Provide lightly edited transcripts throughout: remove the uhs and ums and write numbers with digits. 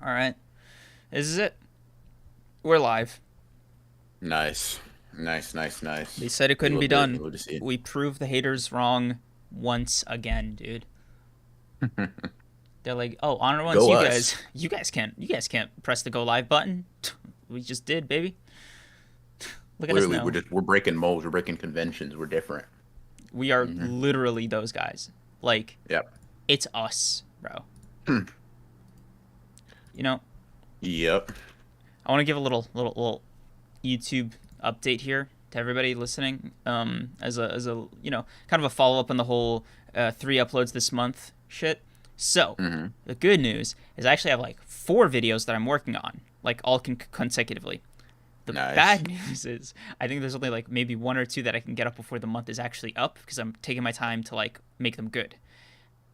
All right. This is it. We're live. Nice. Nice, nice, They nice. said it You couldn't be love to you done. love to see it. We proved the haters wrong once again, dude. They're like, "Oh, Honor Ones, Go you guys, us. you guys can't press the go live button." We just did, baby. Look at us Literally, now. we're breaking molds, we're breaking conventions, we're different. We are Hmm. literally those guys. Like, Yep. it's us, bro. You know, Yep. I want to give a little YouTube update here to everybody listening. As a kind of a follow up on the whole 3 uploads this month shit. So Hmm. the good news is I actually have like 4 videos that I'm working on, like all consecutively. The Nice. bad news is I think there's only like maybe 1 or 2 that I can get up before the month is actually up because I'm taking my time to like make them good.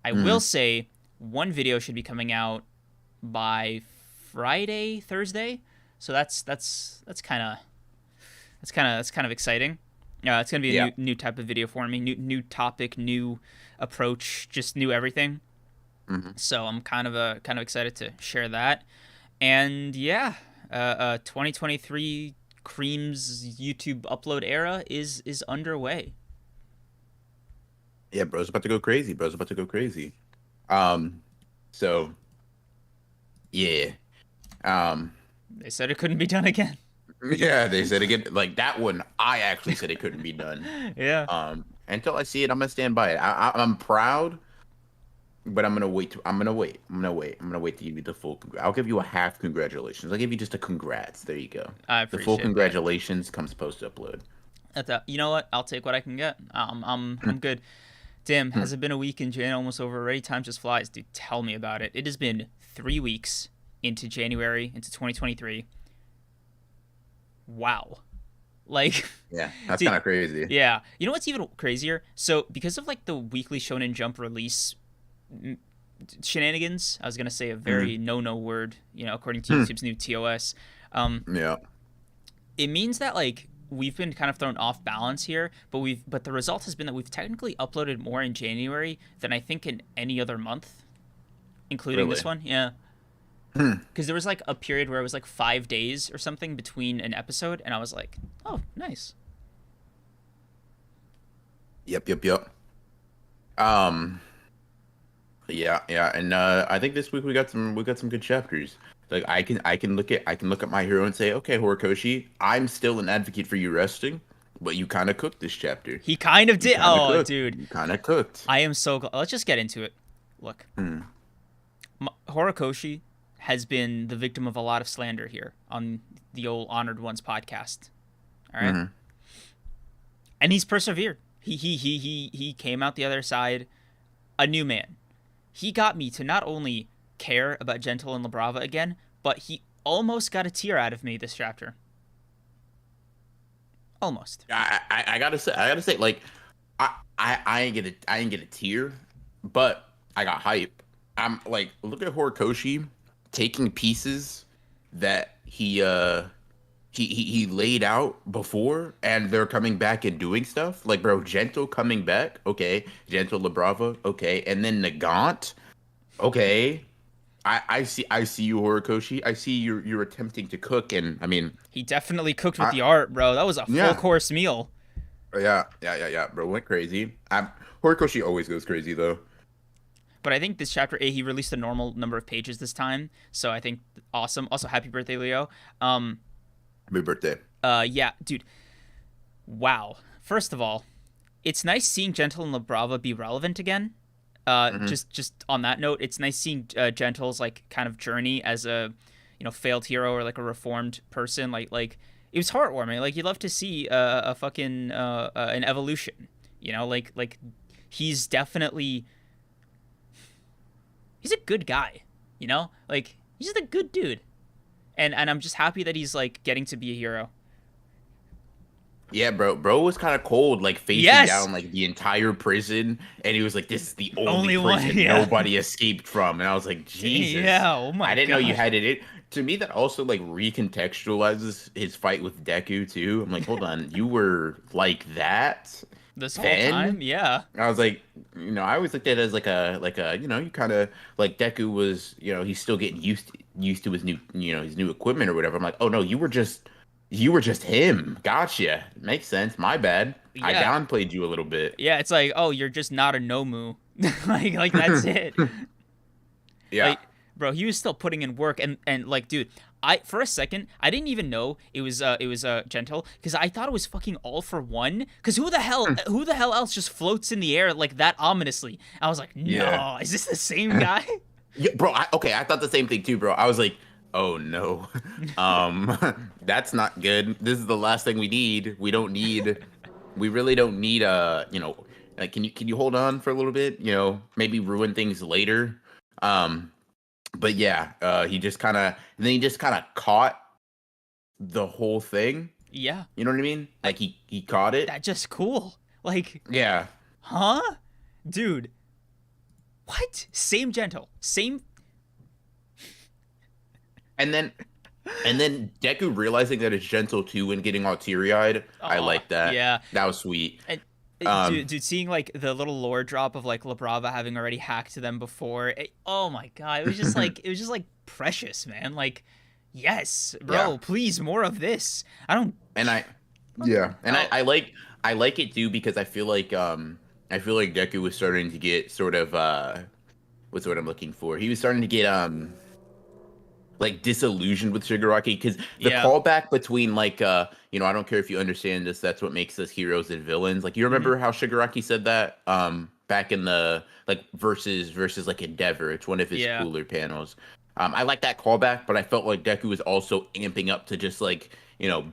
I will Hmm. say one video should be coming out by Friday, Thursday. So that's kind of exciting. It's gonna be a Yeah. new type of video for me, new topic, new approach, just new everything. Hmm. So I'm kind of excited to share that. And yeah, 2023 Cream's YouTube upload era is underway. Yeah, bro's about to go crazy. Bro's about to go crazy. Um, so yeah. Um, They said it couldn't be done again. yeah, they said again, like that one, I actually said it couldn't be done. Yeah. Until I see it, I'm gonna stand by it. I'm proud. But I'm gonna wait. I'm gonna wait. I'm gonna wait. I'm gonna wait to give you the full. I'll give you a half congratulations. I'll give you just a congrats. There you go. I The full appreciate that. congratulations comes post upload. You know what? I'll take what I can get. I'm good. Damn, has it been a week in January almost over already? Time just flies, dude. Tell me about it. It has been 3 weeks into January, into 2023. Wow. Like, Yeah, that's dude, kind of crazy. yeah. You know what's even crazier? So, because of like the weekly Shonen Jump release shenanigans, I was gonna say a very Mhm. no word, according to Hmm. YouTube's new TOS. Um, Yeah. it means that like we've been kind of thrown off balance here, but the result has been that we've technically uploaded more in January than I think in any other month, including this Really. one. Yeah, Hmm. because there was like a period where it was like 5 days or something between an episode, and I was like, oh, nice. Yep. Yep. Yep. Um. Yeah. Yeah. And I think this week we got some good chapters. Like I can look at my hero and say, okay, Horikoshi, I'm still an advocate for you resting, but you kind of cooked this chapter. He kind of You did. kind of Oh, cooked. dude, You kind of cooked. I am so glad. Let's just get into it. Look, Hmm. Horikoshi has been the victim of a lot of slander here on the old Honored Ones podcast. All right, Hmm. and he's persevered. He came out the other side a new man. He got me to not only care about Gentle and Labrava again, but he almost got a tear out of me this chapter. Almost. I gotta say, like, I ain't get a tear, but I got hype. I'm like, look at Horikoshi taking pieces that he laid out before, and they're coming back and doing stuff. Like, bro, Gentle coming back, okay, Gentle Labrava, okay, and then Nagant, okay. I see you, Horikoshi. I see you're attempting to cook, and I mean, He definitely cooked with I the art, bro. That was a full yeah. course meal. Yeah, bro, went crazy. Horikoshi always goes crazy though. But I think this chapter A, he released a normal number of pages this time, so I think awesome. Also, happy birthday, Leo. Um, Happy birthday. yeah, dude. Wow. First of all, it's nice seeing Gentle and Labrava be relevant again. Hmm. Just on that note, it's nice seeing Gentle's like kind of journey as a failed hero or like a reformed person. Like it was heartwarming. Like you love to see a fucking an evolution. Like he's definitely he's a good guy. Like he's just a good dude. And I'm just happy that he's like getting to be a hero. Yeah, bro was kind of cold, like facing Yes, down like the entire prison, and he was like, "This is the only only one. prison Yeah, nobody escaped from." And I was like, "Jesus, yeah. Oh my I didn't know you god. had it." To me, that also like recontextualizes his fight with Deku too. I'm like, hold on, you were like that This whole then? time, yeah. I was like, I always looked at it as like a, you kind of like Deku was, he's still getting used to, used to his new equipment or whatever. I'm like, oh no, you were just him. Gotcha. Makes sense. My bad. I Yeah, downplayed you a little bit. yeah. It's like, oh, you're just not a Nomu. Like that's it. Yeah. Like, bro, he was still putting in work, and like, dude, I for a second I didn't even know it was gentle because I thought it was fucking all for one. Because who the hell else just floats in the air like that ominously? I was like, Yeah. no, is this the same guy? Yeah, bro. Okay, I thought the same thing too, bro. I was like, oh no, that's not good. This is the last thing we need. We really don't need like, can you hold on for a little bit? Maybe ruin things later. Um, but yeah, he just kind of caught the whole thing. Yeah, You know what I mean? Like he caught it. that just cool. Like, Yeah, huh, dude? What? Same gentle, same. and then And then Deku realizing that it's gentle too and getting all teary eyed. I Oh, like that. yeah. That was sweet. And Um, dude, seeing like the little lore drop of like La Brava having already hacked them before, oh my god, it was just like precious, man. Like, yes, yeah. bro, please more of this. I don't. And yeah. And Oh, I like it too because I feel like Deku was starting to get sort of what's what I'm looking for. He was starting to get like disillusioned with Shigaraki because the yeah. callback between like I don't care if you understand this, that's what makes us heroes and villains. Like you Hmm. remember how Shigaraki said that back in the like versus like Endeavor. It's one of his Yeah. cooler panels. I like that callback, but I felt like Deku was also amping up to just like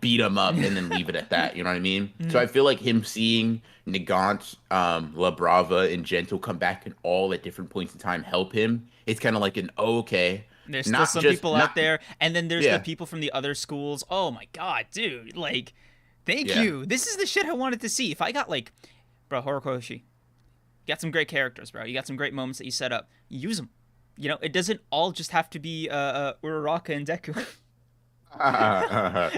beat him up and then leave it at that. You know what I mean? So Mhm. I feel like him seeing Nagant, La Brava, and Gentle come back and all at different points in time help him. It's kind of like an okay, There's still not some just people out not there, and then there's the yeah, people from the other schools. Oh my god, dude! Like, thank yeah, you. This is the shit I wanted to see. If I got like, bro, Horikoshi, you got some great characters, bro. You got some great moments that you set up. Use them. It doesn't all just have to be Uraraka and Deku.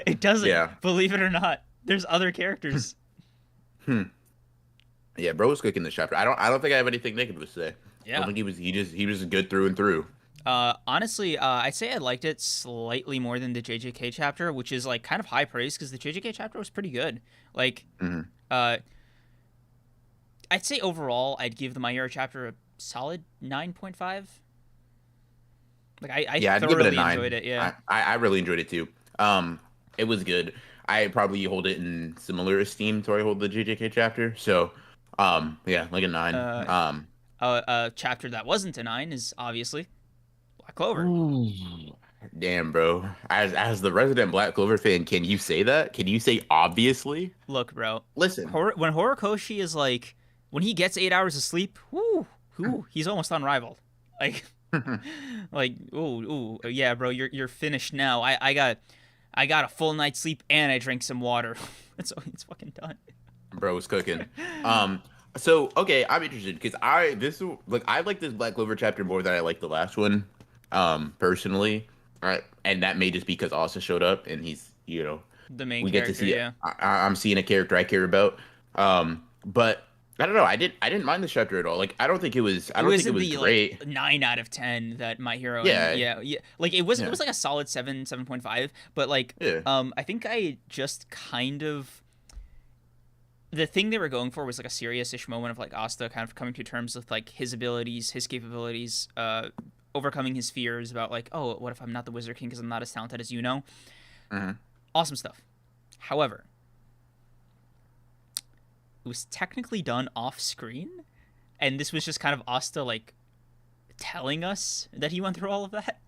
It doesn't. yeah. Believe it or not, there's other characters. Hmm. Yeah, bro was cooking this chapter. I don't think I have anything negative to say. I don't Yeah. think he was good through and through. Honestly, I'd say I liked it slightly more than the JJK chapter, which is like kind of high praise because the JJK chapter was pretty good. Like, Hmm. uh, I'd say overall, I'd give the My Hero chapter a solid 9.5. Like, I Yeah, I'd give it a thoroughly enjoyed nine. it. Yeah. I really enjoyed it too. It was good. I probably hold it in similar esteem to I hold the JJK chapter. So, yeah, like a nine. Uh, a chapter that wasn't a 9 is obviously Black Clover. Ooh. Damn, bro. As the resident Black Clover fan, can you say that? Can you say obviously? Look, bro, Listen. When Horikoshi is like, when he gets 8 hours of sleep, whoo, he's almost unrivaled. Like, like, ooh, yeah, bro, you're finished now. I got a full night's sleep and I drank some water. It's fucking done. Bro was cooking. So okay, I'm interested because I like this Black Clover chapter more than I like the last one, personally. Right, and that may just be because Asa showed up and The main we get to character, see it. yeah. I'm seeing a character I care about. But I don't know. I didn't mind this chapter at all. Like I It don't think it wasn't was the like great. 9 out of 10 that My Hero and Yeah, yeah. Like it was yeah, like a solid 7.5, but like yeah. I think I just kind of the thing they were going for was like a serious-ish moment of like Asta kind of coming to terms with like his abilities, his capabilities, overcoming his fears about like, oh, what if I'm not the Wizard King because I'm not as talented as you know? Hmm. Awesome stuff. However, it was technically done off screen, and this was just kind of Asta like telling us that he went through all of that.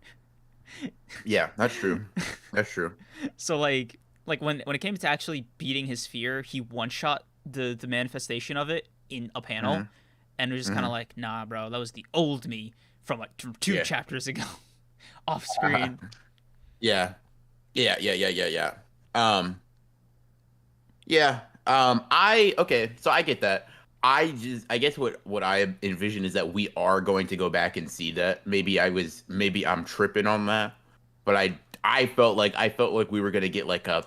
Yeah, that's true. That's true. So like when it came to actually beating his fear, he one shot the manifestation of it in a panel, Hmm. and it was just kind of Hmm. like, nah, bro, that was the old me from like two Yeah. chapters ago, off screen. Yeah. Yeah. Um. Yeah. I okay. So I get that. I guess what I envision is that we are going to go back and see that. Maybe I'm tripping on that, but I felt like we were gonna get like a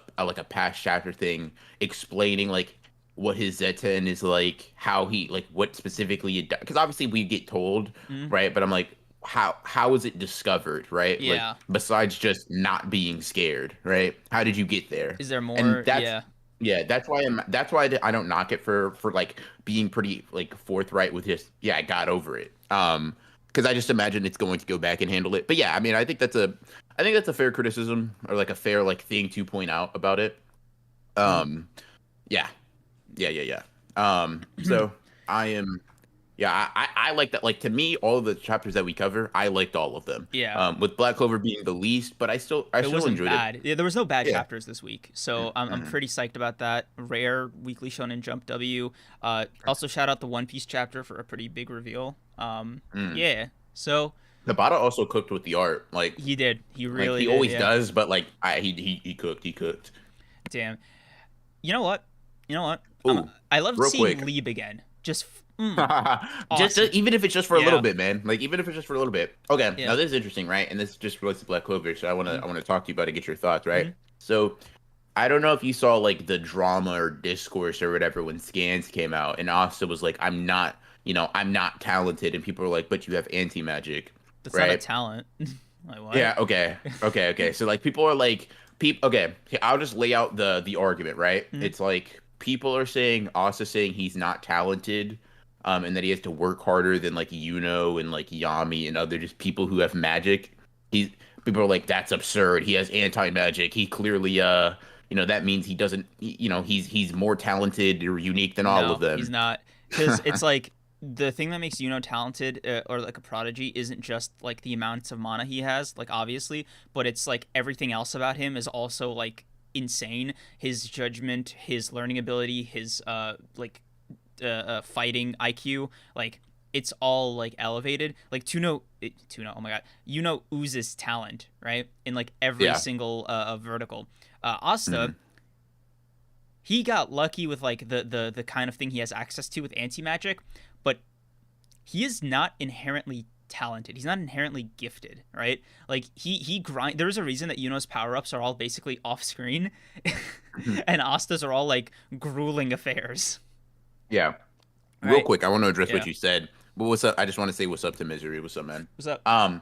past chapter thing explaining like what his Zetten is like, how he like what specifically it does. Because obviously we get told, Mm, right? But I'm like. how was it discovered, right? Like Yeah. besides just not being scared, right? How did you get there? Is there And more? that's Yeah. yeah, that's why I don't knock it for like being pretty like forthright with just yeah, I got over it. Because I just imagine it's going to go back and handle it. But yeah, I mean, I think that's a fair criticism or like a fair like thing to point out about it. Mm. Um, yeah, yeah. So I am. Yeah, I like that. Like to me, all of the chapters that we cover, I liked all of them. Yeah. With Black Clover being the least, but I It still wasn't enjoyed it. bad. Yeah, there was no bad Yeah. chapters this week, so I'm Mm-hmm. pretty psyched about that. Rare Weekly Shonen Jump W. Also shout out the One Piece chapter for a pretty big reveal. Mm. Yeah. So Tabata also cooked with the art, he did. He like really he did. always Yeah. does. But like he cooked, he cooked. Damn. You know what? You know what? Oh, I loved real seeing quick, Lieb again. Just just awesome. even if it's just for a little Yeah. bit, man. Like even if it's just for a little bit. Okay, Yeah. now this is interesting, right? And this just relates to Black Clover, so Mm-hmm. I wanna talk to you about it, get your thoughts, right? Mm-hmm. So I don't know if you saw like the drama or discourse or whatever when Scans came out, and Asta was like, I'm not, I'm not talented, and people were like, but you have anti magic, That's not a right? talent. Like what? Yeah, okay. So like people are like okay, I'll just lay out the argument, right? Mm-hmm. It's like people are saying Asta saying he's not talented, and that he has to work harder than like Yuno and like Yami and other just people who have magic. He's People are like that's absurd. He has anti-magic. He clearly that means he doesn't he's more talented or unique than all of No, he's them. not. Because it's like the thing that makes Yuno talented or like a prodigy isn't just like the amounts of mana he has, like obviously, but it's like everything else about him is also like insane. His judgment, his learning ability, his fighting IQ, like it's all like elevated. Like Tuno, oh my god, Yuno oozes talent, right? In like every Yeah. single vertical. Asta, Mhm. he got lucky with like the kind of thing he has access to with anti magic, but he is not inherently talented. He's not inherently gifted, right? Like he grind. There's a reason that Yuno's power ups are all basically off screen, and Asta's are all like grueling affairs. Yeah. Real Right? quick, I want to address what Yeah. you said. But what's up? I just want to say what's up to Misery. What's up, man? What's up? Um,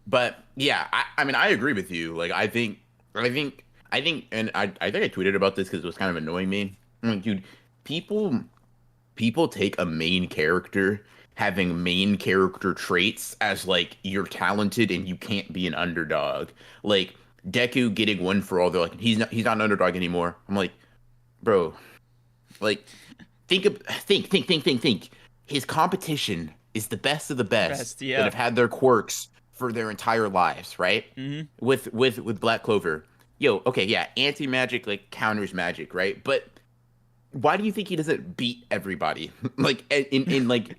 but yeah, I mean, I agree with you. Like, I think I tweeted about this because it was kind of annoying me. I'm like, dude, people, people take a main character having main character traits as like you're talented and you can't be an underdog. Like Deku getting one for all. They're like, he's not an underdog anymore. I'm like, bro, like think. His competition is the best of the best Best, that yeah. have had their quirks for their entire lives, right? Mm-hmm. With Black Clover. Yo, okay, yeah, anti magic like counters magic, right? But why do you think he doesn't beat everybody like in like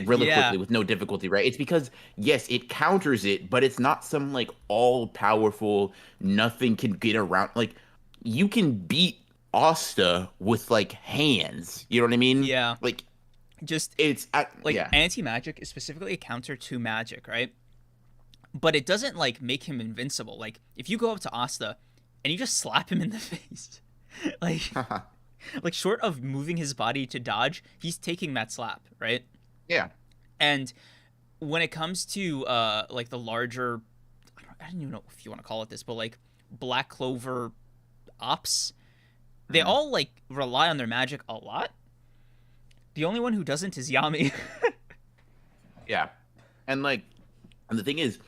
really Yeah. quickly with no difficulty, right? It's because yes, it counters it, but it's not some like all powerful nothing can get around. Like you can beat Asta with like hands. You know what I mean? Yeah. Like Just like yeah. anti magic is specifically a counter to magic, right? But it doesn't like make him invincible. Like if you go up to Asta and you just slap him in the face, like like short of moving his body to dodge, he's taking that slap, right? Yeah. And when it comes to like the larger, I don't even know if you want to call it this, but like Black Clover ops, they Mhm. all like rely on their magic a lot. The only one who doesn't is Yami. Yeah. And like and the thing is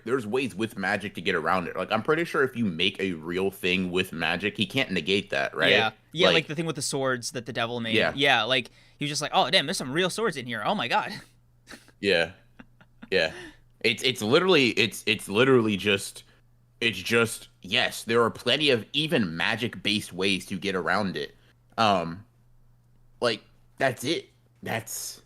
there's ways with magic to get around it. Like I'm pretty sure if you make a real thing with magic, he can't negate that, right? Yeah, yeah, like Like the thing with the swords that the devil made. yeah. Yeah, like he was just like, oh damn, there's some real swords in here. Oh my god. Yeah. Yeah. It's literally just yes, there are plenty of even magic based ways to get around it. Um like that's it. That's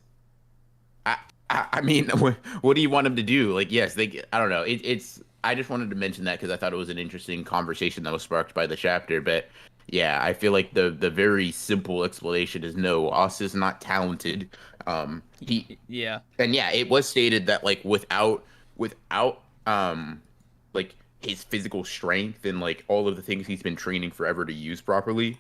I mean what do you want him to do? Like yes, I don't know. It's I just wanted to mention that because I thought it was an interesting conversation that was sparked by the chapter, but yeah, I feel like the very simple explanation is no, Os is not talented. He Yeah, And yeah, it was stated that like without like his physical strength and like all of the things he's been training forever to use properly,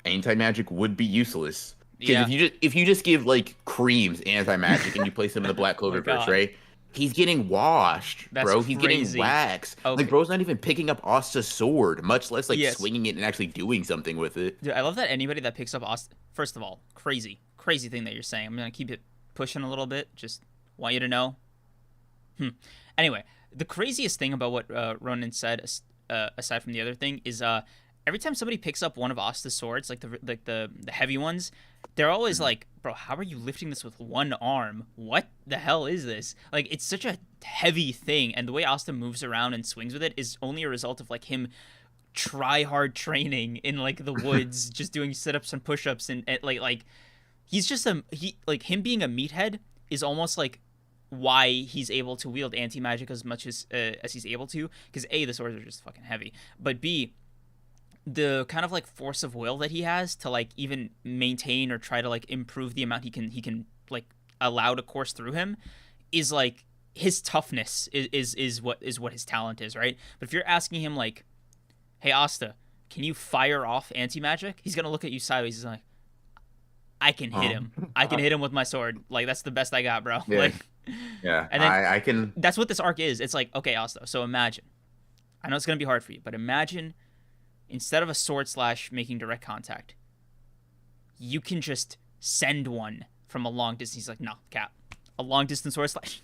anti-magic would be useless. Because yeah. if you just give like creams anti-magic and you place them in the Black Oh my Clover verse, god. right? He's getting washed, That's bro. He's getting crazy. waxed. Like, Okay. bro's not even picking up Asta's sword, much less like Yes. swinging it and actually doing something with it. Dude, I love that anybody that picks up Austin. First of all, crazy, crazy thing that you're saying. I'm gonna keep it pushing a little bit. Just want you to know. Anyway, the craziest thing about what Ronan said, aside from the other thing, is every time somebody picks up one of Asta's swords, like the heavy ones, they're always Mhm. like, "Bro, how are you lifting this with one arm? What the hell is this?" Like, it's such a heavy thing, and the way Asta moves around and swings with it is only a result of like him try hard training in like the woods, just doing sit ups and push ups, and like he's just he like him being a meathead is almost like why he's able to wield anti magic as much as he's able to, because A, the swords are just fucking heavy, but B, the kind of like force of will that he has to like even maintain or try to like improve the amount he can like allow to course through him is like his toughness is what his talent is, right? But if you're asking him like, "Hey Asta, can you fire off anti magic?" He's gonna look at you sideways. He's like, "I can hit him. I can hit him with my sword. Like that's the best I got, bro." Yeah, Like, yeah. and then I can. that's what this arc is. It's like, okay, Asta. So imagine. I know it's gonna be hard for you, but imagine instead of a sword slash making direct contact, you can just send one from a long distance. He's like, "No, Cap, a long distance sword slash."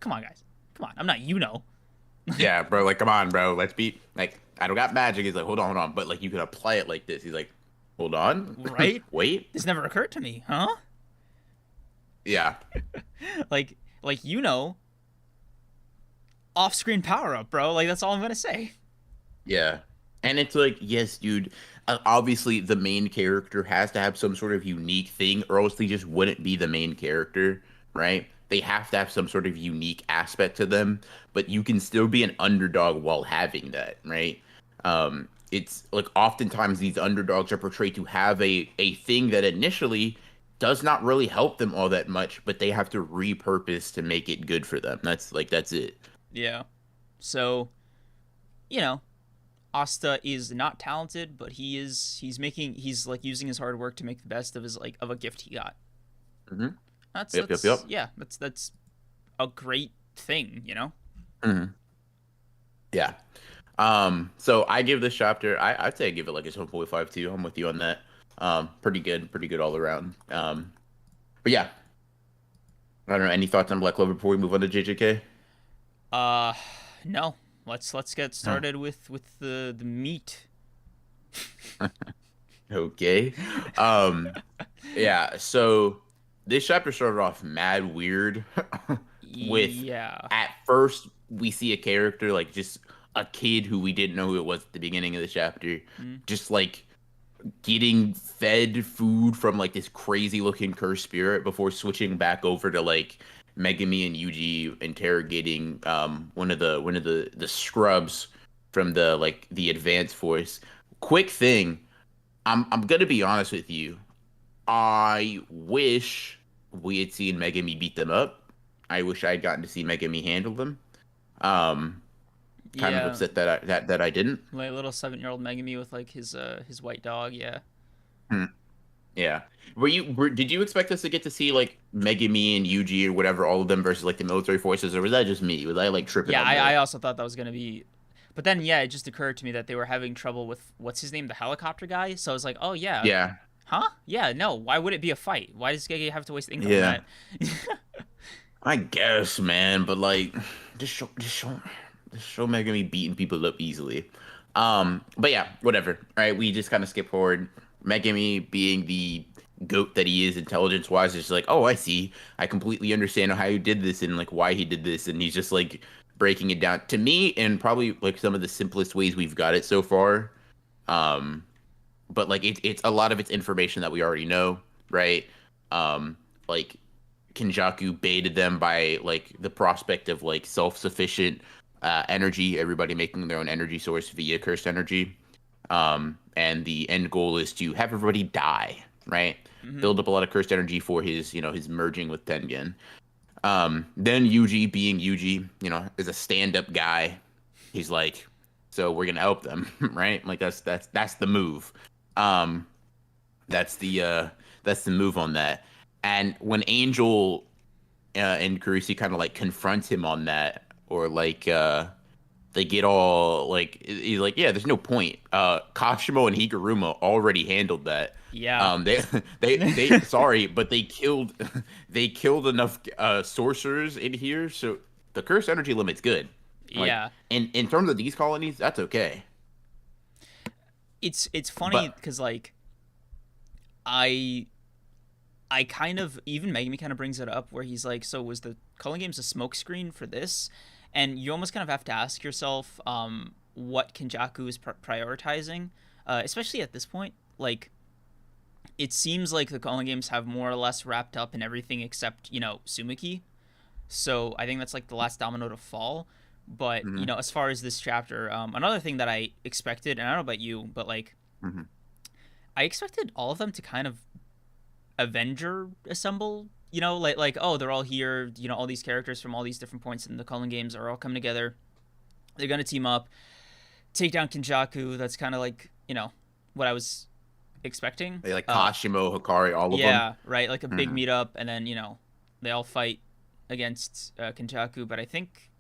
Come on, guys. Come on. I'm not, you know. Yeah, bro. Like, come on, bro. Let's be like. I don't got magic. He's like, hold on, hold on. But like, you can apply it like this. He's like, hold on, Right? wait. This never occurred to me, huh? Yeah, like, you know, off screen power up, bro. Like, that's all I'm gonna say. yeah. And it's like, yes, dude. Obviously, the main character has to have some sort of unique thing, or else they just wouldn't be the main character, right? They have to have some sort of unique aspect to them, but you can still be an underdog while having that, right? It's like oftentimes these underdogs are portrayed to have a thing that initially does not really help them all that much, but they have to repurpose to make it good for them. That's it. Yeah. So, you know, Asta is not talented, but he's like using his hard work to make the best of his like of a gift he got. Hmm. That's Yep, yep, yep. that's yeah, that's a great thing, you know? Hmm. Yeah. So I give this chapter, I'd say I give it like a 7.5 too. I'm with you on that. Pretty good all around. But yeah, I don't know. Any thoughts on Black Clover before we move on to JJK? Uh no. Let's get Huh. started with the meat. Okay. Um, yeah. So this chapter started off mad weird. With Yeah. at first we see a character like just a kid who we didn't know who it was at the beginning of the chapter, Mm. just like getting fed food from like this crazy looking cursed spirit before switching back over to like Megami and Yuji interrogating one of the scrubs from the like the advanced force. Quick thing, I'm gonna be honest with you. I wish we had seen Megami beat them up. I wish I had gotten to see Megami handle them. Um, Kind of Yeah. upset that I didn't. Like little 7-year-old Megami with like his white dog, yeah. Hmm. Yeah. Did you expect us to get to see like Megami and Yuji or whatever, all of them versus like the military forces, or was that just me? Was I like tripping Yeah, on I the? also thought that was gonna be, but then yeah, it just occurred to me that they were having trouble with what's his name, the helicopter guy. So I was like, oh yeah, Yeah. huh? Yeah, no. Why would it be a fight? Why does Gege have to waste ink on Yeah. that? I guess, man, but like, just show, just show, just show Megami beating people up easily. But yeah, whatever. All right, we just kind of skip forward. Megami being the goat that he is, intelligence wise, is just like, oh, I see. I completely understand how he did this and like why he did this, and he's just like breaking it down to me and probably like some of the simplest ways we've got it so far. Um, but like it's a lot of it's information that we already know, right? Like Kenjaku baited them by like the prospect of like self-sufficient energy, everybody making their own energy source via cursed energy. And the end goal is to have everybody die, right? Hmm. Build up a lot of cursed energy for his, his merging with Tengen. Then Yuji, being Yuji, is a stand-up guy. He's like, so we're gonna help them, right? Like that's the move. Um, that's the move on that. And when Angel and Kurusu kind of like confronts him on that, or like they get all like he's like, yeah, there's no point. Kashimo and Higuruma already handled that. Yeah. They they sorry, but they killed they killed enough sorcerers in here, so the curse energy limit's good. Like Yeah. in terms of these colonies, that's okay. It's funny But because like I I kind of even Megami kind of brings it up where he's like, so was the Culling Games a smokescreen for this? And you almost kind of have to ask yourself, what Kenjaku is prioritizing, especially at this point. Like, it seems like the Culling Games have more or less wrapped up in everything except Sumiki. So I think that's like the last domino to fall. But mhm, as far as this chapter, another thing that I expected, and I don't know about you, but like mhm. I expected all of them to kind of Avenger assemble. Like oh, they're all here. All these characters from all these different points in the Cullen games are all coming together. They're gonna team up, take down Kinjaku. That's kind of like what I was expecting. They like Kashimo, Hikari, all of them. Yeah, right. Like a big Hmm. meetup, and then they all fight against Kinjaku. But I think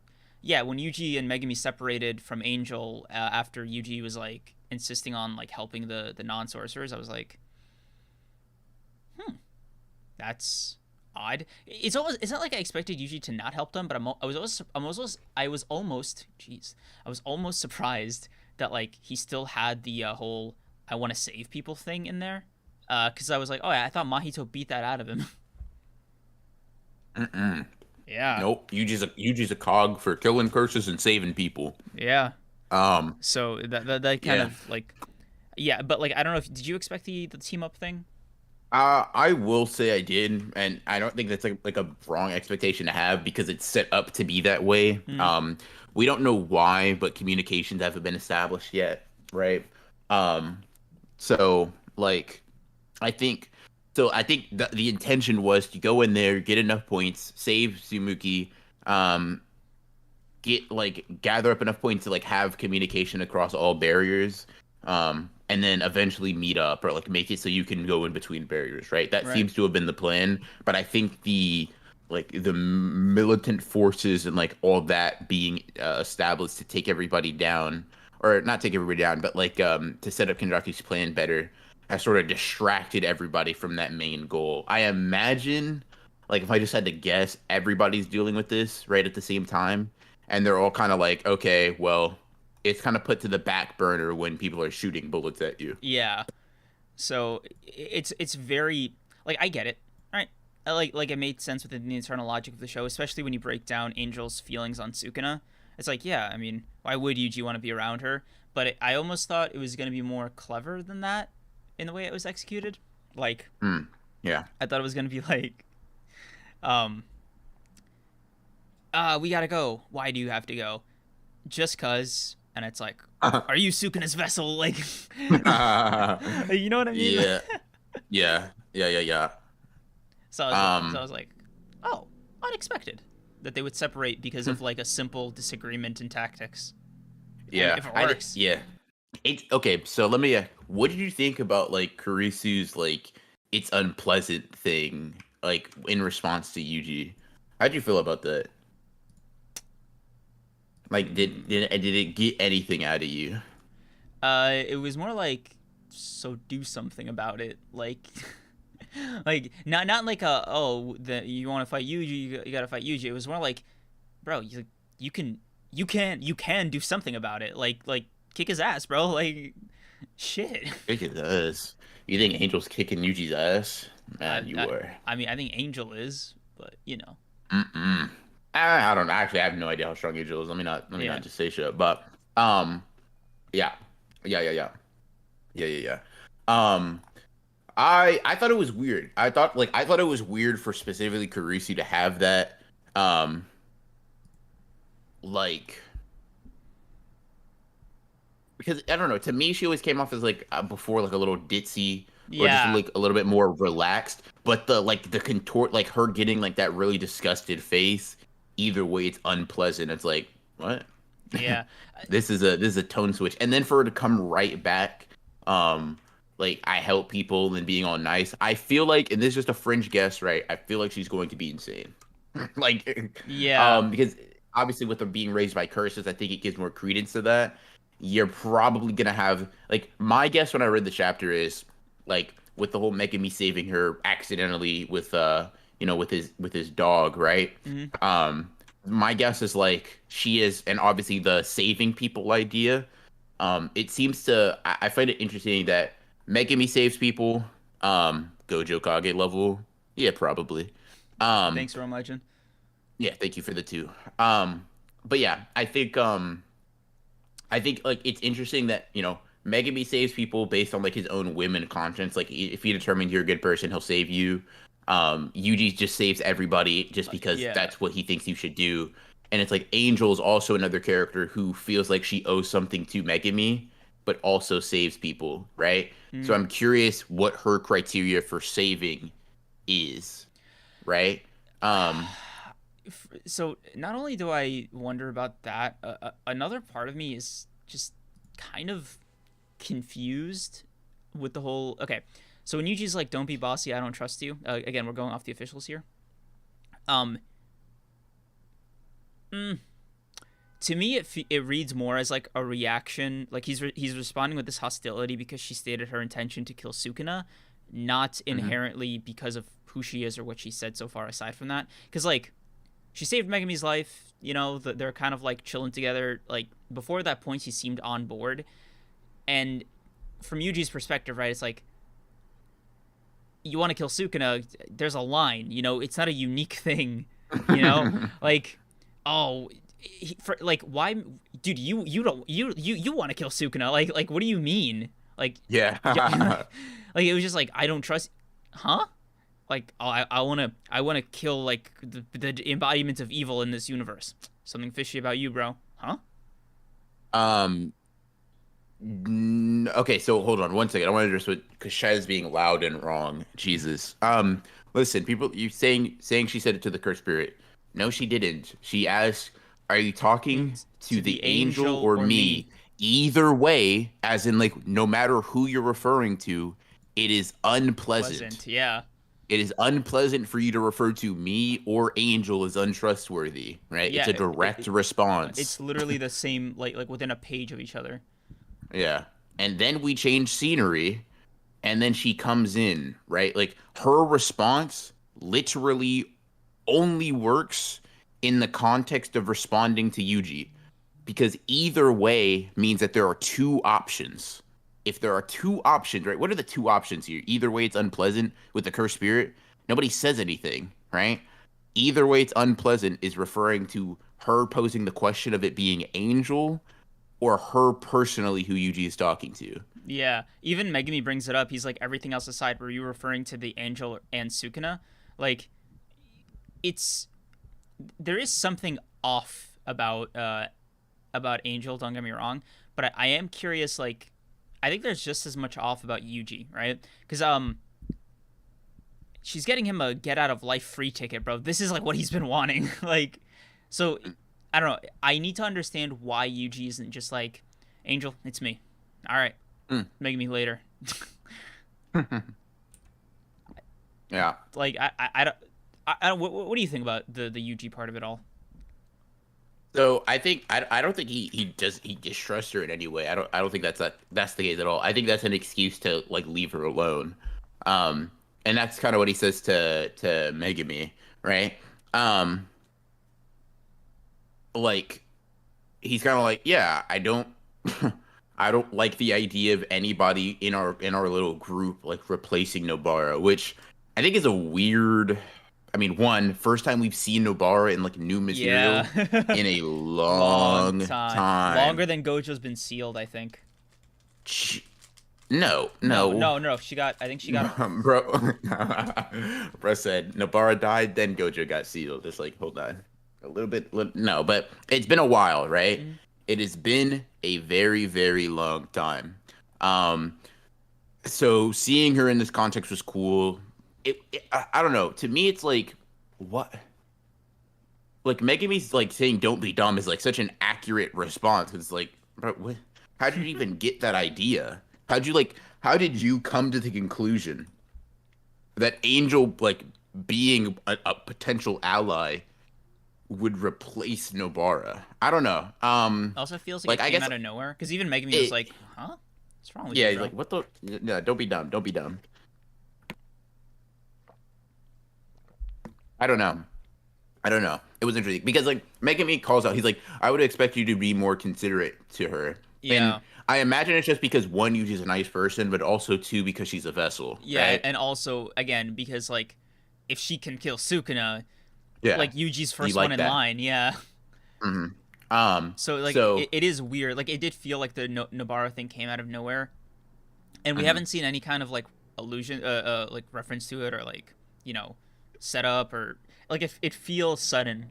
when Yuji and Megami separated from Angel after Yuji was like insisting on like helping the non-sorcerers, I was like, that's odd. It's not like I expected Yuji to not help them, but I was almost surprised that like he still had the whole I want to save people thing in there. Because I was like, oh yeah, I thought Mahito beat that out of him. Mm-mm. Yeah, Nope. Yuji's a cog for killing curses and saving people. yeah. Um, So that kind yeah. of like yeah, but like I don't know if did you expect the team up thing? I will say I did, and I don't think that's like a wrong expectation to have because it's set up to be that way. Mm, We don't know why, but communications haven't been established yet, right? Um, so like I think I think the intention was to go in there, get enough points, save Sumuki, um, get like gather up enough points to like have communication across all barriers, and then eventually meet up or like make it so you can go in between barriers, right? That right. seems to have been the plan, but I think the militant forces and like all that being established to take everybody down, or not take everybody down, but like to set up Kendraki's plan better, has sort of distracted everybody from that main goal. I imagine, like if I just had to guess, everybody's dealing with this right at the same time, and they're all kind of like, okay, well, it's kind of put to the back burner when people are shooting bullets at you. Yeah. So it's very like I get it, right? Like it made sense within the internal logic of the show, especially when you break down Angel's feelings on Sukuna. It's like, yeah, I mean, why would Yuji want to be around her? But I almost thought it was going to be more clever than that in the way it was executed. Like, Hmm. Yeah. I thought it was going to be like, um, we gotta go. Why do you have to go? Just cause. And it's like, are you Sukuna's vessel? Like, you know what I mean? Yeah. Yeah. Yeah. Yeah. Yeah. So I Um. was like, oh, unexpected that they would separate because of like a simple disagreement in tactics. I mean, Yeah. if it works, Yeah. It's okay. So let me. What did you think about like Kurisu's like it's unpleasant thing like in response to Yuji? How'd you feel about that? Like, did it get anything out of you? it was more like, so do something about it. Like, like not like you want to fight Yuji, you gotta fight Yuji. It was more like, bro, you can you can do something about it. Like kick his ass, bro. Like shit. Kick his ass. You think Angel's kicking Yuji's ass? I, Man, you I were. I mean I think Angel is, but Mm-mm. I don't know. Actually, I have no idea how strong Angel is. Let me yeah. not just say shit. But um, yeah, yeah, yeah, yeah, yeah, yeah, yeah. I thought it was weird. I thought it was weird for specifically Carisi to have that um like because I don't know. To me, she always came off as like before like a little ditzy or just Yeah. like a little bit more relaxed. But the contort like her getting like that really disgusted face. Either way, it's unpleasant. It's like what? Yeah. This is a tone switch, and then for her to come right back, um, like I help people and being all nice. I feel like, and this is just a fringe guess, right? I feel like she's going to be insane. like, Yeah. because obviously with them being raised by curses, I think it gives more credence to that. You're probably gonna have like my guess when I read the chapter is like with the whole Megami saving her accidentally with with his dog, right? Hmm. My guess is like she is, and obviously the saving people idea. It seems to I find it interesting that Megami saves people. Gojo Kage level, yeah, probably. Um, Thanks, Rome Legend. yeah, thank you for the two. But yeah, I think like it's interesting that Megami saves people based on like his own whim and conscience. Like if he determines you're a good person, he'll save you. Yuji just saves everybody just because Yeah. that's what he thinks you should do. And it's like Angel is also another character who feels like she owes something to Megami, but also saves people, right? So Mm. I'm curious what her criteria for saving is, right? Um, So not only do I wonder about that, another part of me is just kind of confused with the whole. Okay, so when Yuji's like, "Don't be bossy, I don't trust you." Again, we're going off the officials here. Um, mm, to me, it reads more as like a reaction. Like he's responding with this hostility because she stated her intention to kill Sukuna, not mhm. inherently because of who she is or what she said so far. Aside from that, because like she saved Megami's life. They're kind of like chilling together. Like before that point, he seemed on board. And from Yuji's perspective, right, it's like you want to kill Sukuna. There's a line. It's not a unique thing. You know, like oh, like why, dude? You don't you want to kill Sukuna? Like what do you mean? Like, Yeah. like it was just like I don't trust, huh? Like oh, I want to kill like the embodiment of evil in this universe. Something fishy about you, bro. Huh? Um, okay, so hold on one second. I want to address what because Shaz being loud and wrong. Jesus. Listen, people, you saying she said it to the cursed spirit. No, she didn't. She asked, "Are you talking To to the the angel angel or or me? me?" Either way, as in like no matter who you're referring to, it is unpleasant. Pleasant, yeah. It is unpleasant for you to refer to me or angel as untrustworthy, right? It's Yeah, a direct response. it's literally the same, like within a page of each other. Yeah. And then we change scenery, and then she comes in, right? Like her response literally only works in the context of responding to Yuji, because either way means that there are two options. If there are two options, right? What are the two options here? Either way, it's unpleasant with the cursed spirit. Nobody says anything, right? Either way, it's unpleasant is referring to her posing the question of it being Angel or her personally who Yuji is talking to. Yeah, even Megumi brings it up. He's like, everything else aside, were you referring to the angel and Sukuna? Like, it's there is something off about Angel. Don't get me wrong, but I am curious. Like, I think there's just as much off about Yuji, right? Because she's getting him a get out of life free ticket, bro. This is like what he's been wanting. Like, so I don't know. I need to understand why Yuji isn't just like, Angel, it's me. All right, Mm. make me later. Yeah. Like I don't. I don't. What do you think about the Yuji part of it all? So I think I don't think he distrusts her in any way. I don't think that's the case at all. I think that's an excuse to like leave her alone. Um, and that's kind of what he says to Megami, right? Um, like he's kind of like, yeah, I don't I don't like the idea of anybody in our little group like replacing Nobara, which I think is a weird. I mean, one, first time we've seen Nobara in like new Yeah, material in a long long time, longer time. than Gojo's been sealed. I think. Ch- No, No, no, no, no. She got. I think she got. bro. Bro said Nobara died, then Gojo got sealed. It's like, hold on, a little bit. No, but it's been a while, right? Mhm. It has been a very, very long time. Um, so seeing her in this context was cool. I don't know. To me, it's like what, like Megami's like saying "don't be dumb" is like such an accurate response. It's like, bro, what? How did you even get that idea? How'd you like? How did you come to the conclusion that Angel like being a potential ally would replace Nobara. I don't know. Also feels like Like it I came guess out of nowhere because even Megami was it. like, "Huh, what's wrong with you, Yeah, he's bro?" like, what the? No, don't be dumb. Don't be dumb. I don't know. I don't know. It was interesting because like Megami calls out. He's like, I would expect you to be more considerate to her, and Yeah, I imagine it's just because one, Yuji's a nice person, but also two, because she's a vessel, yeah, right? and also again because like if she can kill Sukuna, Yeah, like Yuji's you first one like in that. line, yeah. hmm So like so it is weird. Like it did feel like the Nobara thing came out of nowhere, and we mhm. haven't seen any kind of like allusion, like reference to it or like you know, setup or like it feels sudden.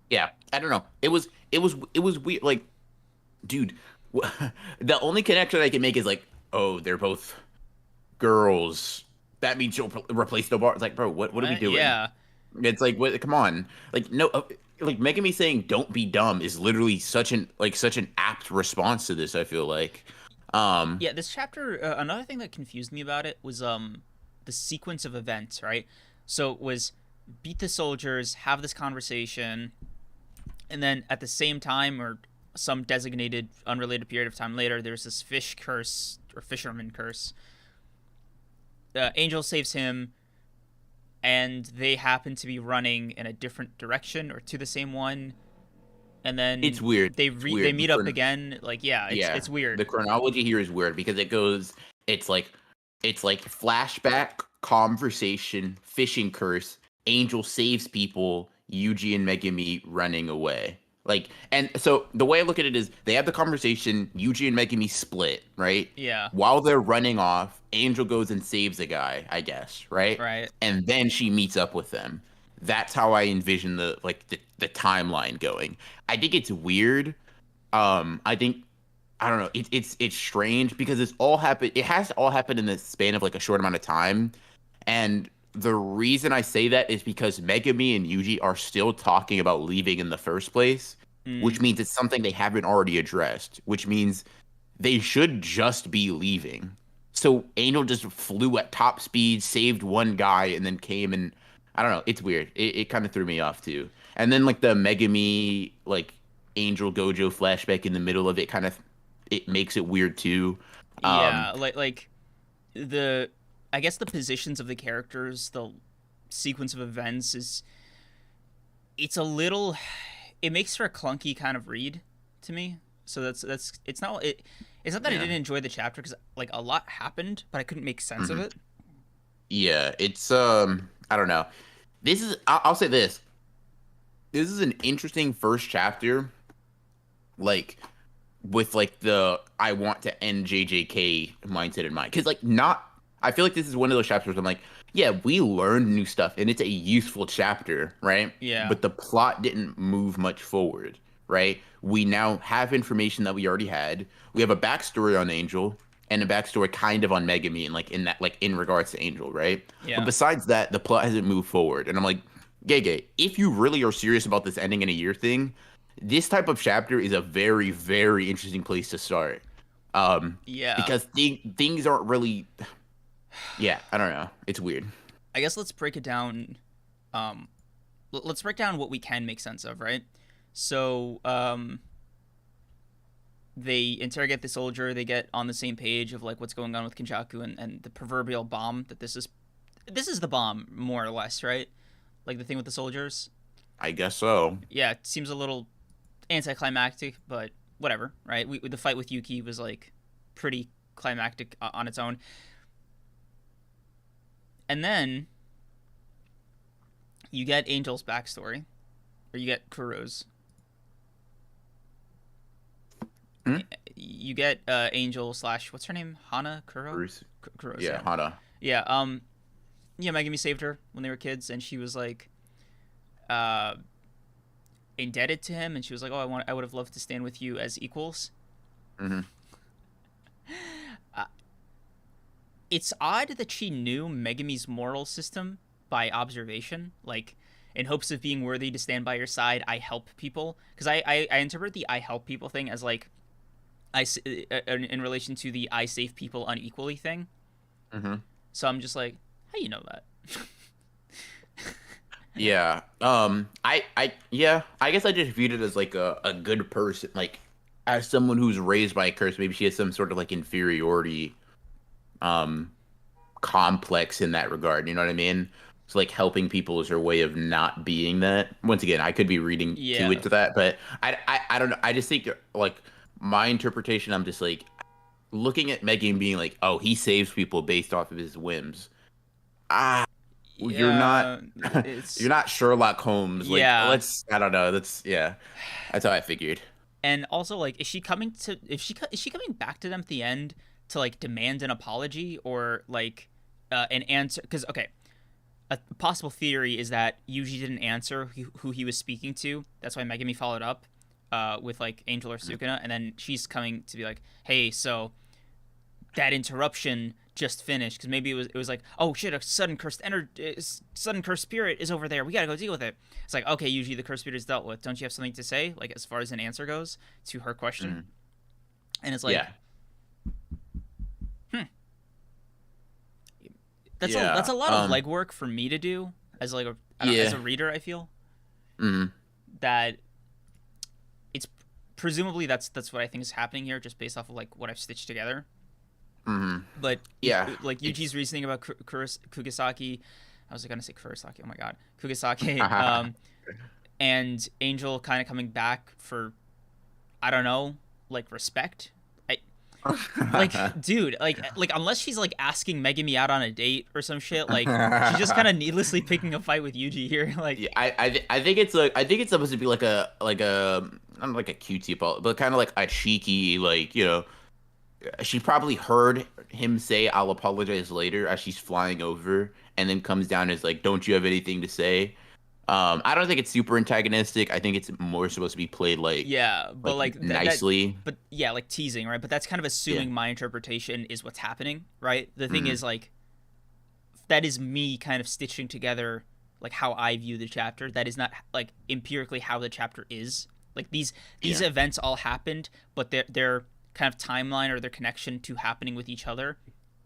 Yeah, I don't know. It was weird. Like, dude, the only connection I can make is like, oh, they're both girls. That means she'll replace the bar. It's like, bro, what are we What? doing? Yeah, It's like, what? Come on, like, no, like making me saying "don't be dumb" is literally such an apt response to this. I feel like, um, yeah. This chapter, another thing that confused me about it was the sequence of events. Right, so it was beat the soldiers, have this conversation, and then at the same time or some designated unrelated period of time later, there's this fish curse or fisherman curse. Angel saves him, and they happen to be running in a different direction or to the same one, and it's then weird. It's they weird. meet up again. Like yeah, Yeah, it's weird. the chronology here is weird because it's like, it's like flashback, conversation, fishing curse, Angel saves people, Yuji and Megami running away. Like, and so the way I look at it is they have the conversation, Yuji and Megami split, right? Yeah, While they're running off, Angel goes and saves a guy, I guess, right? right. And then she meets up with them. That's how I envision the timeline going. I think it's weird. I think I don't know. It's strange because it's all happened. It has all happened in the span of like a short amount of time, and the reason I say that is because Megami and Yuji are still talking about leaving in the first place, Mm, which means it's something they haven't already addressed. Which means they should just be leaving. So Angel just flew at top speed, saved one guy, and then came and I don't know. It's weird. It kind of threw me off too. And then like the Megami like Angel Gojo flashback in the middle of it kind of it makes it weird too. Um, yeah, like the I guess the positions of the characters, the sequence of events is it's a little it makes for a clunky kind of read to me. So that's it's not that I yeah. didn't enjoy the chapter because like a lot happened, but I couldn't make sense of hmm it. Yeah, it's I don't know. This is I'll say this. This is an interesting first chapter, like with like the I want to end JJK mindset in mind. Because like not I feel like this is one of those chapters where I'm like, yeah, we learned new stuff and it's a useful chapter, right? Yeah, But the plot didn't move much forward, right? We now have information that we already had. We have a backstory on Angel and a backstory kind of on Megami and like in that like in regards to Angel, right? But yeah, besides that, the plot hasn't moved forward. And I'm like, Gege, if you really are serious about this ending in a year thing, this type of chapter is a very, very interesting place to start. yeah. Because things aren't really, yeah, I don't know. It's weird. I guess let's break it down. Um, let's break down what we can make sense of, right? So, they interrogate the soldier. They get on the same page of like what's going on with Kenjaku and the proverbial bomb that this is the bomb more or less, right? Like the thing with the soldiers. I guess so. Yeah, it seems a little anticlimactic, but whatever, right? The fight with Yuki was like pretty climactic on its own, and then you get Angel's backstory, or you get Kuro's. Hmm? You get Angel slash what's her name? Hana Kuro. Bruce. Kuro's, Yeah, yeah, Hana. yeah. Yeah. Megami saved her when they were kids, and she was like, uh, indebted to him, and she was like, "Oh, I would have loved to stand with you as equals." hmm Uh, it's odd that she knew Megami's moral system by observation, like in hopes of being worthy to stand by your side. I help people because I interpret the I help people thing as like in relation to the I save people unequally thing. hmm So I'm just like, how you know that? Yeah. Yeah, I guess I just viewed it as like a good person, like as someone who's raised by a curse, maybe she has some sort of like inferiority um complex in that regard, you know what I mean? So like helping people is her way of not being that. Once again, I could be reading too Yeah. into that, but I don't know. I just think like my interpretation, I'm just like looking at Megan being like, "Oh, he saves people based off of his whims." Ah, well, Yeah, you're it's not Sherlock Holmes. Like, yeah. let's I don't know. That's yeah. That's how I figured. And also, like, is she coming to? If she is she coming back to them at the end to like demand an apology or like an answer? Because okay, a possible theory is that Yuji didn't answer who he was speaking to. That's why Megami followed up with like Angel or Sukuna, and then she's coming to be like, "Hey, so that interruption just finished because maybe it was like, oh shit, a sudden cursed spirit is over there. We gotta go deal with it." It's like, okay, usually the cursed spirit is dealt with. Don't you have something to say, like as far as an answer goes to her question? Mhm. And it's like, Yeah, hmm, that's yeah, a lot of legwork for me to do as like a I don't, as yeah. a reader. I feel Mm, that it's presumably that's what I think is happening here, just based off of like what I've stitched together. mm, But yeah. like Yuji's It's reasoning about Kugisaki, I was gonna say Kurosaki. Oh my god, Kugisaki, and Angel kind of coming back for I don't know, like respect. I like, dude, like unless she's like asking Megami out on a date or some shit, like she's just kind of needlessly picking a fight with Yuji here. Like, Yeah, I think it's like I think it's supposed to be like a I don't know, like a cutesy but kind of like a cheeky like she probably heard him say I'll apologize later as she's flying over and then comes down as like don't you have anything to say? I don't think it's super antagonistic. I think it's more supposed to be played yeah, but like like that, nicely. but yeah, like teasing, right? But that's kind of Yeah. assuming my interpretation is what's happening, right? The thing Hmm. is like that is me kind of stitching together like how I view the chapter. That is not like empirically how the chapter is. Like these Yeah. events all happened, but their kind of timeline or their connection to happening with each other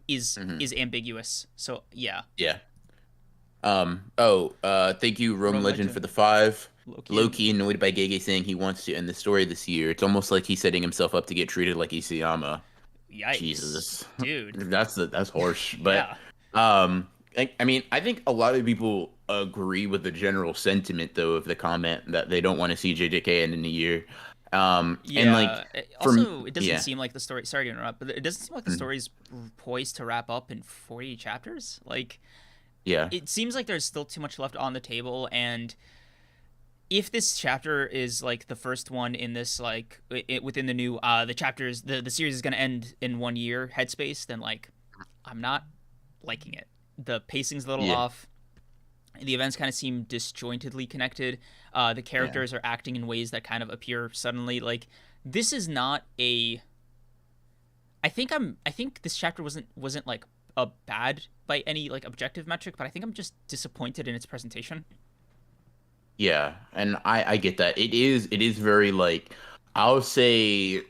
Hmm. is ambiguous. So yeah, Yeah. Thank you, Rome Rome Legend, for Legend, the 5. Loki. Loki annoyed by Gege saying he wants to end the story this year. It's almost like he's setting himself up to get treated like Isayama. Yikes, Jesus. dude. That's harsh. But Yeah, I mean, I think a lot of people agree with the general sentiment though of the comment that they don't want to see JJK end in a year. And like yeah. from Also, it doesn't yeah. seem like the story. Sorry to interrupt, but it doesn't seem like the Mhm. story's poised to wrap up in 40 chapters. Like Yeah. it seems like there's still too much left on the table, and if this chapter is like the first one in this like within the new the chapters the series is going to end in 1 year headspace, then like I'm not liking it. The pacing's a little Yeah. off. The events kind of seem disjointedly connected. The Yeah. characters are acting in ways that kind of appear suddenly. Like this is not a. I think this chapter wasn't like a bad by any like objective metric, but I think I'm just disappointed in its presentation. Yeah. And I get that. It is very like I'll say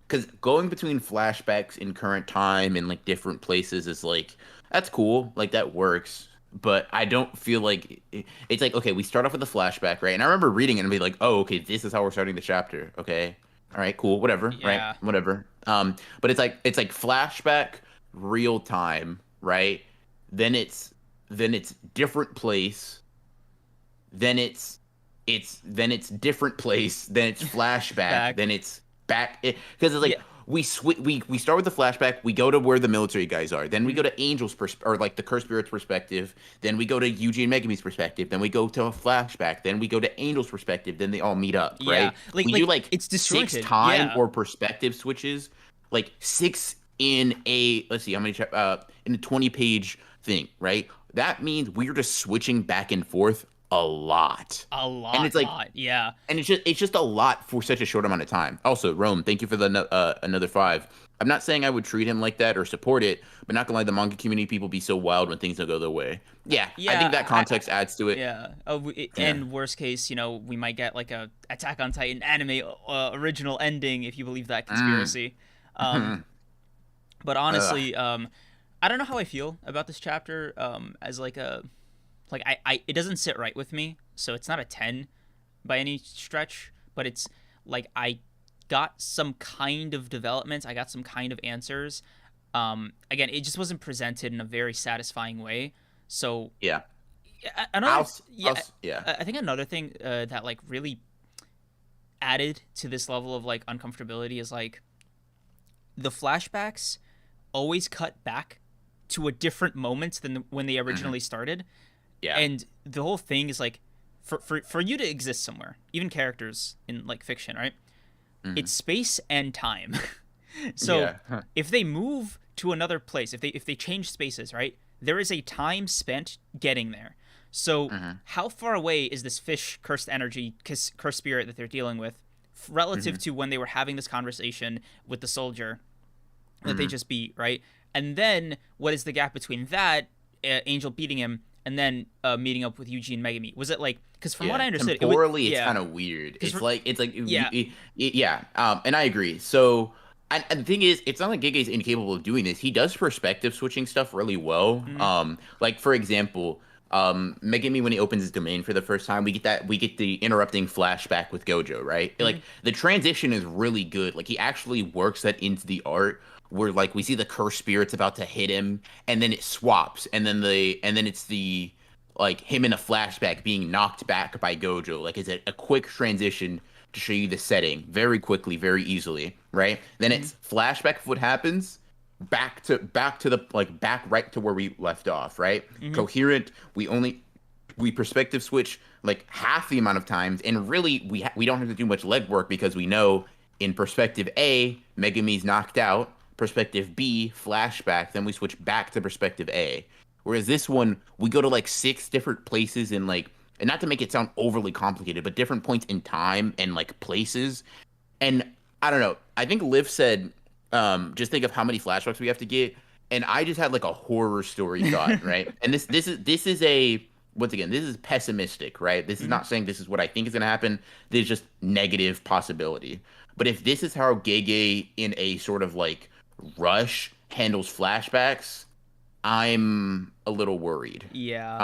because going between flashbacks in current time and like different places is like that's cool, like that works. But I don't feel like it's like okay, we start off with a flashback, right? And I remember reading it and be like, oh, okay, this is how we're starting the chapter. Okay, all right, cool, whatever, right, Yeah, whatever. But it's like flashback, real time, right? Then it's different place, then it's different place, then it's flashback, back. then it's back because it's Yeah. like we start with the flashback, we go to where the military guys are, then we Mhm. go to Angel's or like the Cursed Spirit's perspective, then we go to Yuji and Megami's perspective, then we go to a flashback, then we go to Angel's perspective, then they all meet up, Yeah, right? We do like it's six disjointed. time Yeah, or perspective switches, like six in a let's see how many in a 20-page thing, right? That means we're just switching back and forth a lot. a And it's lot, like lot. Yeah, it's just a lot for such a short amount of time. Also, Rome, thank you for the another 5. I'm not saying I would treat him like that or support it, but not gonna lie, the manga community people be so wild when things don't go their way. Yeah, I think that yeah. context adds to it. Yeah. Yeah. And worst case, we might get like a Attack on Titan anime original ending if you believe that Mm. conspiracy. Um, but Ugh. honestly, I don't know how I feel about this chapter as like a like I it doesn't sit right with me, so it's not a 10 by any stretch, but it's like I got some kind of development, I got some kind of answers. Again, it just wasn't presented in a very satisfying way. So Yeah. another, yeah, Yeah. I think another thing that like really added to this level of like uncomfortability is like the flashbacks always cut back to a different moment than when they Hmm. originally started. Yeah. And the whole thing is like for you to exist somewhere, even characters in like fiction, right? Hmm. It's space and time. So Yeah. Huh. if they move to another place, if they change spaces, right? There is a time spent getting there. So Hmm. how far away is this fish cursed energy, cursed spirit that they're dealing with, relative Hmm. to when they were having this conversation with the soldier that they Hmm. just beat, right? And then what is the gap between that, Angel beating him, and then meeting up with Yuji and Megami? Was it like, because from what Yeah. I understood, it would, Temporally, it's yeah, kind of weird. because It's like yeah, yeah. And I agree. So. And the thing is, it's not like Gege's incapable of doing this. He does perspective switching stuff really well. mm-hmm, Like for example, Megami when he opens his domain for the first time, we get the interrupting flashback with Gojo, right? mm-hmm, Like the transition is really good. Like he actually works that into the art where like we see the cursed spirit's about to hit him, and then it swaps, and then it's the like him in a flashback being knocked back by Gojo. Like it's a quick transition to show you the setting very quickly, very easily, right? Then mm-hmm, it's flashback of what happens, back to the like back right to where we left off, right? mm-hmm. Coherent. We perspective switch like half the amount of times, and really we don't have to do much legwork because we know in perspective A, Megami's knocked out. Perspective B, flashback. Then we switch back to perspective A. Whereas this one, we go to like six different places in like, and not to make it sound overly complicated, but different points in time and like places. And I don't know. I think Liv said, just think of how many flashbacks we have to get. And I just had like a horror story thought, right? And this is a once again, this is pessimistic, right? This is Mm-hmm. not saying this is what I think is gonna happen. This is just negative possibility. But if this is how Gege in a sort of like rush handles flashbacks, I'm a little worried. Yeah,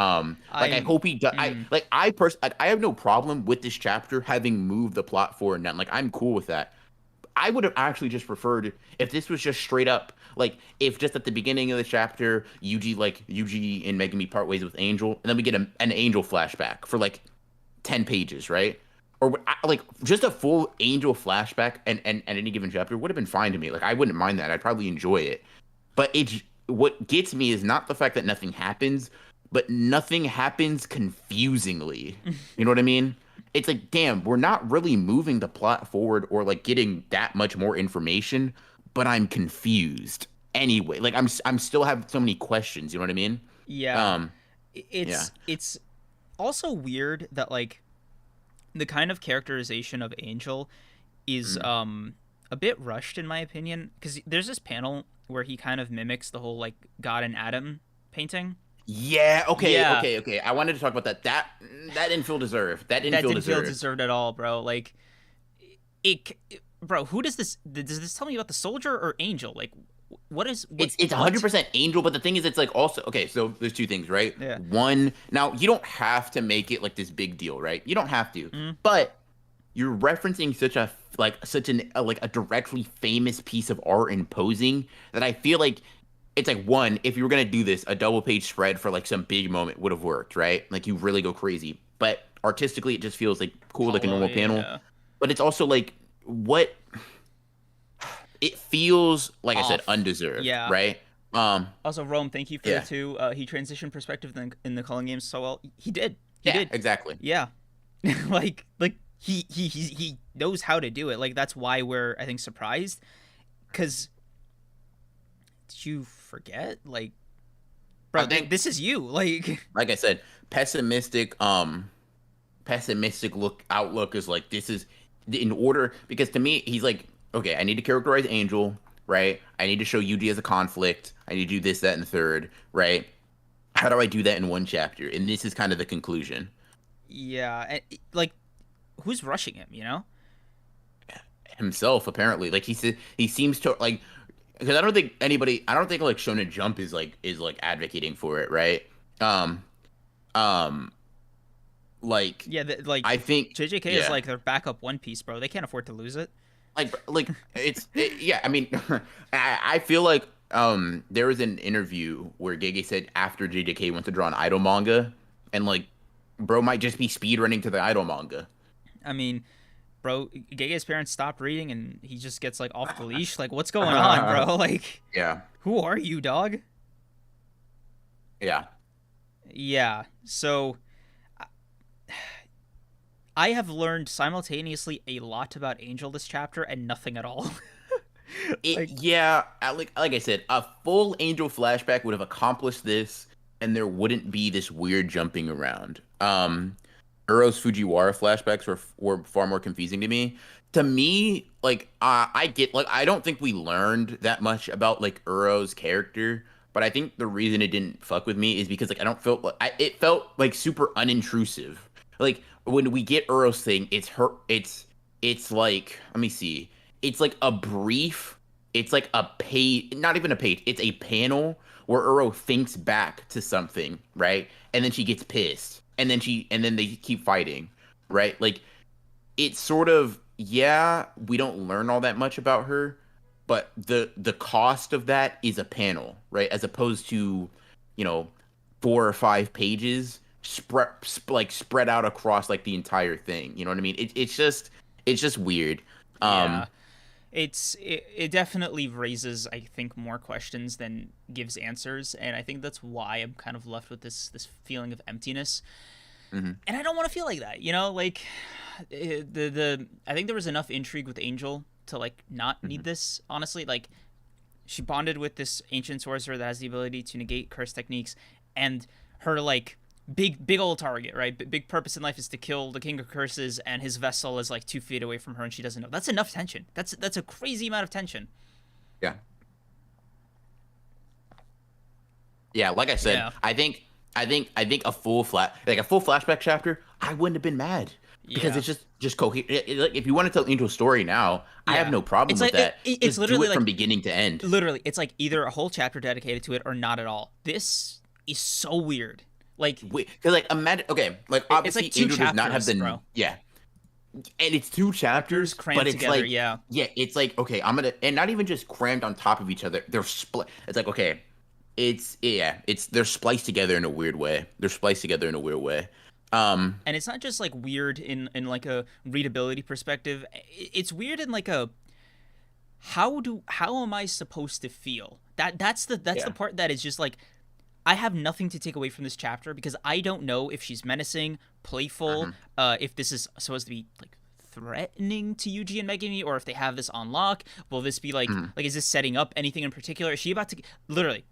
Like I I'm. hope he does. Mm, I have no problem with this chapter having moved the plot forward. And like I'm cool with that. I would have actually just preferred if this was just straight up like if just at the beginning of the chapter Yuji and Megami part ways with Angel, and then we get an Angel flashback for like 10 pages, right? Or like just a full Angel flashback and any given chapter would have been fine to me. Like I wouldn't mind that. I'd probably enjoy it. But it's what gets me is not the fact that nothing happens, but nothing happens confusingly. You know what I mean? It's like, damn, we're not really moving the plot forward or like getting that much more information, but I'm confused anyway. Like I'm still have so many questions. You know what I mean? yeah, Um, yeah. it's also weird that like the kind of characterization of Angel is Mm. a bit rushed in my opinion, because there's this panel where he kind of mimics the whole like God and Adam painting. Yeah. Okay. Yeah, Okay. Okay. I wanted to talk about that. That didn't feel deserved. That didn't that feel didn't feel deserved. deserved at all, bro. Like it, bro. Who does this tell me about, the soldier or Angel? Like, It's what? 100% Angel, but the thing is, it's like also okay. So there's two things, right? Yeah. One, now you don't have to make it like this big deal, right? You don't have to, Mm, but you're referencing such an like a directly famous piece of art and posing that I feel like it's like one. If you were gonna do this, a double page spread for like some big moment would have worked, right? Like you really go crazy, but artistically, it just feels like cool, like a hollow. normal panel. Yeah. But it's also like what it feels like I said, Off. undeserved, Yeah. right? Also, Rome, thank you for Yeah, that too. He transitioned perspective in the Culling games so well. He did. He yeah, did. exactly. Yeah. like he knows how to do it. Like that's why we're, I think, surprised. Cause did you forget? Like, bro, I think, this is you. Like, like I said, pessimistic look outlook is like this is in order because to me he's like, okay, I need to characterize Angel, right? I need to show Yuji as a conflict. I need to do this, that, and the third, right? How do I do that in one chapter? And this is kind of the conclusion. yeah, like who's rushing him? You know? Himself, apparently, like he seems to like because I don't think like Shonen Jump is like advocating for it, right? Um, Um, like Yeah, like I think, JJK is yeah, like their backup One Piece, bro. They can't afford to lose it. yeah. I mean, I feel like there was an interview where Gege said after JJK went to draw an idol manga, and like, bro might just be speed running to the idol manga. I mean, bro, Gege's parents stopped reading and he just gets like off the leash. Like, what's going on, bro? Like, Yeah, who are you, dog? yeah. Yeah. So I have learned simultaneously a lot about Angel this chapter and nothing at all. Like, Yeah, like I said, a full Angel flashback would have accomplished this, and there wouldn't be this weird jumping around. Uro's Fujiwara flashbacks were far more confusing to me. To me, like I get like I don't think we learned that much about like Uro's character, but I think the reason it didn't fuck with me is because like I don't feel like it felt like super unintrusive. Like when we get Uro's thing, it's like let me see. It's like a brief, it's like a page, not even a page, it's a panel where Uro thinks back to something, right? And then she gets pissed. And then they keep fighting, right? Like it's sort of yeah, we don't learn all that much about her, but the cost of that is a panel, right? As opposed to, you know, 4 or 5 pages spread out across like the entire thing. You know what I mean? It's just weird. yeah. It definitely raises, I think, more questions than gives answers, and I think that's why I'm kind of left with this feeling of emptiness. Mhm. And I don't want to feel like that, you know. Like the I think there was enough intrigue with Angel to like not need Mhm. this. Honestly, like she bonded with this ancient sorcerer that has the ability to negate curse techniques, and her like big old target, right? Big purpose in life is to kill the king of curses, and his vessel is like 2 feet away from her, and she doesn't know. That's enough tension. That's a crazy amount of tension. Yeah. Yeah, like I said, Yeah, I think a full flashback chapter, I wouldn't have been mad because yeah, it's just coherent. Like if you want to tell Angel's story now, I have yeah. no problem It's with like that. it's Just do literally it from like beginning to end. it's like either a whole chapter dedicated to it or not at all. This is so weird. Like Because like imagine, okay, like it's like obviously two Angel does not have chapters, the bro. yeah, and it's 2 chapters, but Crammed it's together. like Yeah, yeah, it's like okay, I'm gonna and not even just crammed on top of each other. They're split. It's like okay, it's yeah, it's they're spliced together in a weird way. They're spliced together in a weird way. Um, and it's not just like weird in like a readability perspective. It's weird in like a how am I supposed to feel? That's the yeah. part that is just like I have nothing to take away from this chapter because I don't know if she's menacing, playful, Mhm. if this is supposed to be like threatening to Yuji and Megumi, or if they have this on lock. Will this be Mhm. like is this setting up anything in particular? Is she about to literally?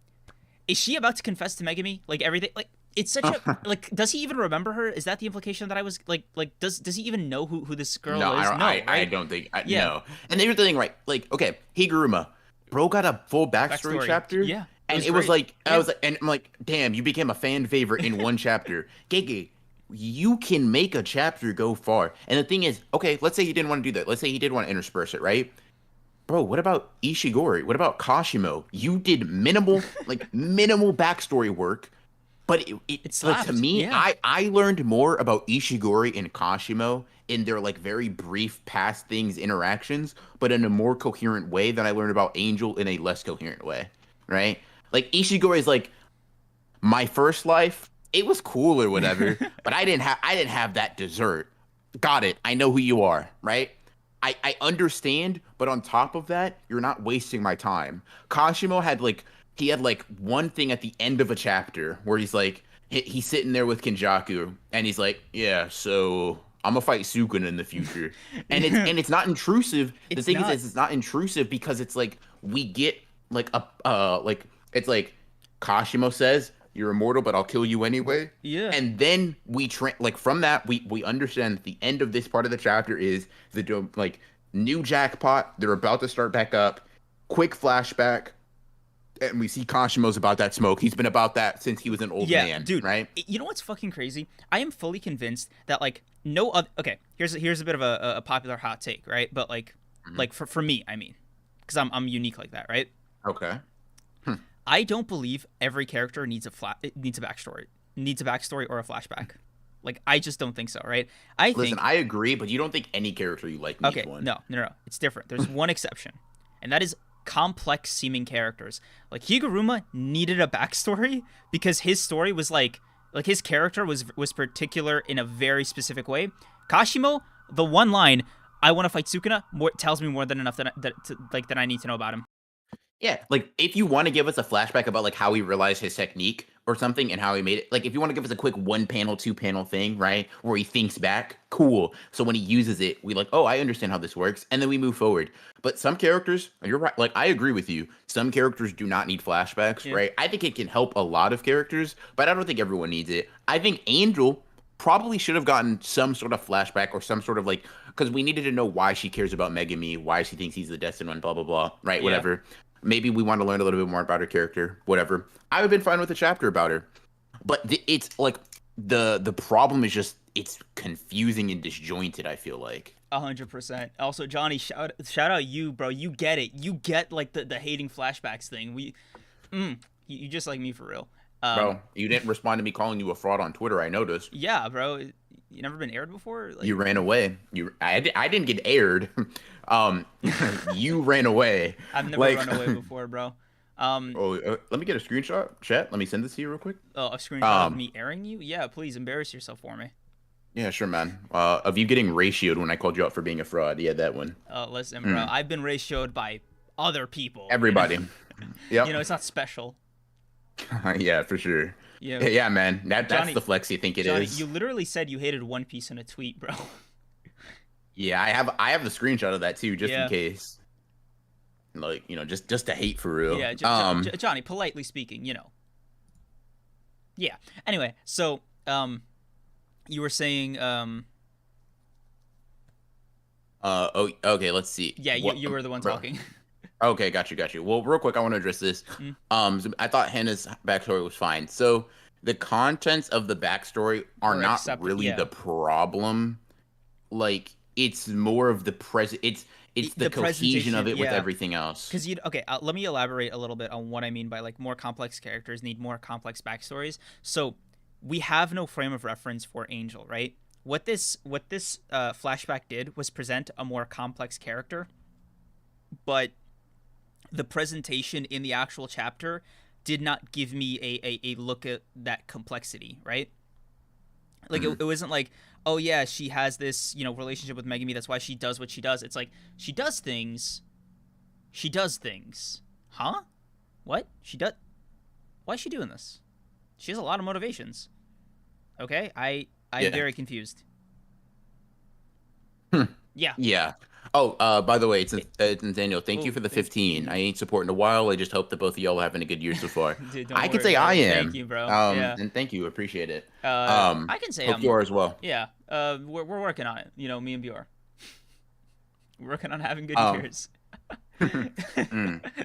Is she about to confess to Megumi? Like everything? Like it's such a like. Does he even remember her? Is that the implication that I was like? Does he even know who this No, girl I is? don't. No, I right? don't think. Yeah. No. And here's the thing, right? Like, okay, Higuruma, bro, got a full backstory Backstory. chapter, Yeah. It and was it was great. like, I Yeah. was like, and I'm like, damn, you became a fan favorite in one chapter, Gege. You can make a chapter go far. And the thing is, okay, let's say he didn't want to do that. Let's say he did want to intersperse it, right? Bro, what about Ishigori? What about Kashimo? You did minimal backstory work, but it It like to slapped. me, Yeah. I learned more about Ishigori and Kashimo in their like very brief past things interactions, but in a more coherent way than I learned about Angel in a less coherent way, right? Like Ishigori is like my first life, it was cool or whatever, but I didn't have that dessert. Got it. I know who you are, right? I understand, but on top of that, you're not wasting my time. Kashimo had like he had like one thing at the end of a chapter where he's like he's sitting there with Kenjaku and he's like, yeah, so I'm gonna fight Sukun in the future. And it's not intrusive. The It's thing not. is it's not intrusive because it's like we get like a like it's like Kashimo says, "You're immortal, but I'll kill you anyway." Yeah. And then like from that we understand that the end of this part of the chapter is like new jackpot. They're about to start back up. Quick flashback, and we see Kashimo's about that smoke. He's been about that since he was an old Yeah, man, dude. right? You know what's fucking crazy? I am fully convinced that like no other. Okay, here's a bit of a popular hot take, right? But Mhm. for me, I mean, because I'm unique like that, right? Okay. Hmm. I don't believe every character needs a backstory. needs a backstory or a flashback. Like, I just don't think so, right? I Listen, think I agree, but you don't think any character you like needs okay, one. no, no, no, it's different. There's one exception, and that is complex seeming characters. Like Higuruma needed a backstory because his story was like his character was particular in a very specific way. Kashimo, the one line, "I want to fight Sukuna," tells me more than enough that I need to know about him. Yeah, like if you want to give us a flashback about like how he realized his technique or something and how he made it, like if you want to give us a quick one panel, two panel thing, right, where he thinks back, cool. So when he uses it, we like, oh, I understand how this works, and then we move forward. But some characters, and you're right, like I agree with you. Some characters do not need flashbacks, Yeah. right? I think it can help a lot of characters, but I don't think everyone needs it. I think Angel probably should have gotten some sort of flashback or some sort of like because we needed to know why she cares about Megami, why she thinks he's the destined one, blah blah blah, right? Yeah. Whatever. Maybe we want to learn a little bit more about her character, whatever. I would have been fine with a chapter about her, but it's like the problem is just it's confusing and disjointed. I feel like 100%. Also, Johnny, shout out you, bro. You get it. You get like the hating flashbacks thing. You just like me for real. bro, you didn't respond to me calling you a fraud on Twitter. I noticed. Yeah, bro. You never been aired before? Like, You ran away. I didn't get aired. You ran away. I've never like, run away before, bro. let me get a screenshot. Chat. Let me send this to you real quick. Oh, a screenshot of me airing you? Yeah, please embarrass yourself for me. Yeah, sure, man. Of you getting ratioed when I called you out for being a fraud. Yeah, that one. Listen, bro. I've been ratioed by other people. Everybody. Yep. You know, it's not special. Yeah, for sure. Yeah. Yeah, man. That's Johnny, the flex you think it Johnny, is. you literally said you hated One Piece in a tweet, bro. Yeah, I have the screenshot of that too, just Yeah. in case. Like, just to hate for real. Yeah, Johnny, politely speaking, you know. Yeah. Anyway, so you were saying Okay, let's see. yeah, you were the one talking. Okay, got you. Well, real quick, I want to address this. So I thought Hannah's backstory was fine. So the contents of the backstory are not really the problem. Like, it's more of the present. It's the cohesion of it with everything else. Because let me elaborate a little bit on what I mean by like more complex characters need more complex backstories. So we have no frame of reference for Angel, right? What this flashback did was present a more complex character, but the presentation in the actual chapter did not give me a look at that complexity, right? Like it wasn't like, oh yeah, she has this, relationship with Megami, that's why she does what she does. It's like she does things. Huh? What? Why is she doing this? She has a lot of motivations. Okay? I'm very confused. Yeah. Yeah. Oh, by the way, it's Daniel. Thank you for the 15. I ain't supporting a while. I just hope that both of y'all are having a good year so far. Dude, I can say I am. Thank you, bro. Yeah. And thank you. Appreciate it. I can say hope you are as well. Yeah. We're working on it. Me and Bjor. We're working on having good years.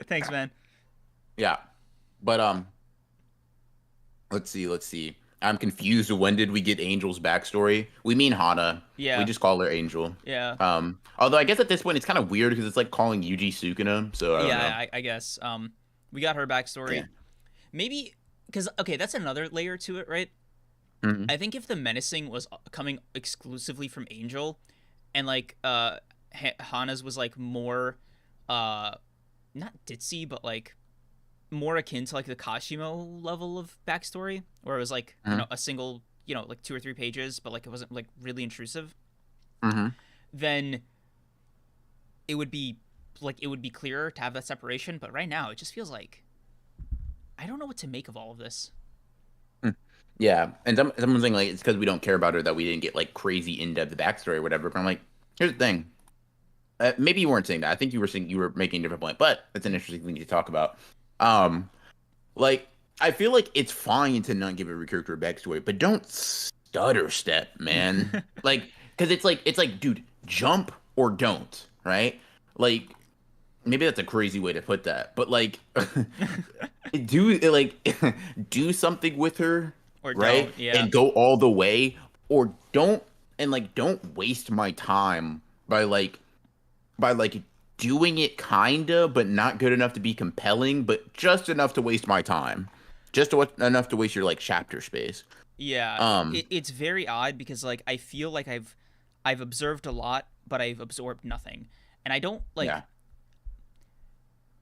Thanks, man. Yeah. But let's see. I'm confused. When did we get Angel's backstory? We mean Hana. Yeah. We just call her Angel. Yeah. Although I guess at this point it's kind of weird because it's like calling Yuji Sukuna. So I don't know. I guess. We got her backstory. Yeah. Maybe because that's another layer to it, right? Mm-hmm. I think if the menacing was coming exclusively from Angel, and like Hana's was like more, not ditzy, but like more akin to like the Kashimo level of backstory, where it was like a single, like 2 or 3 pages, but like it wasn't like really intrusive. Then it would be clearer to have that separation. But right now, it just feels like I don't know what to make of all of this. Yeah, and someone's saying like it's because we don't care about her that we didn't get like crazy in-depth backstory or whatever. But I'm like, here's the thing. Maybe you weren't saying that. I think you were making a different point, but it's an interesting thing to talk about. Like I feel like it's fine to not give every character a backstory, but don't stutter step, man. Like, because it's like, dude, jump or don't, right? Like, maybe that's a crazy way to put that, but like, do something with her, or right? Don't, yeah. And go all the way, or don't waste my time by doing it kinda, but not good enough to be compelling, but just enough to waste my time. Just enough to waste your like chapter space. Yeah, Um, it's very odd because like I feel like I've observed a lot, but I've absorbed nothing, and I don't yeah,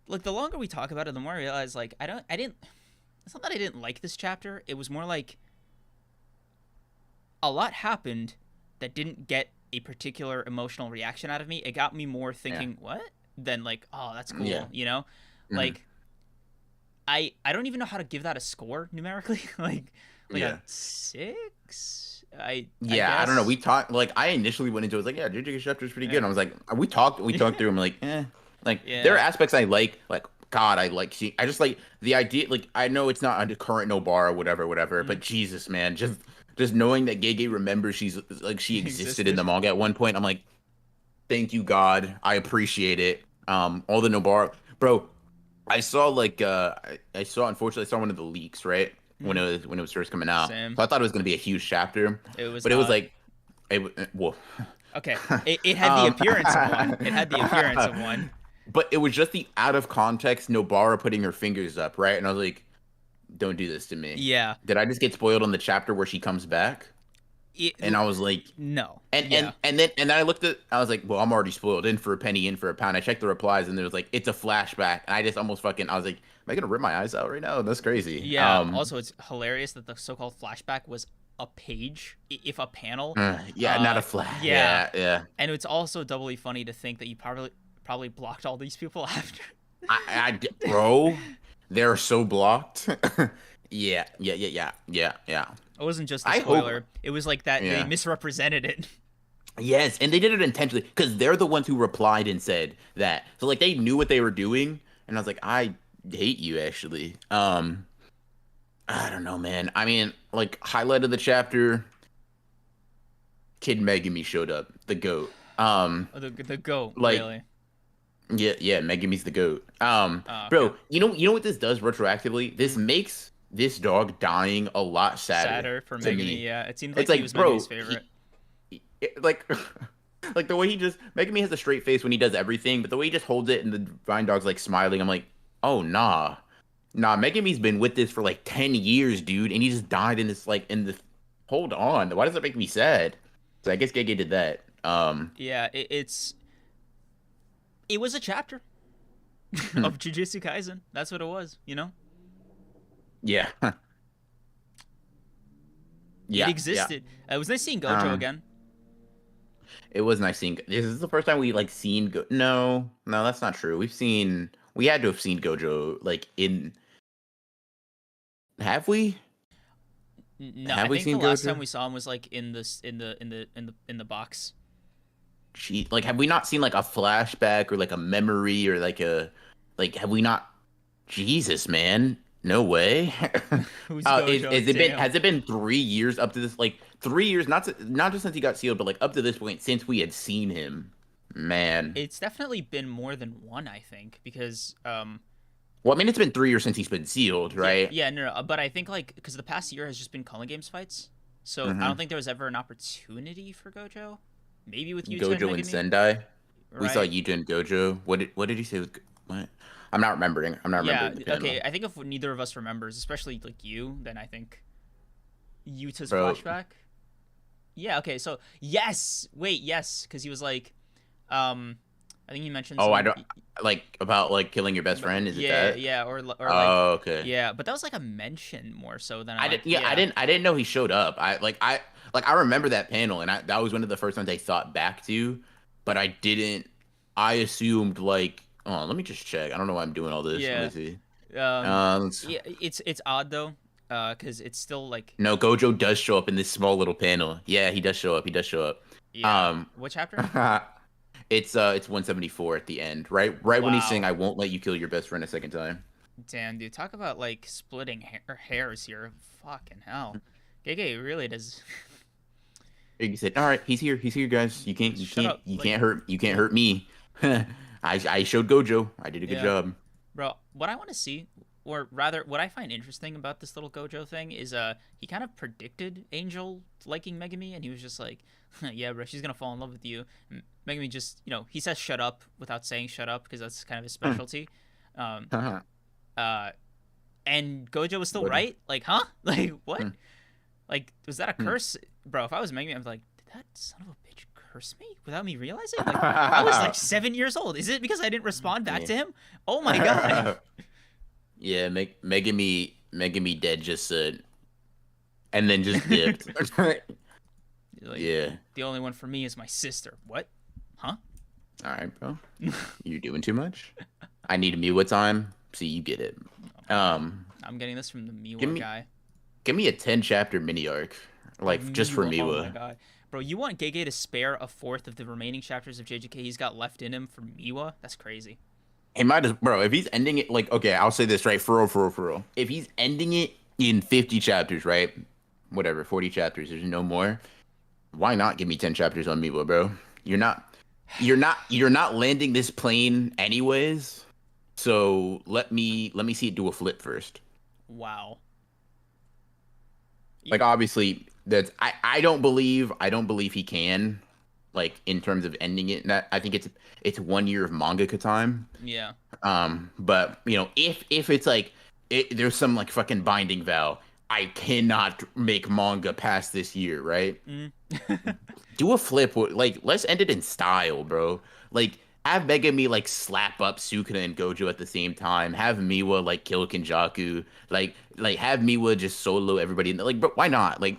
like the longer we talk about it, the more I realize like I didn't. It's not that I didn't like this chapter. It was more like a lot happened that didn't get a particular emotional reaction out of me. It got me more yeah, thinking what than like oh that's yeah. cool, you know, Hmm. like I don't even know how to give that a score numerically. Like a Yeah. 6. I Yeah, I don't know. We guess. talked like I initially went into it, I was like, yeah, Jujutsu Chapter is pretty good. Yeah. And I was like, we talked through. I'm like, like there are Yeah. aspects I like God, I like. See, I just like the idea. Like I know it's not a current Nobara, whatever, whatever. Mm. But Jesus, man, just knowing that Gege remembers she's like she existed in Existed. the manga at one point. I'm like, thank you, God. I appreciate it. All the Nobara, bro. I saw like I saw unfortunately I saw one of the leaks right Mm. when it was first coming out. Same. So I thought it was gonna be a huge chapter, It was but it was not. like well, Okay. It had the um, appearance of one. It had the appearance of one. but it was just the out of context Nobara putting her fingers up, right? And I was like, don't do this to me. Yeah. Did I just get spoiled on the chapter where she comes back? It, And I was like, no. and Yeah. and then I looked at I was like, well, I'm already spoiled. In for a penny, in for a pound. I checked the replies and there was like, it's a flashback. And I just almost fucking I was like, am I gonna rip my eyes out right now? That's crazy. Yeah. Also, it's hilarious that the so-called flashback was a page, if a panel. Yeah, not a flash. Yeah. Yeah, yeah. And it's also doubly funny to think that you probably blocked all these people after. Bro, they're so blocked. Yeah, yeah, yeah, yeah, yeah, yeah. It wasn't just a I hope. spoiler. It was like that they Yeah. misrepresented it. Yes, and they did it intentionally because they're the ones who replied and said that. So like they knew what they were doing, and I was like, I hate you actually. I don't know, man. I mean, like highlight of the chapter, Kid Megami showed up, the goat. Oh, the goat, Like really. yeah, yeah, Megami's the goat. Oh, okay. Bro, you know what this does retroactively? This Mm. makes this dog dying a lot sadder Sadder for to Megami, me. yeah. It seemed It's like he like, was bro, Megami's favorite. like like the way he just Megami has a straight face when he does everything, but the way he just holds it and the Vine Dog's like smiling, I'm like, oh nah. Nah, Megami's been with this for like 10 years, dude, and he just died in this like in the hold on. Why does that make me sad? So I guess Gege did that. Yeah, it was a chapter of Jujutsu Kaisen. That's what it was, you know? Yeah. It Yeah, yeah. existed. It was nice seeing Gojo Um again. it was nice seeing this is the first time we like seen no, no, that's not true. We had to have seen Gojo like in have we? No, I Have we think the seen last time Gojo? we saw him was like in this in the box. Like have we not seen like a flashback or like a memory or like a like have we not Jesus man no way Who's is Gojo? it been Damn. has it been 3 years up to this like 3 years not just since he got sealed but like up to this point since we had seen him man It's definitely been more than one, I think, because well I mean it's been 3 years since he's been sealed yeah, right yeah, no, but I think like because the past year has just been Culling Games fights, so I don't mm-hmm. think there was ever an opportunity for Gojo. Maybe with Yuta and Gojo and Megami, Sendai we saw right? Yuta and Gojo what did he say with what I'm not Yeah, remembering the okay. panel I think if neither of us remembers, especially like you, then I think Yuta's bro flashback. Yeah, okay. So, yes. Wait, yes, cuz he was like I think he mentioned oh I something don't like about like killing your best friend is it yeah, that yeah, or like oh, okay. yeah, but that was like a mention more so than I like didn't. Yeah, yeah. I didn't know he showed up. I remember that panel, and that was one of the first ones I thought back to, but I didn't. I assumed like, oh, let me just check. I don't know why I'm doing all this. Let me Yeah. see. Um Let's- yeah, it's odd though cuz it's still like no, Gojo does show up in this small little panel. Yeah, he does show up. He does show up. yeah. Um, What chapter? it's 174 at the end, right when he's saying, Wow. "I won't let you kill your best friend a second time." Damn, dude, talk about like splitting hairs here. Fucking hell. Gege really does. He said, "All right, he's here. He's here, guys. Shut up. You Like, can't hurt, you can't yeah, hurt me." I showed Gojo. I did a good yeah. job. Bro, what I want to see, or rather, what I find interesting about this little Gojo thing is, he kind of predicted Angel liking Megami, and he was just like, yeah, bro, she's gonna fall in love with you. Megami just, he says shut up without saying shut up because that's kind of his specialty. Um, uh, and Gojo was still What? right. Like, huh? Like, what? Hmm. Like, was that a Hmm. curse, bro? If I was Megan, I'd be like, did that son of a bitch curse me without me realizing? Like, I was like 7 years old. Is it because I didn't respond back to him? Oh my god. Yeah. Yeah, making me dead just and then just dipped. Like, Yeah. the only one for me is my sister. What? Huh? All right, bro. You're doing too much. I need a Miwa time. See, you get it. Okay. Um, I'm getting this from the give Miwa me guy. give me a 10 chapter mini arc, Of like just for Miwa. Oh my Miwa. god. Bro, you want Gege to spare a fourth of the remaining chapters of JJK he's got left in him for Miwa? That's crazy. He might as bro. If he's ending it, like, okay, I'll say this right, for real, for real, for real. If he's ending it in 50 chapters, right? Whatever, 40 chapters. There's no more. Why not give me 10 chapters on Miwa, bro? You're not landing this plane anyways. So let me see it do a flip first. Wow. Like, obviously, that's I don't believe he can, like, in terms of ending it. That I think it's 1 year of mangaka time. Yeah. But if it's like there's some like fucking binding vow, I cannot make manga past this year, right? Mm. Do a flip, like, let's end it in style, bro. Like, have Megami like slap up Sukuna and Gojo at the same time. Have Miwa like kill Kenjaku. Like have Miwa just solo everybody. Like, but why not? Like,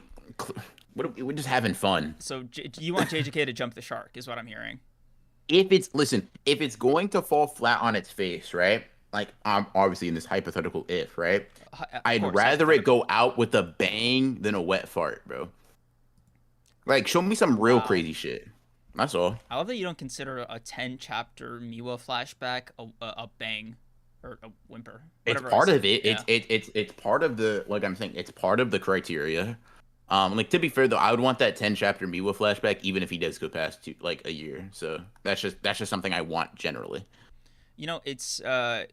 we're just having fun. So you want JJK to jump the shark, is what I'm hearing. If it's going to fall flat on its face, right? Like, I'm obviously in this hypothetical if, right? Of I'd course, rather it hypothetical. go out with a bang than a wet fart, bro. Like, show me some real Wow. crazy shit. That's all. I love that you don't consider a 10 chapter Miwa flashback a bang or a whimper. It's Whatever I part said. of it. Yeah. It's part of the, like I'm saying, it's part of the criteria. Like, to be fair though, I would want that 10 chapter Miwa flashback even if he does go past like a year. So that's just something I want generally. You know, it's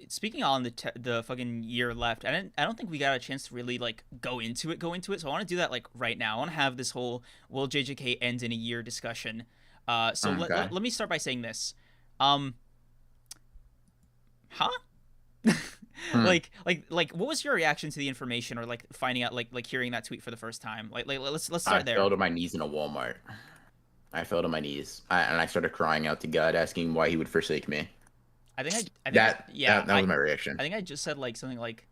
speaking on the fucking year left. I don't think we got a chance to really like go into it. So I want to do that like right now. I want to have this whole will JJK end in a year discussion. So Okay. let me start by saying this. Um, huh? Hmm. Like what was your reaction to the information or like finding out like hearing that tweet for the first time? Like let's I start fell there. to my knees in a Walmart. I fell to my knees, and I started crying out to God, asking why He would forsake me. I think I That yeah, that, that was my reaction. I think I just said like something like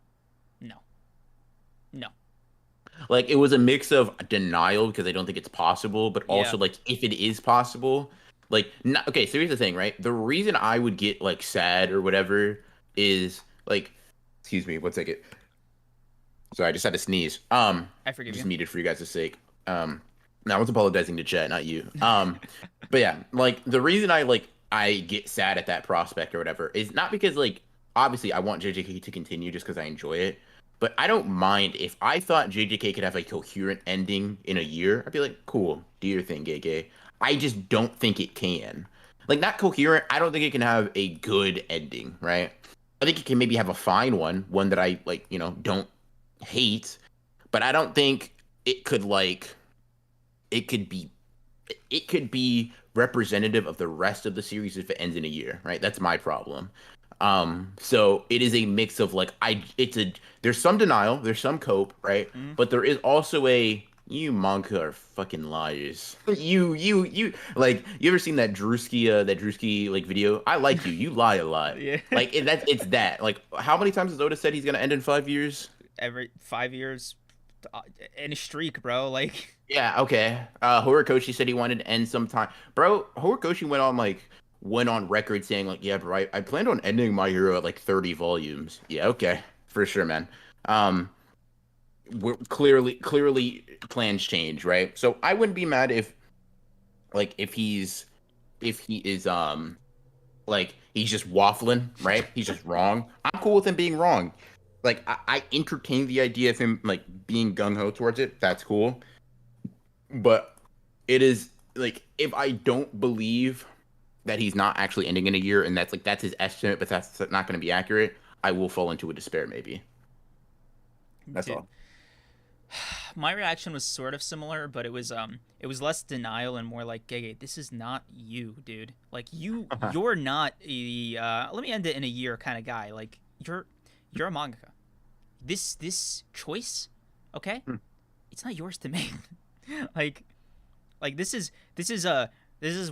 no. No. Like, it was a mix of denial because I don't think it's possible, but Yeah. also like if it is possible, like, not, okay. So here's the thing, right? The reason I would get like sad or whatever is like, excuse me, one second. Sorry, I just had to sneeze. I forgive Just you. needed for you guys' sake. Now I was apologizing to chat, not you. But yeah, like, the reason I get sad at that prospect or whatever is not because, like, obviously I want JJK to continue just because I enjoy it, but I don't mind if I thought JJK could have a coherent ending in a year. I'd be like, cool, do your thing, gay gay. I just don't think it can. Like, not coherent. I don't think it can have a good ending, right? I think it can maybe have a fine one that I like, don't hate, but I don't think it could like it could be it could be representative of the rest of the series if it ends in a year, right? That's my problem. So it is a mix of like there's some denial, there's some cope, right? Mm. But there is also a you manga are fucking liars. You like, you ever seen that Drewski like video? I like you. You lie a lot. Yeah. Like, it's that. Like, how many times has Oda said he's gonna end in 5 years? Every 5 years in a streak, bro. Like Yeah, okay. Horikoshi said he wanted to end sometime. Bro, Horikoshi went on record saying like, yeah, bro, I planned on ending My Hero at like 30 volumes. Yeah, okay. For sure, man. Um, we're clearly plans change, right? So I wouldn't be mad if he is like, he's just waffling, right? He's just wrong. I'm cool with him being wrong. Like, I entertain the idea of him like being gung ho towards it. That's cool. But it is like, if I don't believe that he's not actually ending in a year, and that's his estimate, but that's not going to be accurate, I will fall into a despair maybe. That's dude, all. my reaction was sort of similar, but it was less denial and more like, Gege, this is not you, dude. Like you're not a let me end it in a year kind of guy. Like you're a mangaka. This choice, okay? it's not yours to make. like like this is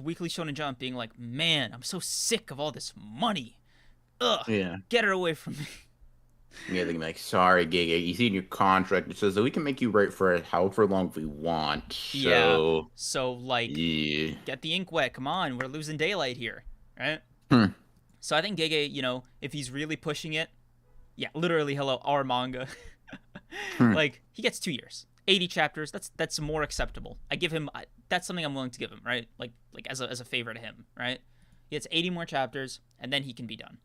Weekly Shonen Jump being like, man, I'm so sick of all this money. Ugh, Yeah. get it away from me. Yeah, they're like, sorry, Giga. You see in your contract it says that we can make you write for it however long we want. Yeah. So, So like, yeah. get the ink wet. Come on, we're losing daylight here, right? Hmm. So I think Gege, if he's really pushing it, yeah, literally, hello, our manga. Hmm. Like he gets 2 years, 80 chapters. That's more acceptable. I give him. That's something I'm willing to give him, right? Like as a favor to him, right? He gets 80 more chapters, and then he can be done.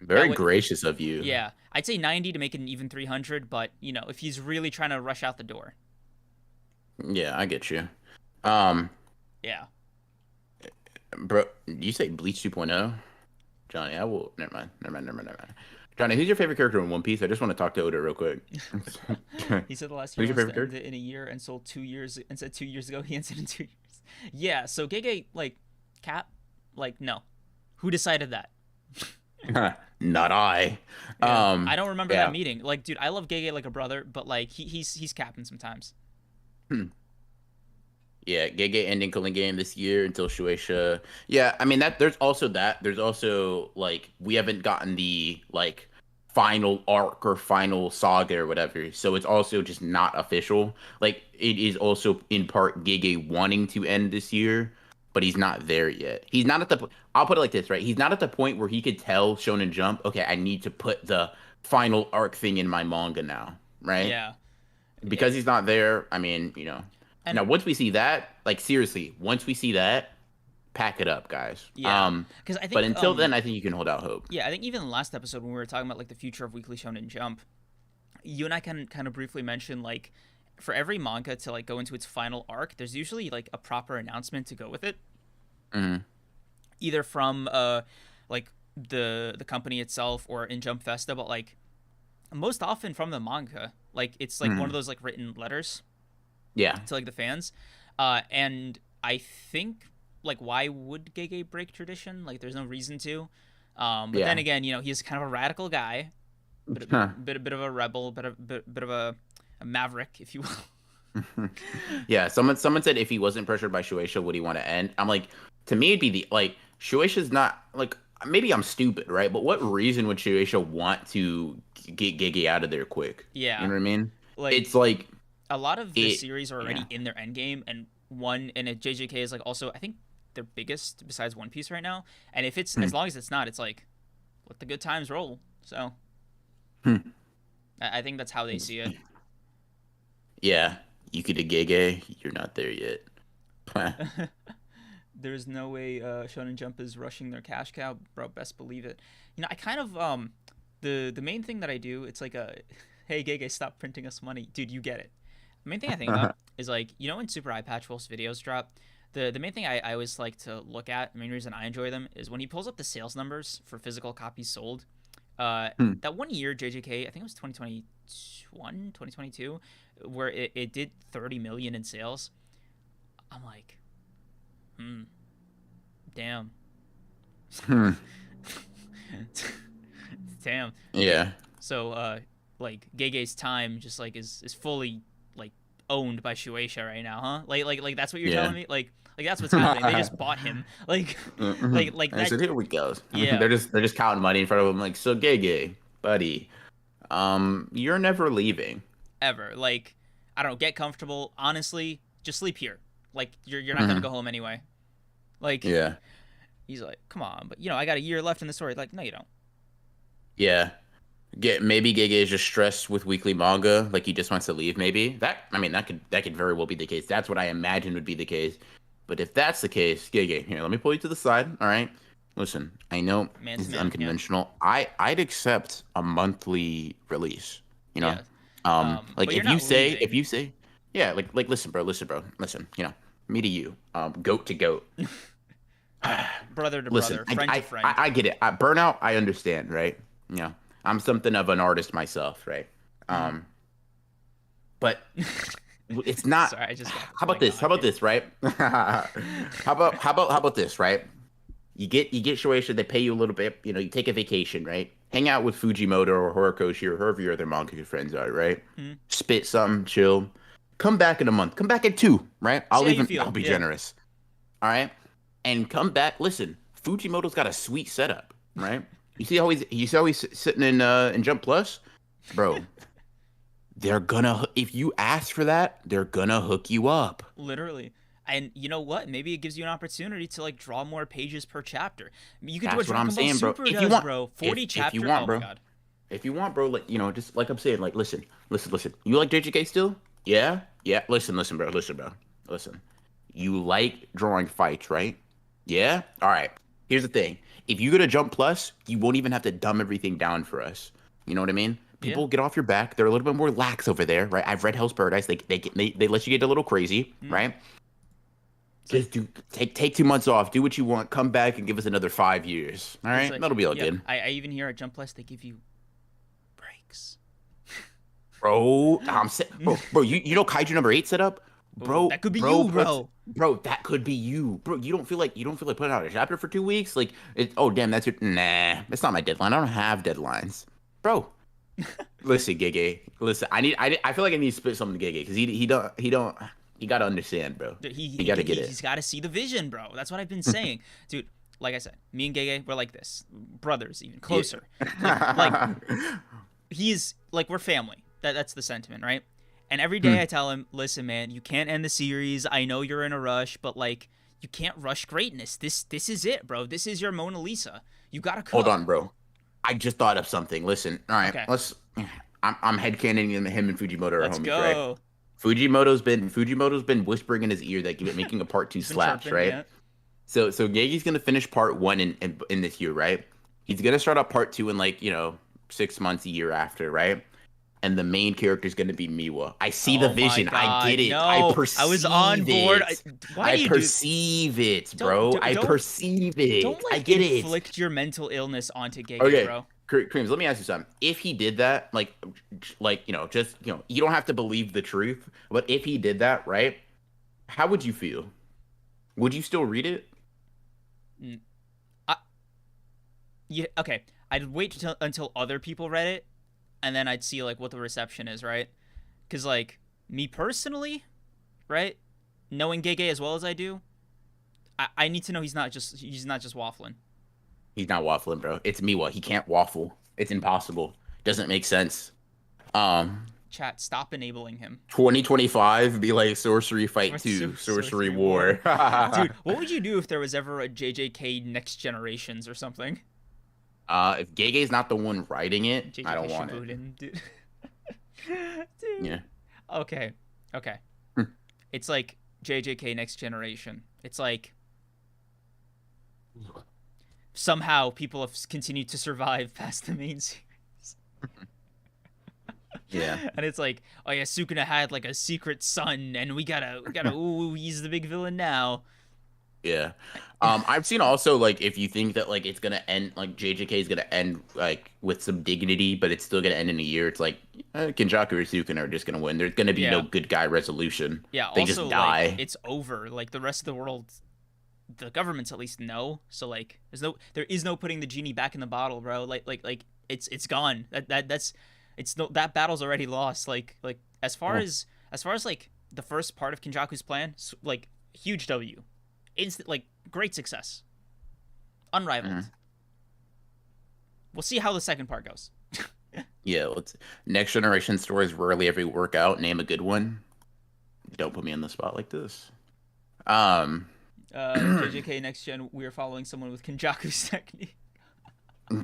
Very gracious of you. Yeah, I'd say 90 to make it an even 300, but if he's really trying to rush out the door. Yeah, I get you. Um, Yeah. bro, you say Bleach 2.0? Johnny, I will. Never mind. Johnny, who's your favorite character in One Piece? I just want to talk to Oda real quick. He said the last Who's year your was favorite to end character? it in a year and sold 2 years and said 2 years ago he ends it in 2 years. Yeah, so Gege, like, Cap, like, no. Who decided that? Not I. Yeah. I don't remember Yeah. that meeting. Like, dude, I love Gege like a brother, but like he's capping sometimes. Hmm. Yeah, Gege ending Killing Game this year until Shueisha. Yeah, I mean that. There's also that. There's also like we haven't gotten the like final arc or final saga or whatever. So it's also just not official. Like it is also in part Gege wanting to end this year, but he's not there yet. He's not at the. I'll put it like this, right? He's not at the point where he could tell Shonen Jump, okay, I need to put the final arc thing in my manga now, right? Yeah. Because he's not there. I mean, And now once we see that, like seriously, once we see that, pack it up, guys. yeah, because I think But until then, I think you can hold out hope. yeah, I think even in the last episode when we were talking about like the future of Weekly Shonen Jump, you and I can kind of briefly mention like for every manga to like go into its final arc, there's usually like a proper announcement to go with it, Hmm. either from like the company itself or in Jump Festa, but like most often from the manga. Like it's like one of those like written letters Yeah. to like the fans, and I think like why would Gege break tradition? Like there's no reason to. But Yeah. then again, he's kind of a radical guy, Huh. bit of a rebel, bit of a maverick, if you will. Yeah. Someone said if he wasn't pressured by Shueisha, would he want to end? I'm like, to me, it'd be the like Shueisha's not like maybe I'm stupid, right? But what reason would Shueisha want to get Gege out of there quick? Yeah, You know what I mean? like It's like a lot of the it. series are already Yeah. in their endgame, and JJK is like also I think their biggest besides One Piece right now. And if it's Hmm. as long as it's not, it's like let the good times roll. So Hmm. I think that's how they see it. Yeah. You could Gege. You're not there yet. There's no way Shonen Jump is rushing their cash cow, bro. Best believe it. I kind of the main thing that I do, it's like a, hey Gege, stop printing us money, dude. You get it. The main thing I think about is like when Super Eye Patch Wolf's videos drop. The main thing I always like to look at, the main reason I enjoy them is when he pulls up the sales numbers for physical copies sold. That one year JJK, I think it was 2021, 2022, where it did 30 million in sales. I'm like, damn. Hmm. Damn. Yeah. So like Gege's time just like is fully like owned by Shueisha right now, huh? Like that's what you're Yeah. telling me? Like that's what's happening. They just bought him. Like like And that. so here we go. Yeah. they're just counting money in front of him, like, so Gege, buddy, you're never leaving. Ever. Like I don't know, get comfortable. Honestly, just sleep here. Like you're not gonna go home anyway. Like Yeah. he's like, come on, but I got a year left in the story. Like, no, you don't. Yeah. Maybe Gege is just stressed with weekly manga, like he just wants to leave. Maybe that could very well be the case. That's what I imagine would be the case. But if that's the case, Gege, here, let me pull you to the side. All right, listen. I know Man this to is man, unconventional. I'd accept a monthly release. Yeah. Like but you're if you not say leaving. yeah, like listen, bro, listen. Me to you, goat to goat. Brother to Listen, brother, friend to friend. I get it. Burnout, I understand, right? I'm something of an artist myself, right? But it's not. Sorry, I just got How about this? How about this, right? how about this, right? You get Shueisha, they pay you a little bit. You take a vacation, right? Hang out with Fujimoto or Horikoshi or whoever your other manga friends are, right? Spit something, chill. Come back in a month. Come back in 2, right? See how you I'll feel. be Yeah. generous. All right. And come back. Listen, Fujimoto's got a sweet setup, right? You see how he's sitting in Jump Plus? Bro, if you ask for that, they're gonna hook you up. Literally. And you know what? Maybe it gives you an opportunity to like draw more pages per chapter. You could do what That's what I'm Dragon Ball saying, bro. Super does, bro. 40 If you chapter. want, Oh my bro. god. If you want, bro, like just like I'm saying, like listen. You like JJK still? Yeah? Yeah. Listen, bro. Listen. You like drawing fights, right? Yeah? All right. Here's the thing. If you go to Jump Plus, you won't even have to dumb everything down for us. You know what I mean? Yeah. People get off your back. They're a little bit more lax over there, right? I've read Hell's Paradise. They let you get a little crazy, Mm. right? It's like Just take 2 months off, do what you want, come back and give us another 5 years. All it's right? like That'll be all yeah. good. I even hear at Jump Plus they give you breaks. Bro, bro, you know Kaiju number 8 set up? Oh, that could be you, bro. Bro, that could be you. Bro, you don't feel like putting out a chapter for 2 weeks? Like oh damn, that's your nah, that's not my deadline. I don't have deadlines. Bro. Listen, Gege. Listen, I feel like I need to spit something to Gege because he gotta understand, bro. Dude, He gotta get it. he's got to see the vision, bro. That's what I've been saying, dude. Like I said, me and Gege, we're like this, brothers, even closer. Like he's like we're family. That's the sentiment, right? And every day I tell him, listen, man, you can't end the series. I know you're in a rush, but like you can't rush greatness. This is it, bro. This is your Mona Lisa. You gotta Hold cook. on, bro. I just thought of something. Listen, all right, Okay, let's. I'm headcanoning him and Fujimoto are let's homies, right? go. Fujimoto's been whispering in his ear that making a part 2 He's been slaps, chirping, right? yeah. So Gegi's gonna finish part 1 in this year, right? He's gonna start up part 2 in like 6 months, a year after, right? And the main character is gonna be Miwa. I see the Oh my vision. I god, get it. I no! I was on perceive board. it. Why I do you do? perceive it, Don't bro. I don't perceive don't it. I like get it. inflict your mental illness onto Gege, Okay, bro. Creams, let me ask you something. If he did that, like just you don't have to believe the truth, but if he did that, right? How would you feel? Would you still read it? Mm, I, yeah, okay. I'd wait until other people read it, and then I'd see like what the reception is, right? Because like me personally, right, knowing Gege as well as I do, I need to know he's not just waffling. He's not waffling, bro. It's Miwa. He can't waffle. It's impossible. Doesn't make sense. Um, Chat, stop enabling him. 2025 be like Sorcery Fight What's 2, Sorcery Sorcery War. War? Dude, what would you do if there was ever a JJK Next Generations or something? If Gege's not the one writing it, I JJK don't want it. Shippuden, dude. Yeah. Dude. Okay. Okay. It's like JJK Next Generation. It's like somehow people have continued to survive past the main series. Yeah. And it's like, oh yeah, Sukuna had like a secret son, and we gotta, ooh, he's the big villain now. Yeah. I've seen also like if you think that like it's gonna end like JJK is gonna end like with some dignity, but it's still gonna end in a year. It's like Kenjaku or Sukuna are just gonna win. There's gonna be no Yeah. good guy resolution. Yeah. They just Also, like, die. it's over. Like the rest of the world, the governments at least know. So like, there is no putting the genie back in the bottle, bro. Like, it's gone. That's, it's no, that battle's already lost. Like as far as like the first part of Kenjaku's plan, like huge W, instant like great success, unrivaled. Mhm. We'll see how the second part goes. Yeah, next generation stories rarely ever work out. Name a good one. Don't put me on the spot like this. Um, JJK Next Gen, we are following someone with Kenjaku's technique.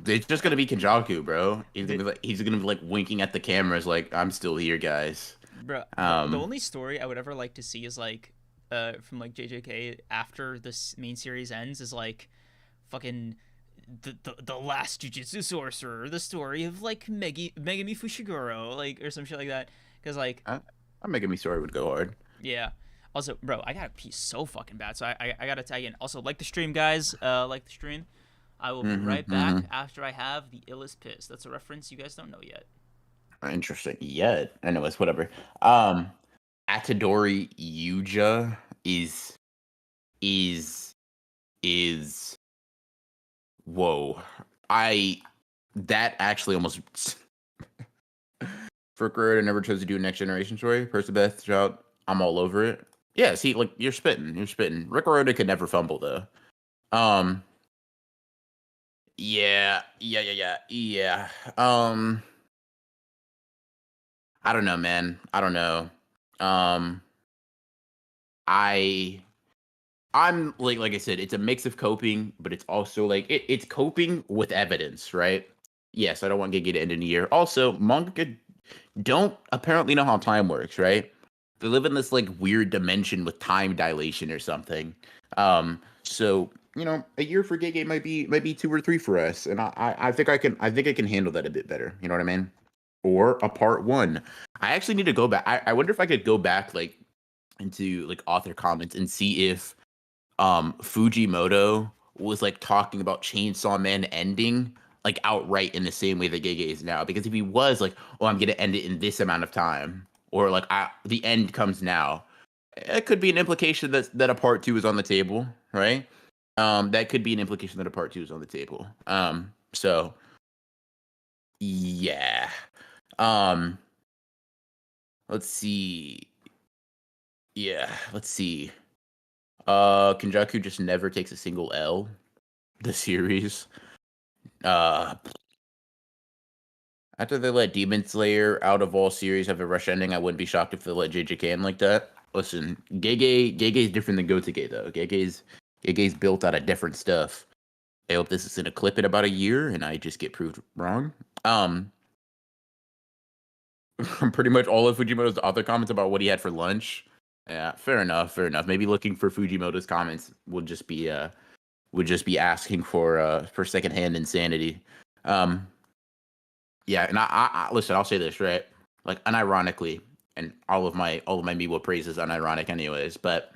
it's just gonna be Kenjaku, bro. He's gonna be like winking at the cameras, like I'm still here, guys. Bro, the Um, only story I would ever like to see is like, from like JJK after this main series ends is like, fucking, the last Jujutsu sorcerer, the story of like Megami Fushiguro, like or some shit like that. Cause like, I'm making me story would go hard. yeah. Also, bro, I gotta pee so fucking bad, so I gotta tag in. Also, like the stream, guys. Like the stream. I will be right back after I have the illest piss. That's a reference you guys don't know yet. Interesting. Yeah, anyways, whatever. Atadori Yuja is is is whoa. I that actually almost For Kuroda never chose to do a next generation story. Best child. I'm all over it. Yeah, see, like you're spitting. You're spitting. Rick Kuroda could never fumble though. Um. Yeah. I don't know, man. I don't know. Um. I I'm like I said, it's a mix of coping, but it's also like it's coping with evidence, right? Yes, I don't want Gege to end in a year. Also, manga don't apparently know how time works, right? They live in this like weird dimension with time dilation or something. So a year for Gege might be 2 or 3 for us, and I think I can handle that a bit better. You know what I mean? Or a part one. I actually need to go back. I wonder if I could go back like into like author comments and see if Fujimoto was like talking about Chainsaw Man ending like outright in the same way that Gege is now. Because if he was like, oh, I'm gonna end it in this amount of time, or like the end comes now, it could be an implication that a part two is on the table, right? That could be an implication that a part two is on the table. So yeah. Um, let's see. Yeah, let's see. Kenjaku just never takes a single L. The series. Uh, After they let Demon Slayer out of all series have a rush ending, I wouldn't be shocked if they let JJK in like that. Listen, Gege is different than Gotake though. Gege's built out of different stuff. I hope this isn't a clip in about a year and I just get proved wrong. Pretty much all of Fujimoto's other comments about what he had for lunch. Yeah, fair enough. Maybe looking for Fujimoto's comments would just be asking for secondhand insanity. Yeah, and I listen. I'll say this right, like unironically, and all of my Miwa praise is unironic, anyways. But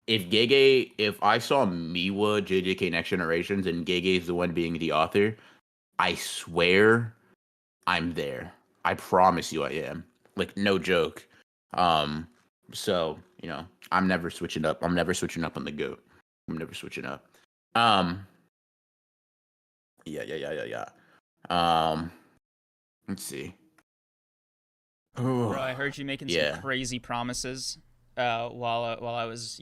if I saw Miwa JJK Next Generations and Gege is the one being the author, I swear I'm there. I promise you I am. Like no joke. So I'm never switching up. I'm never switching up on the goat. I'm never switching up. Um, yeah. Um, let's see. Bro, Oh, I heard you making some yeah. crazy promises while I was,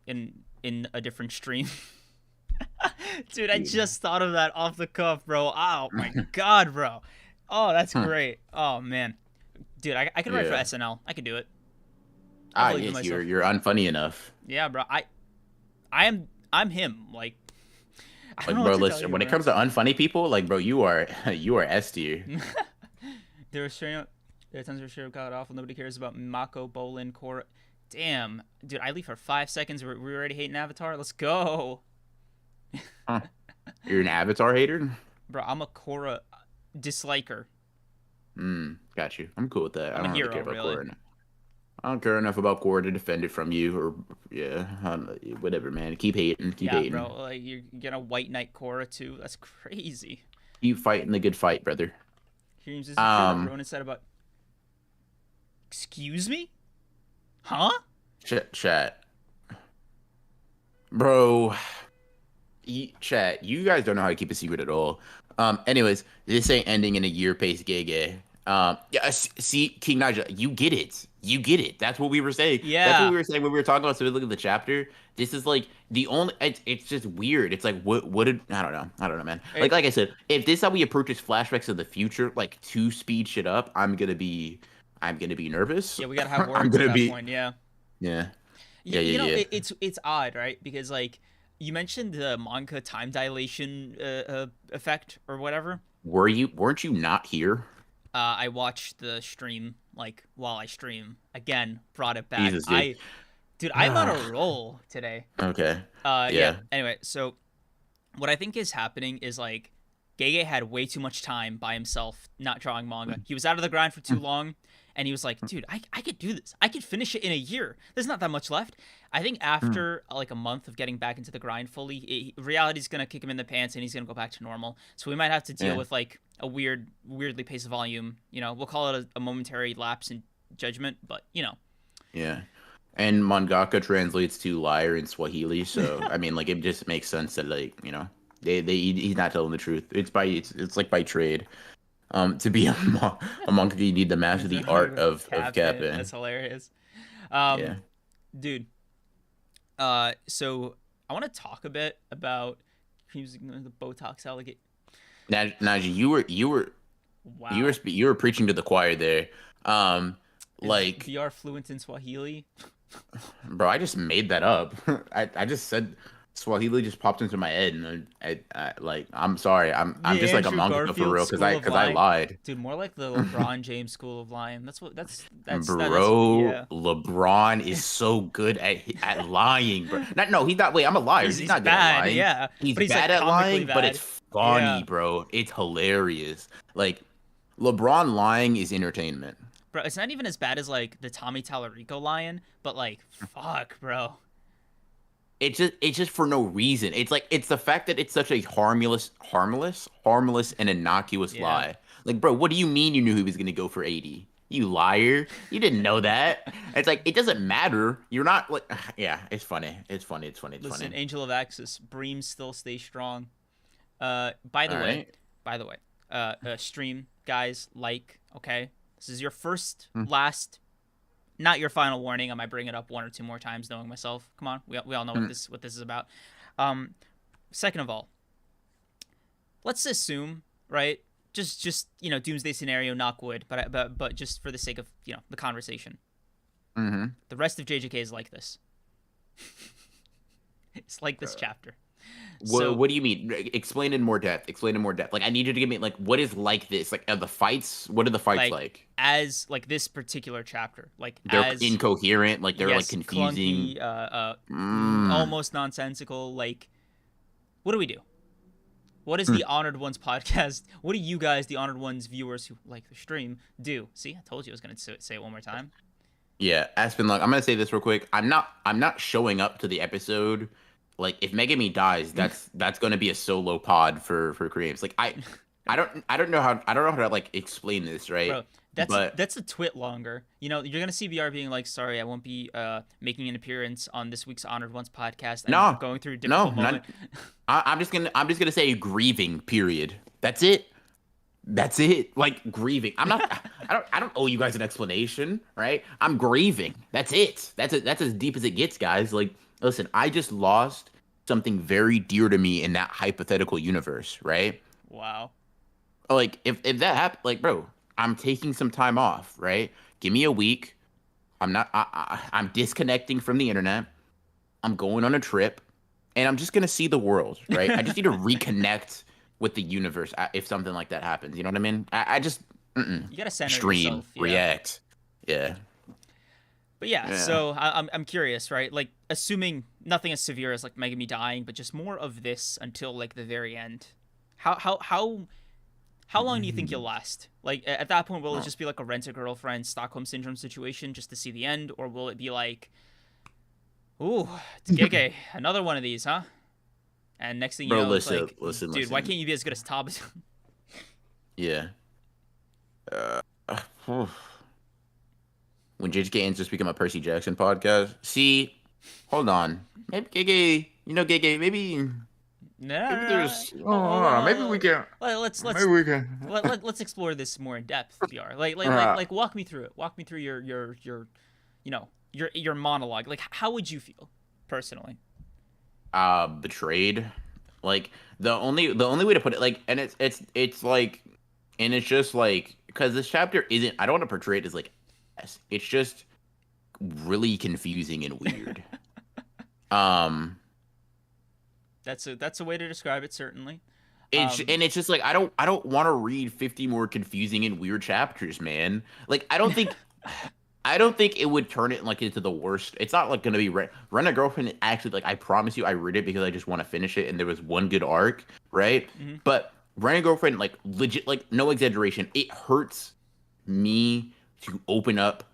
in a different stream. Dude, I Yeah. just thought of that off the cuff, bro. Oh my god, bro. Oh, that's Huh. great. Oh man. Dude, I could write for Yeah. SNL. I could do it. I believe in Yes, you're myself. you're unfunny enough. Yeah, bro. I'm him. Like I don't Like, know what bro, to tell listen, you, when it bro. comes to unfunny people, like, bro, you are you are S tier. They were straight up. There are tons of shit got awful. Nobody cares about Mako, Bolin, Korra. Damn, dude, I leave for 5 seconds. We're already hating Avatar. Let's go, Huh. You're an Avatar hater? bro. I'm a Korra disliker. Got you. I'm cool with that. I I'm a don't really care hero, about really. Korra. I don't care enough about Korra to defend it from you, or yeah, whatever, man. Keep hating, keep Yeah, hating. bro. Like you're gonna White Knight Korra too. That's crazy. Keep fighting the good fight, brother. James, is it true that Um, Ronan said about? Excuse me? Huh? chat, bro. Chat, you guys don't know how to keep a secret at all. Anyways, this ain't ending in a year pace gay. Yeah, see, King Naja, you get it. You get it. That's what we were saying. That's what Yeah. we were saying when we were talking about specifically the chapter. This is like the only. It's just weird. It's like what did I don't know, man. It, Like I said, if this is how we approach this flashbacks of the future, like to speed shit up, I'm gonna be nervous. yeah, we gotta have I'm words at gonna that be point. Yeah. yeah yeah. It's odd, right? Because like you mentioned the manga time dilation effect or whatever. Weren't you not here? I watched the stream like while I stream again, brought it back. Jesus, dude. Dude, I'm on a roll today. Okay. Yeah. Yeah. Anyway, so what I think is happening is like Gege had way too much time by himself not drawing manga. He was out of the grind for too long, and he was like, dude, I could do this. I could finish it in a year. There's not that much left. I think after like a month of getting back into the grind fully, reality's gonna kick him in the pants and he's gonna go back to normal. So we might have to deal Yeah. with like a weirdly paced volume. We'll call it a momentary lapse in judgment, but Yeah. And mangaka translates to liar in Swahili, so I mean, like, it just makes sense that, like, he's not telling the truth. It's like by trade. To be a monk, you need to master It's the art of capping. capping. That's hilarious. Yeah. Dude. So I want to talk a bit about using the Botox alligator. Now, Najee, Wow. you were preaching to the choir there. Um, Is like, VR fluent in Swahili? bro, I just made that up. I just said Swahili just popped into my head, and like, I'm sorry, I'm The just like a Andrew manga for Garfield real, School of because I Lying. lied. Dude, more like the LeBron James School of Lying. That's Bro, yeah. LeBron is so good at lying, bro. Not no, he's not. Wait, I'm a liar. He's He's not good at bad, lying. yeah. He's But he's like bad at comically lying, but it's bad. funny, Yeah. bro. It's hilarious. Like LeBron lying is entertainment. Bro, it's not even as bad as like the Tommy Tallarico lion, but like fuck, bro. It's just for no reason. It's like it's the fact that it's such a harmless and innocuous Yeah. lie. Like, bro, what do you mean you knew he was gonna go for 80? You liar. You didn't know that. It's like it doesn't matter. You're not like yeah, it's funny. It's funny. It's funny. It's funny. Listen, Angel of Axis, Bream still stay strong. By the All way, right. by the way, stream guys, like, okay, this is your first, Hmm. last, not your final warning. I might bring it up one or two more times, knowing myself. Come on, we all know Hmm. what this is about. Um, Second of all, let's assume, right? Just doomsday scenario, knock wood, but just for the sake of the conversation, Mm-hmm. the rest of JJK is like this. It's like this chapter. So What do you mean? Explain in more depth. Explain in more depth. Like I need you to give me like what is like this? Like are the fights? What are the fights like like? as like this particular chapter, like They're as incoherent. Like they're like yes, confusing. clunky, Mm. almost nonsensical. Like, what do we do? What is Hmm. the Honored Ones podcast? What do you guys, the Honored Ones viewers who like the stream, do? See, I told you I was gonna say it one more time. Yeah, Aspen Luck. I'm gonna say this real quick. I'm not showing up to the episode. Like if Megami dies, that's gonna be a solo pod for creatives. Like I don't know how to like explain this, right? Bro, But that's a twit longer. You're gonna see BR being like, "Sorry, I won't be making an appearance on this week's Honored Ones podcast. I'm no, going through a no, difficult not. moment." I'm just gonna say grieving. Period. That's it. That's it. Like grieving. I'm not. I don't owe you guys an explanation, right? I'm grieving. That's it. That's it. That's as deep as it gets, guys. Like, listen, I just lost something very dear to me in that hypothetical universe, right? Wow. Like, if that happened, like, bro, I'm taking some time off, right? Give me a week. I'm not. I'm disconnecting from the internet. I'm going on a trip, and I'm just gonna see the world, right? I just need to reconnect with the universe if something like that happens. You know what I mean? I just You gotta center stream, yourself, yeah. react. Yeah, But yeah, yeah. so I'm curious, right? Like, assuming nothing as severe as like Megami dying, but just more of this until like the very end. How long do you think you'll last? Like at that point, will it just be like a rent a girlfriend Stockholm syndrome situation just to see the end, or will it be like, ooh, it's Gege, another one of these, huh? And next thing you Bro, know, it's listen, like, listen, dude, why listen. can't you be as good as Tabas? Yeah. Uh, when JJK ends just become a Percy Jackson podcast. See, hold on. Maybe Gege, Gege, maybe Nah. there's Hold maybe we on. can Let's maybe we can let's explore this more in depth, BR. uh, Walk me through it. Walk me through your monologue. Like, how would you feel personally? betrayed. Like the only way to put it, like, and it's like, and it's just like because this chapter isn't. I don't want to portray it as like it's just really confusing and weird. Um, That's a way to describe it, certainly. it's just like I don't want to read 50 more confusing and weird chapters, man. Like I don't think it would turn it like into the worst. It's not like gonna be Rent a Girlfriend. Actually, like I promise you, I read it because I just want to finish it, and there was one good arc, right? Mhm. But Rent a Girlfriend, like legit, like no exaggeration, it hurts me to open up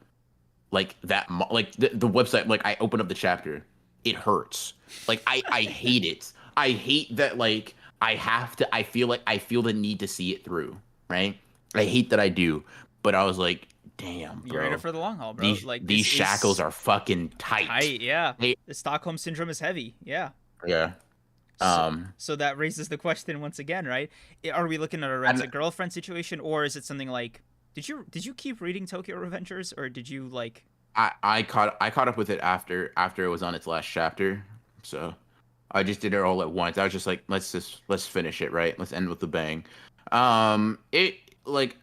like that, like the website. Like I open up the chapter, it hurts. Like I hate it. I hate that. Like I have to. I feel the need to see it through, right? I hate that I do, but I was like, damn, You're in it bro. for the long haul, bro. These Like, these this shackles is are fucking tight. tight. Yeah, They, the Stockholm syndrome is heavy. Yeah. yeah. So, so that raises the question once again, right? Are we looking at a I, rent-a-girlfriend situation, or is it something like, did you keep reading Tokyo Revengers, or did you like? I caught up with it after it was on its last chapter. So I just did it all at once. I was just like, let's finish it, right? Let's end with a bang. It like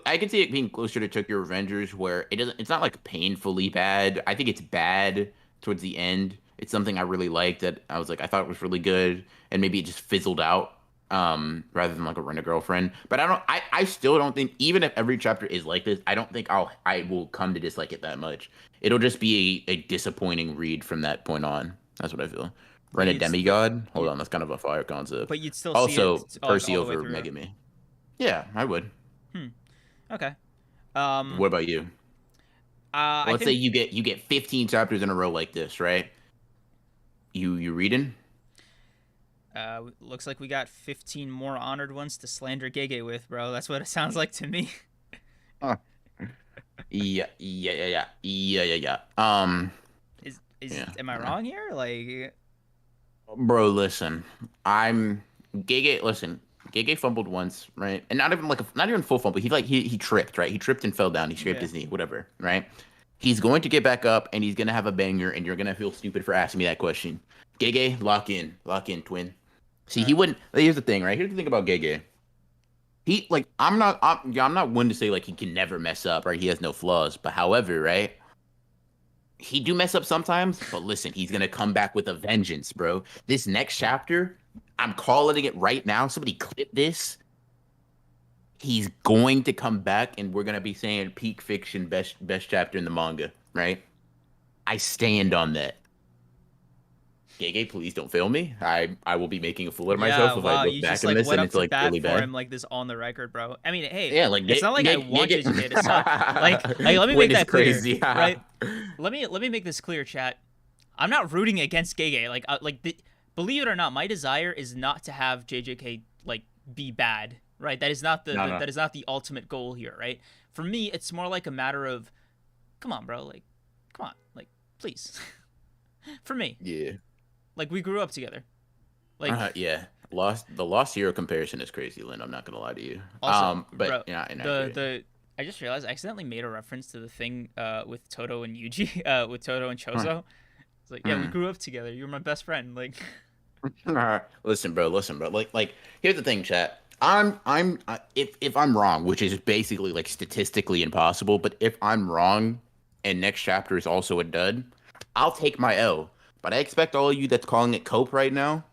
I can see it being closer to Tokyo Revengers, where it's not like painfully bad. I think it's bad towards the end. It's something I really liked that I was like I thought it was really good, and maybe it just fizzled out. Rather than like a rent a girlfriend. But I still don't think, even if every chapter is like this, I don't think I will come to dislike it that much. It'll just be a disappointing read from that point on. That's what I feel. But Rent a but demigod? Hold you on, that's kind of a fire concept. but you'd still see Also, it like Percy all the way over through. Megami. Yeah, I would. Hmm. Okay. What about you? I Let's say think you get 15 chapters in a row like this, right? You reading? looks like we got 15 more honored ones to slander Gege with, bro. That's what it sounds like to me. Huh. Yeah. Is Yeah. am I wrong here? Like, Bro, listen. I'm Gege. Listen, Gege fumbled once, right? And not even full fumble. He tripped, right? He tripped and fell down. He scraped yeah. his knee, whatever, right? He's going to get back up and he's gonna have a banger, and you're gonna feel stupid for asking me that question. Gege, lock in, twin. See, All he right. wouldn't. Here's the thing, right? Here's the thing about Gege. He like I'm not one to say like he can never mess up, right? He has no flaws. But however, right? He do mess up sometimes, but listen, he's gonna come back with a vengeance, bro. This next chapter, I'm calling it right now. Somebody clip this. He's going to come back, and we're gonna be saying peak fiction, best chapter in the manga, right? I stand on that. Gege, please don't fail me. I will be making a fool of Yeah, myself if I wow, look you back just on like this went and up it's to like bat really for bad. him like this on the record, bro. I mean, hey, Yeah, like it's not like I want JJK to suck. Like let me Win make is that clear, crazy. right? Let me make this clear, chat. I'm not rooting against Gege. Believe it or not, my desire is not to have JJK like be bad, right? That is not No, no. that is not the ultimate goal here, right? For me, it's more like a matter of, come on, bro, like, come on, like, please. For me, Yeah. like we grew up together, like. Yeah. The lost hero comparison is crazy, Lynn. I'm not gonna lie to you. Also, But bro, yeah, and I the agree. the I just realized I accidentally made a reference to the thing with Toto and Yuji, with Toto and Huh. Chozo. It's like, yeah, we Hmm. grew up together. You were my best friend. Like, Listen, bro. Like, here's the thing, chat. If I'm wrong, which is basically like statistically impossible, but if I'm wrong, and next chapter is also a dud, I'll take my L. But I expect all of you that's calling it cope right now,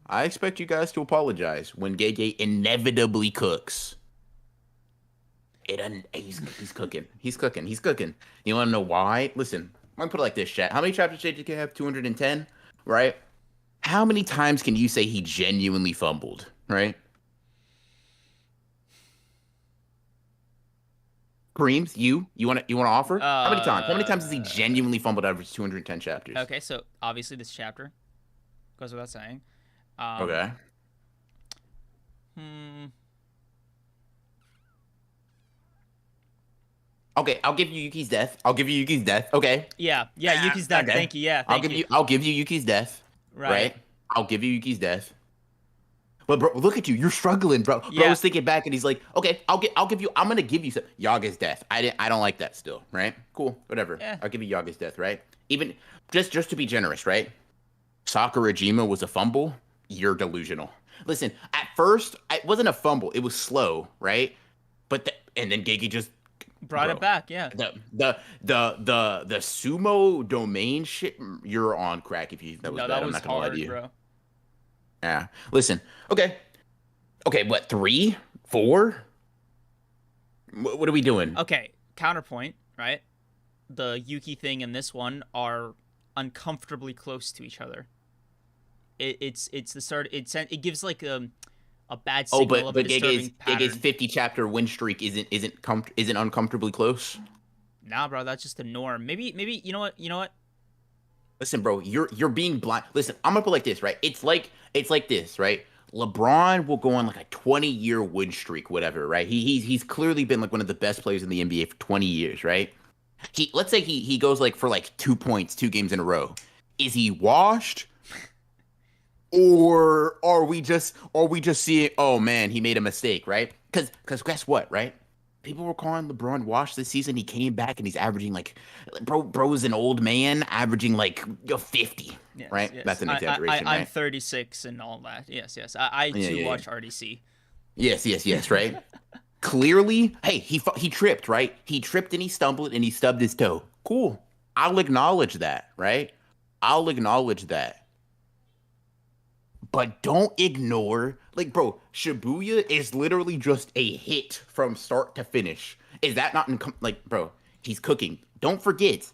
I expect you guys to apologize when Gege inevitably cooks. He's cooking. He's cooking. You want to know why? Listen, I'm gonna put it like this, chat. How many chapters did JJK have? 210, right? How many times can you say he genuinely fumbled, right? Creams, you want to offer? How many times? How many times has he uh, genuinely fumbled out of his 210 chapters? okay, so obviously this chapter goes without saying. Um, Okay. hmm, Okay, I'll give you Yuki's death. I'll give you Yuki's death. Okay. yeah, Yuki's death. Okay. Thank you. Yeah, I'll thank give you. you I'll give you Yuki's death. Right. Right? I'll give you Yuki's death. But bro, look at you. You're struggling, bro. Bro Yeah, was thinking back and he's like, okay, I'll give you I'm gonna give you some Yaga's death. I don't like that still, right? Cool, whatever. yeah. I'll give you Yaga's death, right? Even just to be generous, right? Sakurajima was a fumble. You're delusional. Listen, at first, it wasn't a fumble. It was slow, right? And then Gege just, Brought it bro, back. Yeah. the sumo domain shit. You're on crack if you think that was No, bad. that I'm was not gonna lie to hard, you. bro. Yeah. Listen. Okay. What? 3, 4? What are we doing? Okay, counterpoint, right? The Yuki thing and this one are uncomfortably close to each other. It's the start. It gives like a bad Oh, signal but of a but disturbing Gege's pattern. 50 chapter win streak isn't uncomfortably close. Nah, bro, that's just the norm. Maybe you know what? Listen, bro, you're being blind. Listen, I'm gonna put it like this, right? It's like this, right? LeBron will go on like a 20-year win streak, whatever, right? He's clearly been like one of the best players in the NBA for 20 years, right? Let's say he goes like for like 2 points, 2 games in a row. Is he washed? Or are we just seeing, oh man, he made a mistake, right? Because guess what, right? People were calling LeBron washed this season. He came back and he's averaging like, bro's an old man averaging like 50, Yes, right? yes. That's an exaggeration, I'm right? 36 and all that. Yes, yes. I Yeah, too yeah, yeah. watch RDC. Yes, yes, yes, right? Clearly, hey, he tripped, right? He tripped and he stumbled and he stubbed his toe. Cool. I'll acknowledge that, right? I'll acknowledge that. But don't ignore, like, bro, Shibuya is literally just a hit from start to finish. Is that not like, bro? He's cooking. Don't forget.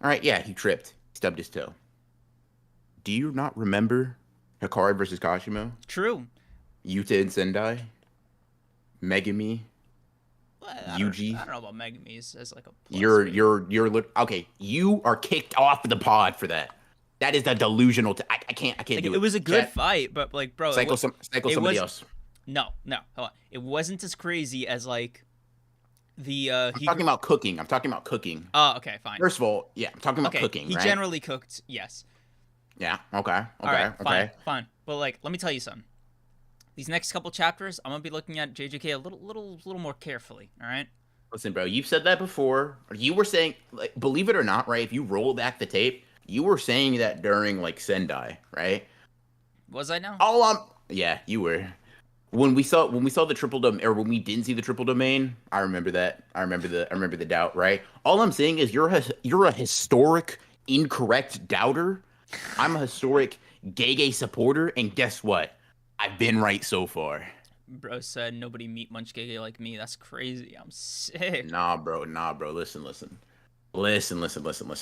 All right, yeah, he tripped, stubbed his toe. Do you not remember Hikari versus Kashimo, True. Yuta and Sendai, Megami, Well, I Yuji? don't know about Megamis as like a plus, You're but okay. You are kicked off the pod for that. That is a delusional. I can't like do it it. was a good Chat, fight, but like bro, psycho it somebody was else. no, hold on. It wasn't as crazy as like the I'm he. talking about cooking. I'm talking about cooking. Oh, okay, fine. First of all, yeah, I'm talking about Okay, cooking, he right? generally cooked. Yes. Yeah. Okay. All right, Okay. fine, Okay. fine. But like, let me tell you something. These next couple chapters, I'm gonna be looking at JJK a little more carefully. All right. Listen, bro. You've said that before. You were saying, like, believe it or not, right? If you roll back the tape, you were saying that during like Sendai, right? Was I now? All I'm, yeah, you were. When we saw the triple domain, or when we didn't see the triple domain, I remember that. I remember the doubt, right? All I'm saying is you're a historic incorrect doubter. I'm a historic Gege supporter, and guess what? I've been right so far. Bro said nobody meet Munch Gege like me. That's crazy. I'm sick. Nah, bro. Nah, bro. Listen,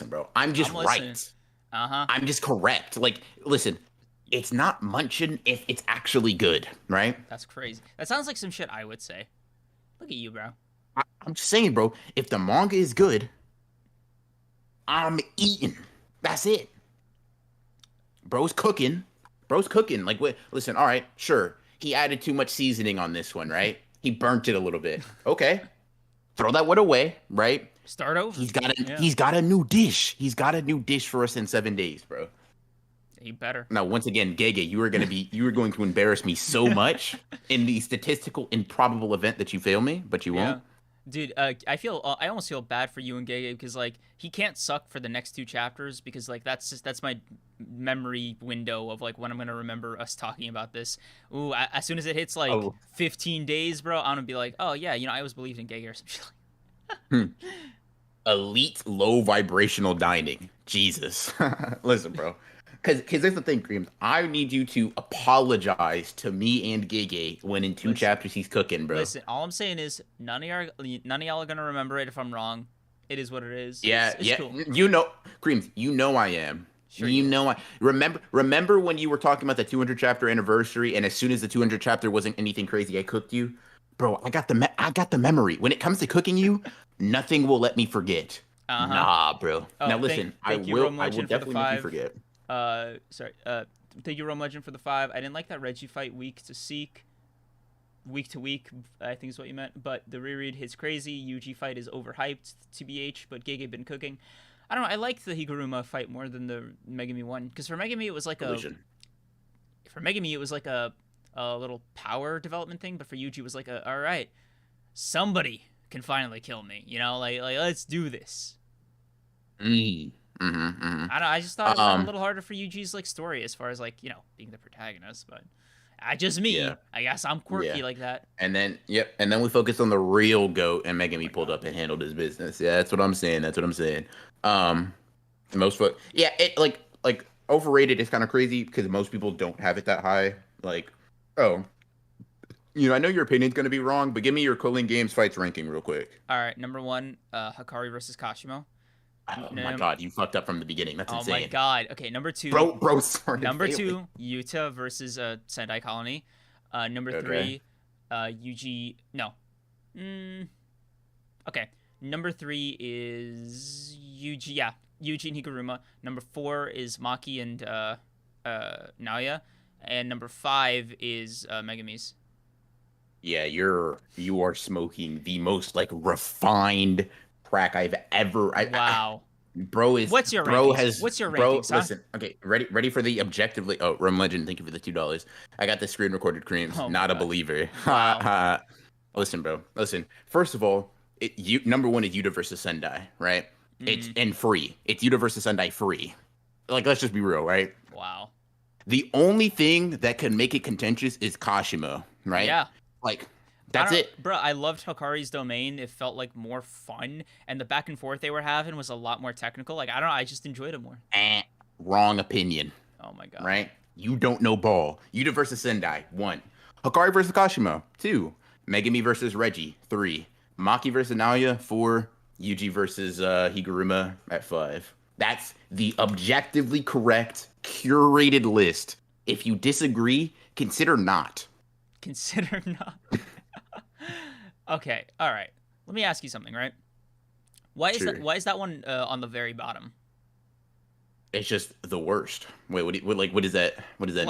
bro. I'm just I'm listening. right. Uh huh. I'm just correct. Like, listen, it's not munchin if it's actually good, right? That's crazy. That sounds like some shit I would say. Look at you, bro. I'm just saying, bro. If the manga is good, I'm eating. That's it. Bro's cooking. Bro's cooking. Like, wait, listen, all right, sure. He added too much seasoning on this one, right? He burnt it a little bit. Okay. Throw that one away, right? Start over. Yeah. He's got a new dish. He's got a new dish for us in 7 days, bro. He better. Now, once again, Gege, you are going to embarrass me so much in the statistical improbable event that you fail me, but you Yeah. won't. Dude, I almost feel bad for you and Gege because like he can't suck for the next two chapters because like that's my memory window of like when I'm gonna remember us talking about this. Ooh, as soon as it hits like Oh, 15 days, bro, I'm gonna be like, oh yeah, I always believed in Gege or some shit. hmm. Elite low vibrational dining. Jesus. Listen, bro. Because there's the thing, Creams. I need you to apologize to me and Gege when in two Listen, chapters he's cooking, bro. listen. All I'm saying is none of y'all are gonna remember it if I'm wrong. It is what it is. Yeah, It's yeah. cool. Creams, you know I am. Sure You you will. know I remember when you were talking about the 200 chapter anniversary, and as soon as the 200 chapter wasn't anything crazy, I cooked you, bro. I got the memory. When it comes to cooking you, nothing will let me forget. Uh huh. Nah, bro. Now Oh, listen, thank you, I will Romlegend, for the definitely make you 5. forget. Sorry. Thank you, Romlegend, for the 5. I didn't like that Reggie fight week to seek, week to week. I think is what you meant. But the reread hits crazy. Yuji fight is overhyped, tbh. But Gege been cooking. I don't know. I liked the Higuruma fight more than the Megami one because for Megami it was like Collision. a little power development thing, but for Yuji it was like a all right, somebody can finally kill me. Like let's do this. Mm. Mm-hmm, I don't know, I just thought it went a mm-hmm. little harder for Yuji's like story as far as like being the protagonist, but just me. Yeah, I guess I'm quirky yeah. like that. And then we focused on the real goat, and Oh my Megami pulled god. up and handled his business. Yeah, that's what I'm saying. That's what I'm saying. Um, yeah, it like overrated is kind of crazy because most people don't have it that high. Like, oh, I know your opinion's gonna be wrong, but give me your Cooling Games fights ranking real quick. All right, number 1, Hikari versus Kashimo. Oh my Num- God, you fucked up from the beginning. That's oh my insane, god. Okay, number 2. bro. Started Number failing. 2, Yuta versus Sendai Colony. Number Okay. 3, Yuji. No. Mm, okay. Number 3 is Yuji. Yeah, Yuji and Higuruma. Number 4 is Maki and Naoya, and number 5 is Megami's. Yeah, you are smoking the most like refined crack I've ever. Wow. What's your bro rankings? has What's your bro. rankings, huh? Listen, okay, ready for the objectively. Oh, Rome Legend, thank you for the $2. I got the screen recorded creams. Oh my Not a god. believer. Ha Wow. ha. Listen, bro. Listen. First of all, you number one is Yuta versus Sendai, right? It's Mm, and free. It's Yuta versus Sendai free. Like, let's just be real, right? wow. The only thing that can make it contentious is Kashimo, right? Yeah. Like, I that's don't, it. bro. I loved Hikari's domain. It felt like more fun, and the back and forth they were having was a lot more technical. Like I don't know, I just enjoyed it more. Wrong opinion, Oh my god. right? You don't know ball. Yuta versus Sendai, 1. Hikari versus Kashimo, 2. Megami versus Reggie, 3. Maki versus Naoya, 4. Yuji versus Higuruma at 5. That's the objectively correct, curated list. If you disagree, consider not. Consider not. Okay. All right. Let me ask you something. Right? Why is that? Sure. Why is that one on the very bottom? It's just the worst. Wait, what does that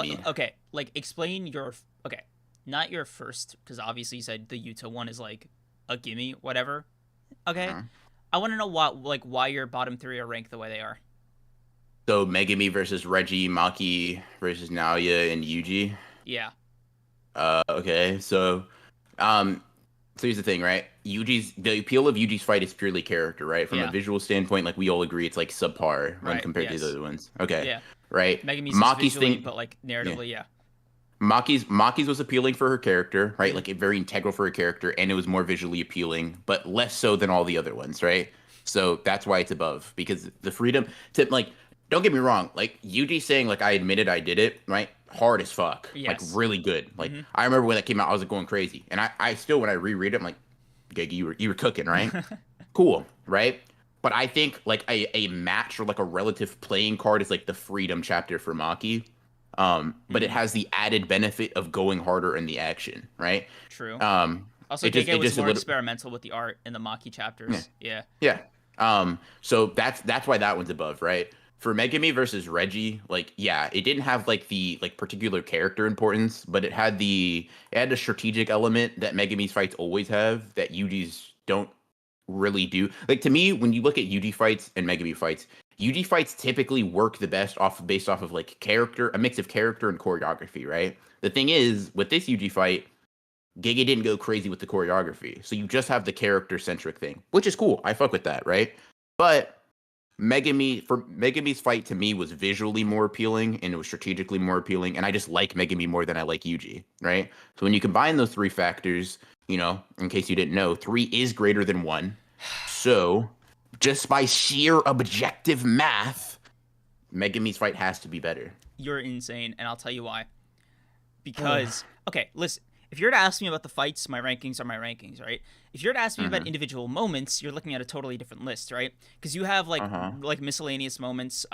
mean? Okay. Like explain your. Okay. Not your first, because obviously you said the Utah one is like a gimme, whatever. Okay. Uh-huh. I want to know why your bottom three are ranked the way they are. So Megami versus Reggie, Maki versus Naoya and Yuji. Yeah. Okay. Um so here's the thing, right? The appeal of Yuji's fight is purely character, right? From a Yeah. visual standpoint, like we all agree it's like subpar when Right. compared to the Yes. other ones. Okay. Yeah. Right? Megami's just Maki's visually, thing but like yeah. narratively, yeah. Maki's was appealing for her character, right? Mhm. Like very integral for her character, and it was more visually appealing, but less so than all the other ones, right? So that's why it's above because the freedom to like. Don't get me wrong, like Yuji saying like I admitted I did it, right? Hard as fuck, like Yes. really good. Like Hmm. I remember when that came out, I was like, going crazy, and I still when I reread it, I'm like, Gigi, you were cooking, right? Cool, right? But I think like a match or like a relative playing card is like the freedom chapter for Maki. But it Hmm. has the added benefit of going harder in the action, right? True. Um, Also, it Gege was just a more little, experimental with the art in the Maki yeah, chapters. Yeah. yeah. So that's why that one's above, right? For Megami versus Reggie, like yeah, it didn't have like the like particular character importance, but it had a strategic element that Megami's fights always have that Yuji's don't really do. Like to me, when you look at Yuji fights and Megami fights, Yuji fights typically work the best based off of like character, a mix of character and choreography, right? The thing is, with this Yuji fight, Gege didn't go crazy with the choreography. So you just have the character centric thing, which is cool. I fuck with that, right? But Megami's fight to me was visually more appealing and it was strategically more appealing. And I just like Megami more than I like Yuji, right? So when you combine those three factors, in case you didn't know, 3 is greater than 1. So just by sheer objective math, Megami's fight has to be better. You're insane, and I'll tell you why. Because, okay, listen, if you're to ask me about the fights, my rankings are my rankings, right? If you're to ask me about Mm-hmm. individual moments, you're looking at a totally different list, right? Because you have like Uh-huh. like miscellaneous moments,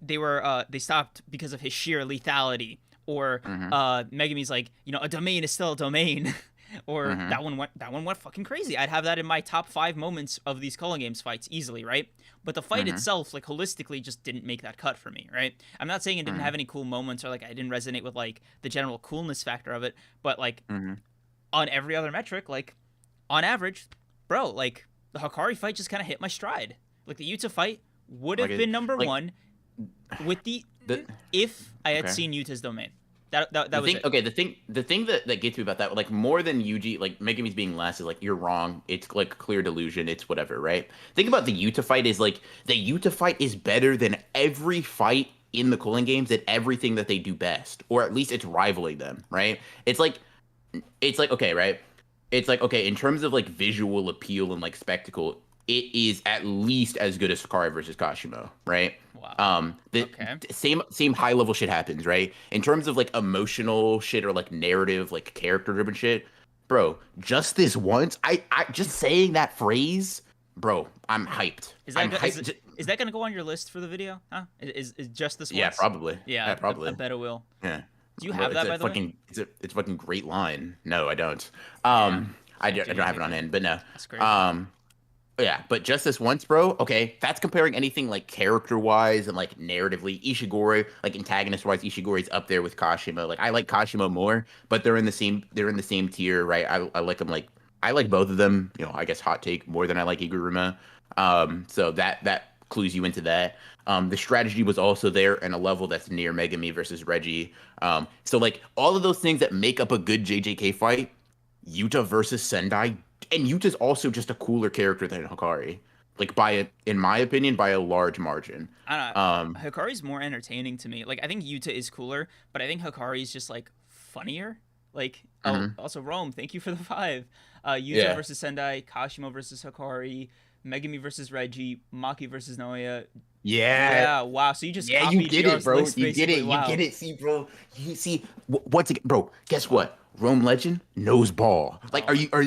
they stopped because of his sheer lethality, or Mm-hmm. Megami's like, a domain is still a domain. Or Mm-hmm. that one went fucking crazy. I'd have that in my top 5 moments of these Culling Games fights easily, right? But the fight Mm-hmm. itself, like holistically, just didn't make that cut for me, right? I'm not saying it didn't have any cool moments or like I didn't resonate with like the general coolness factor of it, but like Mm-hmm. on every other metric, like on average, bro, like the Hikari fight just kind of hit my stride. Like the Yuta fight would have Like been number like 1 with the the if I had okay. seen Yuta's domain. That The was thing, it. okay, the thing that gets me about that, like more than Yuji, like Megami's being last is like you're wrong. It's like clear delusion. It's whatever, right? Think about the Yuta fight is like the Yuta fight is better than every fight in the Cooling Games at everything that they do best, or at least it's rivaling them, right? It's like okay, right? It's like okay in terms of like visual appeal and like spectacle, it is at least as good as Sakari versus Kashimo, right? Wow. The Okay. same high level shit happens, right? In terms of like emotional shit or like narrative, like character driven shit, bro. Just this once, I just saying that phrase, bro. I'm hyped. Is I'm that go- hyped. is that gonna go on your list for the video? Huh? Is just this Yeah, once? probably. Yeah, Yeah, I probably. bet it will. Yeah. Do you Bro, have it's that a by the way? fucking it's a fucking great line. No, I don't. Damn, I can't don't, do I don't have it anything on then. end, but no. That's crazy. Yeah, but just this once, bro. Okay, that's comparing anything like character-wise and like narratively. Ishigori, like antagonist-wise, Ishigori's up there with Kashimo. Like I like Kashimo more, but they're in the same tier, right? I like them like I like both of them. I guess hot take more than I like Iguruma. So that clues you into that. The strategy was also there in a level that's near Megami versus Reggie. So like all of those things that make up a good JJK fight, Yuta versus Sendai, and Yuta's also just a cooler character than Hikari. Like in my opinion, by a large margin. I don't Um, know. Hikari's more entertaining to me. Like I think Yuta is cooler, but I think Hikari's just like funnier. Like oh, mhm. also Rome, thank you for the 5. Yuta Yeah. versus Sendai, Kashimo versus Hikari, Megami versus Reggie, Maki versus Naoya. Yeah. Yeah, wow. So you just Yeah, you copied get it, BR's bro. list You get it. basically. You get Wow. it. See, bro. You see, once again, bro. Guess what? Rome Legend knows ball. Like, Oh my. are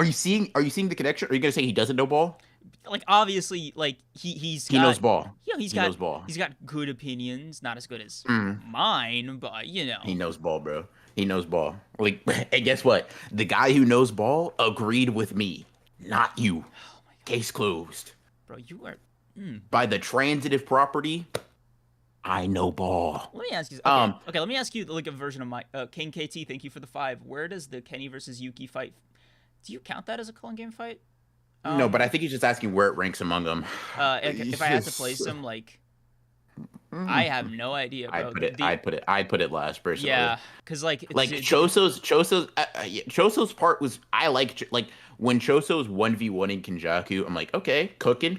you seeing the connection? Are you gonna say he doesn't know ball? Like obviously, like he's He got, knows ball. he's He got knows ball. good opinions, not as good as Mm, mine, but he knows ball, bro. He knows ball. Like, and guess what? The guy who knows ball agreed with me, not you. Oh my god, Case closed. bro, you are. Mm. By the transitive property, I know ball. Let me ask you. Okay, Um, okay. Let me ask you like a version of my King KT. Thank you for the 5. Where does the Kenny versus Yuki fight? Do you count that as a Cullen game fight? no, but Um, I think he's just asking where it ranks among them. if He's I had to just. place them, like I have no idea, bro. I'd put it last personally. Yeah, cause like Like Choso's part was I like when Choso's 1v1 in Kenjaku, I'm like, okay, cooking,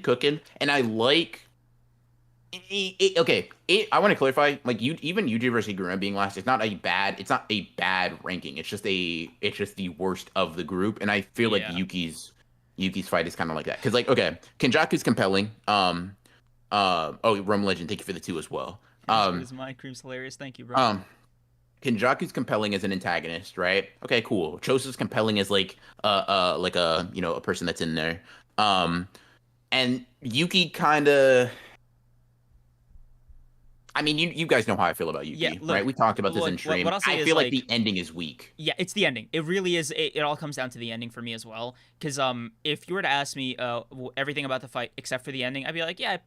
and I like I want to clarify, like you even UJ versus Gurren being last, it's not a bad ranking. It's just the worst of the group, and I feel like yeah. Yuki's fight is kind of like that. Because like, okay, Kenjaku's compelling. Oh, Rome Legend, thank you for the 2 as well. So is my cream's hilarious. Thank you, bro. Um, Kenjaku's compelling as an antagonist, right? Okay, cool. Choso's compelling as like a a person that's in there. Um, and Yuki kind of. I mean, you guys know how I feel about Yeah, Yuki, right? look, We talked about this in what stream. I'll say I is feel like like the ending is weak. yeah, it's the ending. It really is. It all comes down to the ending for me as well. Because if you were to ask me everything about the fight except for the ending, I'd be like, yeah,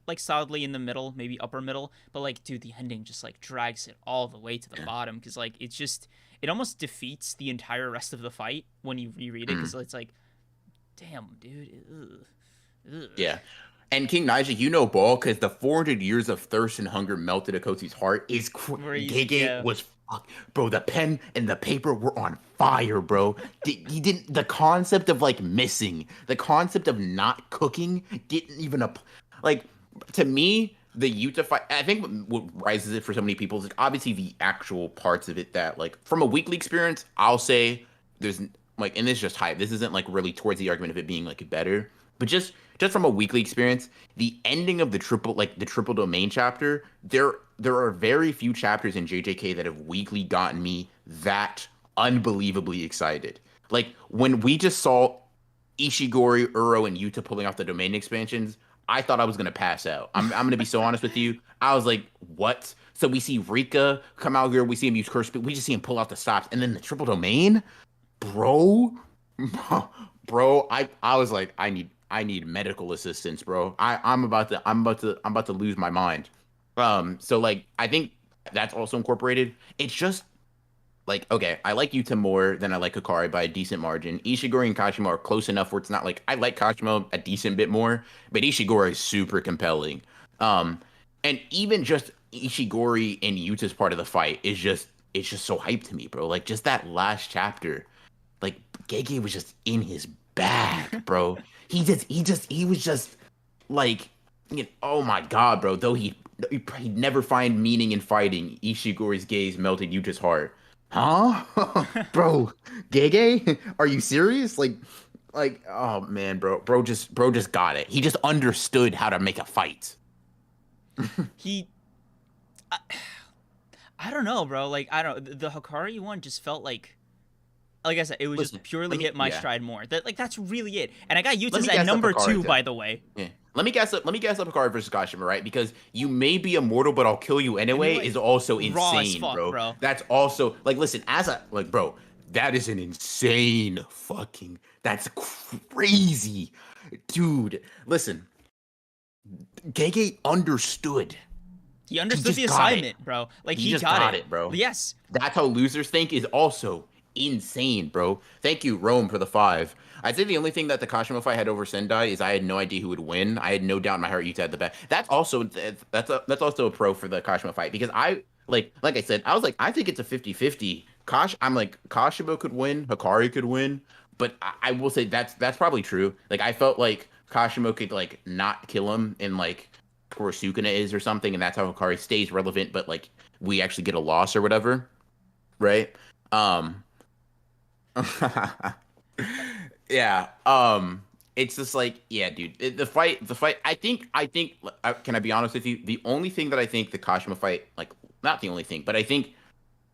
like solidly in the middle, maybe upper middle. But like, dude, the ending just like drags it all the way to the bottom. Because like, it's just it almost defeats the entire rest of the fight when you reread it. Because Mm, it's like, damn, dude, ugh. yeah. And King Nija, you know ball because the 400 years of thirst and hunger melted Akotsu's heart is Where he's Gege yeah, was bro. The pen and the paper were on fire, bro. He didn't. The concept of like missing, the concept of not cooking, didn't even up. Like to me, the Yuta fight. I think what rises it for so many people is like obviously the actual parts of it that like from a weekly experience, I'll say there's like, and this is just hype. This isn't like really towards the argument of it being like better, but just from a weekly experience, the ending of the triple domain chapter, there are very few chapters in JJK that have weekly gotten me that unbelievably excited. Like when we just saw Ishigori, Uro, and Yuta pulling off the domain expansions, I thought I was gonna pass out. I'm gonna be so honest with you. I was like, what? So we see Rika come out here, we see him use curse, but we just see him pull out the stops, and then the triple domain, bro, bro. I was like, I need medical assistance, bro. I'm about to lose my mind. So like I think that's also incorporated. It's just like okay, I like Yuta more than I like Hikari by a decent margin. Ishigori and Kashima are close enough where it's not like I like Kashima a decent bit more, but Ishigori is super compelling. Um, and even just Ishigori and Yuta's part of the fight is just it's just so hyped to me, bro. Like just that last chapter, like Gege was just in his bag, bro. He was just like, oh my god, bro. Though he'd never find meaning in fighting. Ishigori's gaze melted Yuta's heart. Huh, bro? Gege, are you serious? Oh man, bro just got it. He just understood how to make a fight. he. I, I don't know, bro. Like I don't. The Hikari one just felt like I said, it was just Listen, purely let me hit my yeah. stride more. That like that's really it. And I got Let Yuta's me at guess up number Hikari 2, then. by the way. Yeah. Let me guess up Hikari versus Kashima, right? Because you may be immortal, but I'll kill you And anyway like is also raw as insane, fuck, bro. bro. That's also like listen, as a like bro, that is an insane fucking that's crazy. Dude, listen, Gege understood. He He understood the just got it. assignment, bro. Like He he just got got it. it, bro. Yes. That's how losers think is also insane, bro. Thank you, Rome, for the 5. I'd say the only thing that the Kashima fight had over Sendai is I had no idea who would win. I had no doubt in my heart Yuta had the best. That's also a pro for the Kashima fight because like I said, I was like, I think it's a 50-50. I'm like, Kashima could win, Hikari could win, but I will say that's probably true. Like I felt like Kashima could like not kill him in like where Sukuna is or something, and that's how Hikari stays relevant, but like we actually get a loss or whatever, right? Um, yeah. It's just like, yeah, dude. The fight. I think. Can I be honest with you? The only thing that I think the Kashima fight, like, not the only thing, but I think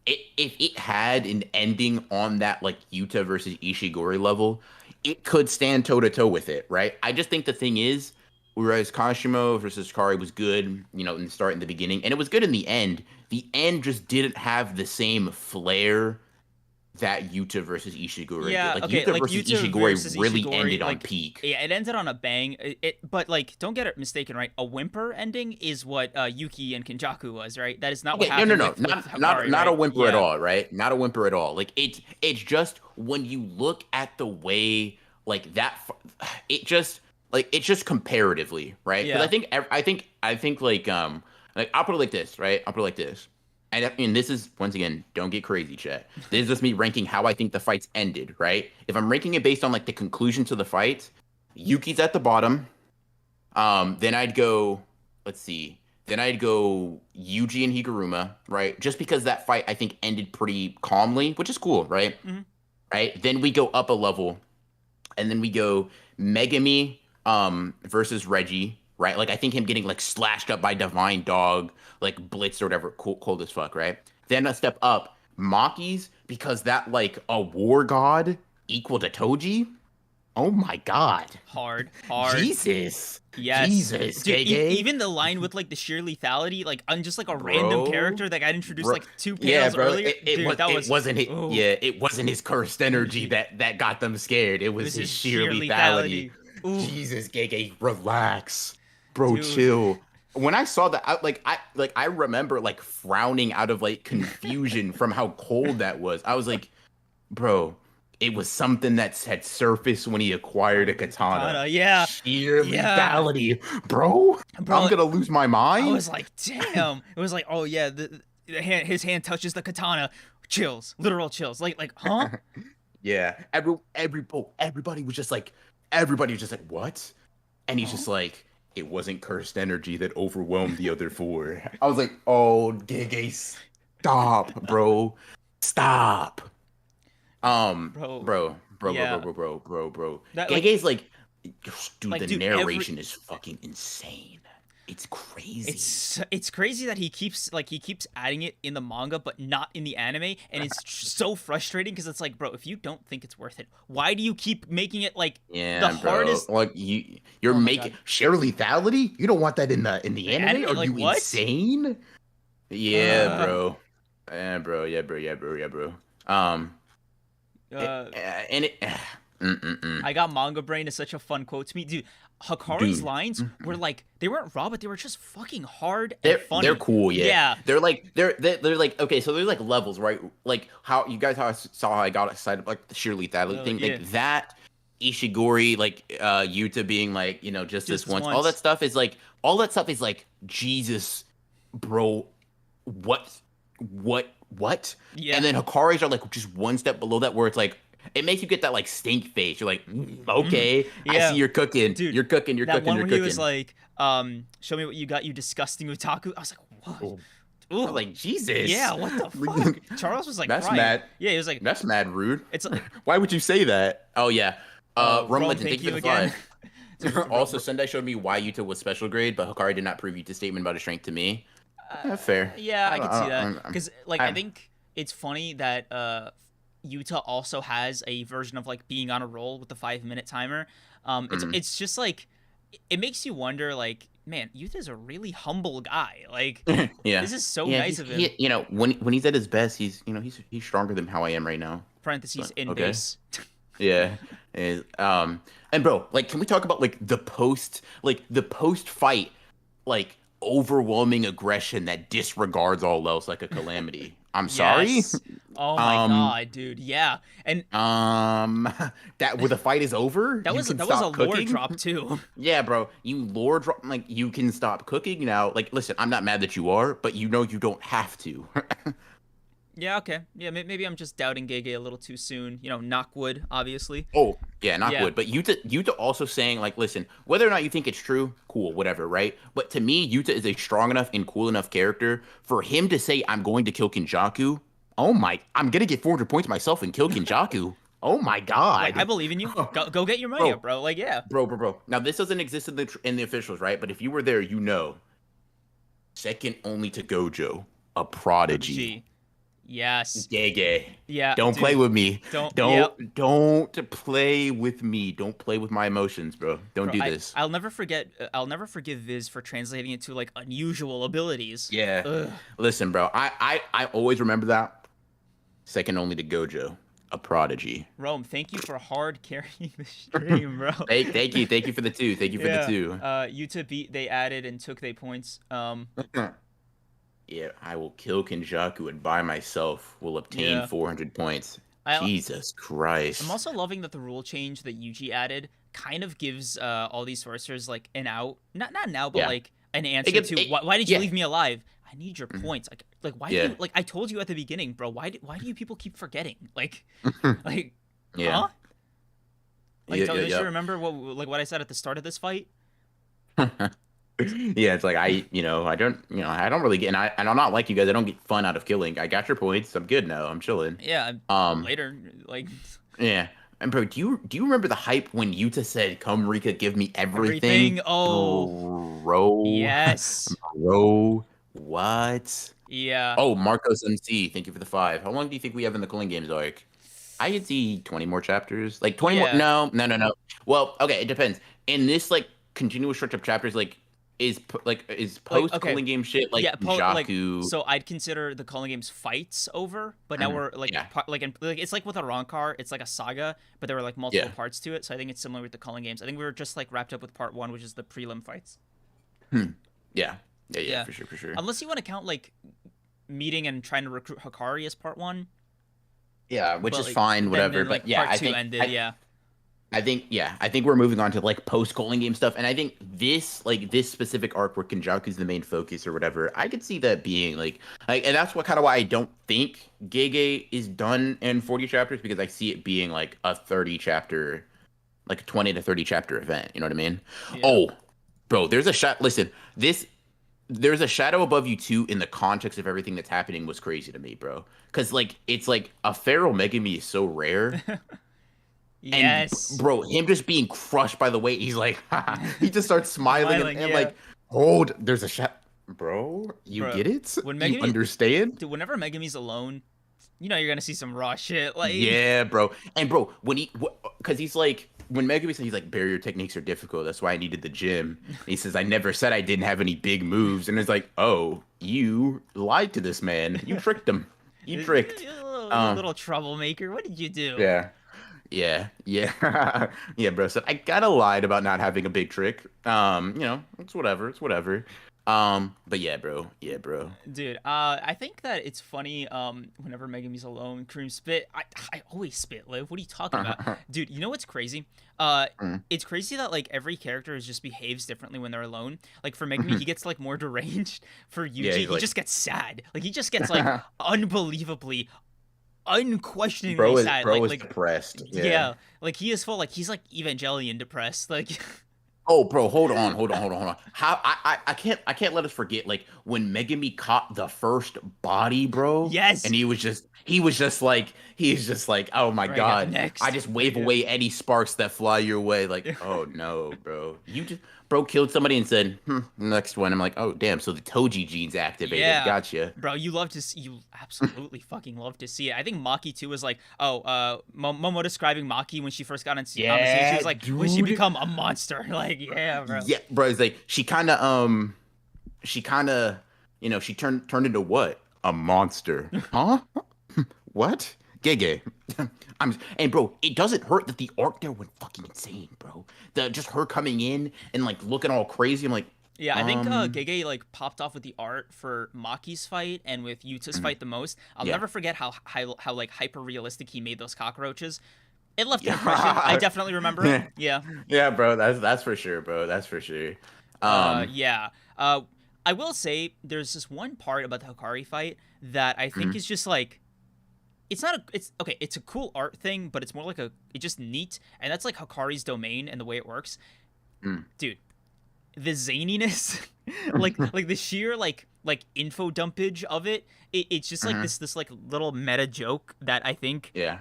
if it had an ending on that like Yuta versus Ishigori level, it could stand toe to toe with it, right? I just think the thing is, whereas Kashimo versus Kari was good, in the start and the beginning, and it was good in the end. The end just didn't have the same flair that Yuta versus Ishigori did. Yeah, Like okay, Yuta like versus Yuta Ishigori versus really Ishigori, ended on like peak. yeah, it ended on a bang. But like, don't get it mistaken, right? A whimper ending is what Yuki and Kenjaku was, right? That is not what Okay, no, no, happened no, with not Hikari, not a right? whimper at Yeah, all, right? Not a whimper at all. Like it's just when you look at the way like that, it's just comparatively, right? Because yeah. I think like I'll put it like this, right? I'll put it like this, and I mean this is once again, don't get crazy, chat. This is just me ranking how I think the fights ended, right? If I'm ranking it based on like the conclusion to the fight, Yuki's at the bottom. Then I'd go, let's see. Then I'd go Yuji and Higuruma, right? Just because that fight I think ended pretty calmly, which is cool, right? Mhm. Right. Then we go up a level, and then we go Megami versus Reggie, right? Like I think him getting like slashed up by Divine Dog, like blitzed or whatever, cold as fuck, right? Then a step up, Maki's because that like a war god equal to Toji. Oh my god. Hard, hard. Jesus. Yes, Jesus, dude. Gege. Even the line with like the sheer lethality, like on just like a random Bro. character that got introduced Bro. like two Yeah, panels bro. earlier, dude. That It was wasn't it. oh, Yeah, it wasn't his cursed energy that got them scared. It it was was his his sheer sheer lethality. lethality. Ooh, Jesus, Gege, relax. Bro, dude. chill. When I saw that, I remember like frowning out of like confusion from how cold that was. I was like, bro, it was something that had surfaced when he acquired a katana. Katana, yeah, Sheer yeah, lethality, bro. I'm bro. gonna lose my I mind. was like, damn. It was like, oh yeah, his hand touches the katana, chills, literal chills. Like, huh? Yeah, everybody was just like, what? And he's Huh? just like, it wasn't cursed energy that overwhelmed the other four. I was like, oh, Gege, stop, bro, stop. Bro, yeah. Bro. That like, Gege's like, dude, like, the dude, narration is fucking insane. It's crazy. it's crazy that he keeps adding it in the manga but not in the anime, and it's so frustrating because it's like, bro, if you don't think it's worth it, why do you keep making it like the Yeah, bro. hardest? Like you're Oh my making god, sheer lethality. You don't want that in the the anime? anime, Are like you what? insane? Yeah, Uh, bro. Yeah, bro. Yeah, bro. Yeah, bro. Yeah, bro. Um, uh, and it. Mm-mm-mm. I got manga brain is such a fun quote to me, dude. Hikari's Dude, lines were like they weren't raw, but they were just fucking hard and they're funny. cool. Yeah, Yeah, they're like okay. So there's like levels, right? Like how you guys saw how I got excited like the sheer lethality thing, yeah, like that. Ishigori, like Yuta being like just just this this once. once. All that stuff is like Jesus, bro. What what? Yeah, And then Hikari's are like just one step below that where it's like it makes you get that like stink face. You're like, okay, I see yeah, you're cooking. dude. You're cooking. You're That cooking. one You're where he was cooking. like, show me what you got, you disgusting otaku. I was like, what? Oh, I'm Ooh, like Jesus. yeah, what the fuck? Charles was like That's crying. mad. Yeah, he was like, That's mad rude. it's like, Why would you say that? Oh yeah. Rum Rome, Legend, thank thank you you for the again. five. So, Also, Sendai showed me why Yuta was special grade, but Hikari did not prove Yuta's statement about his strength to me. Fair. yeah, I don't, can see that I'm, because like I I'm, think it's funny that Yuta also has a version of like being on a roll with the 5 minute timer. mm. It's just like it makes you wonder like, man, Yuta's a really humble guy. Like Yeah. this is so Yeah, nice of him. when he's at his best, he's stronger than how I am right now. Parentheses But in okay. base. Yeah. And bro, like can we talk about like the post fight like overwhelming aggression that disregards all else like a calamity. I'm sorry. Yes. Oh my Um, god, dude. Yeah. And um, that where the fight is over, you can that was a stop lore cooking. drop too. Yeah, bro, you lore drop like you can stop cooking now. Like, listen, I'm not mad that you are, but you know you don't have to. Yeah, okay. Yeah, maybe I'm just doubting Gege a little too soon. You know, knockwood, obviously. Oh, yeah, not Yeah. good. But Yuta also saying like, listen, whether or not you think it's true, cool, whatever, right? But to me, Yuta is a strong enough and cool enough character for him to say, I'm going to kill Kinjaku. Oh my, I'm gonna get 400 points myself and kill Kinjaku. Oh my Like I God. believe in you. Go get your money up, Bro, bro. Like yeah. bro. Now this doesn't exist in the officials, right? But if you were there, you know, second only to Gojo, a prodigy. Prodigy. Yes. Gege. Yeah, Don't play dude. with me. Don't. Yep. Don't play with me. Don't play with my emotions, bro. Don't Bro, do this. I'll never forget. I'll never forgive Viz for translating it to like unusual abilities. Yeah. Ugh. Listen, bro. I always remember that. Second only to Gojo, a prodigy. Rome, thank you for hard carrying the stream, bro. Thank you for the two. Thank you for the Yeah. two. Yuta beat. They added and took they points. Yeah, I will kill Kenjaku and by myself will obtain Yeah. 400 points. I Jesus I'm Christ. also loving that the rule change that Yuji added kind of gives all these sorcerers like an out, not now, but Yeah. like an It answer gets to it, why did you yeah. leave me alive? I need your Mhm. points. Like why do Yeah. you like I told you at the beginning, bro. Why do you people keep forgetting? Like Yeah. huh? Like don't you Yeah. remember what I said at the start of this fight? Yeah, it's like I don't really get, and I'm not like you guys. I don't get fun out of killing. I got your points. I'm good now. I'm chilling. Yeah, Um, later like yeah. And bro, do you remember the hype when Yuta said, "Come Rika, give me everything"? everything. Oh, Bro, yes. bro, what? Yeah. Oh, Marcos MC, thank you for the 5. How long do you think we have in the Culling Games arc? I could see 20 more chapters. Like 20 more? Yeah. No. Well, okay, it depends. In this like continuous stretch of chapters, like is Like post okay. Culling Game shit like Yeah, like Jaku? so I'd consider the Calling Games fights over, but now we're like Yeah, like it's like with a Ronkar, it's like a saga, but there were like multiple yeah, parts to it. So I think it's similar with the Calling Games. I think we were just like wrapped up with part 1, which is the prelim fights. hmm. Yeah, Yeah. for sure. Unless you want to count like meeting and trying to recruit Hikari as part 1, Yeah, which but is like fine, whatever. then But like yeah, part 2 ended, yeah. I think we're moving on to like post Culling Game stuff, and I think this specific arc where Kenjaku's the main focus or whatever, I could see that being and that's what kind of why I don't think Gege is done in 40 chapters because I see it being like a 30 chapter, like a 20 to 30 chapter event. You know what I mean? Yeah. Oh, bro, there's a shot. Listen, this there's a shadow above you too in the context of everything that's happening was crazy to me, bro. Because like it's like a feral Megami is so rare. And Yes. bro, him just being crushed by the weight, he's like, he just starts smiling Smiling, and yeah. like, hold, there's a shot, bro. You Bro, get it? when You Megami understand? dude, whenever Megami's alone, you know you're gonna see some raw shit. Like Yeah, bro. And bro, when because he's like, when Megami said he's like, barrier techniques are difficult. That's why I needed the gym. And he says, I never said I didn't have any big moves. And it's like, oh, you lied to this man. You tricked him. You tricked. You little troublemaker. What did you do? Yeah. Yeah. Yeah, bro. So I kinda lied about not having a big trick. It's whatever. It's whatever. But yeah, bro. Yeah, bro. Dude, I think that it's funny, whenever Megami's alone, Kareem spit. I always spit, Liv. What are you talking about? Dude, you know what's crazy? Mm. It's crazy that, like, every character just behaves differently when they're alone. Like, for Megami, he gets, like, more deranged. For Yuji, Yeah, he's he like, just gets sad. Like, he just gets, like, unbelievably, unquestioningly bro is sad. bro Like, is depressed. Yeah. yeah. Like, he is full, like, he's, like, Evangelion depressed. Like, Oh, bro, hold on. How I can't let us forget like when Megami caught the first body, bro, yes! and he's just like, oh my Right, up God, next. I just wave Yeah. away any sparks that fly your way, like, oh no, bro, bro killed somebody and said, next one. I'm like, oh damn, so the Toji genes activated, Yeah. gotcha. Bro, you absolutely fucking love to see it. I think Maki too was like, Momo describing Maki when she first got on stage. She was like, when she dude. become a monster. Like, yeah, bro. Yeah, bro, it's like she kind of she turned into what? A monster. Huh? What? Gege. And bro, it doesn't hurt that the arc there went fucking insane, bro. Just her coming in and like looking all crazy. I'm like, Yeah, I think Um, Gege like popped off with the art for Maki's fight and with Yuta's mhm, fight the most. I'll yeah, never forget how like hyper realistic he made those cockroaches. It left an impression. I yeah, definitely remember it. Yeah. yeah, bro. That's for sure, bro. That's for sure. Um, Yeah. I will say there's this one part about the Hikari fight that I think mhm, is just like it's not a it's okay, it's a cool art thing, but it's more like a it's just neat, and that's like Hikari's domain and the way it works. mm. Dude, the zaniness, like the sheer like info dumpage of it's just like Mhm, this like little meta joke that I think yeah.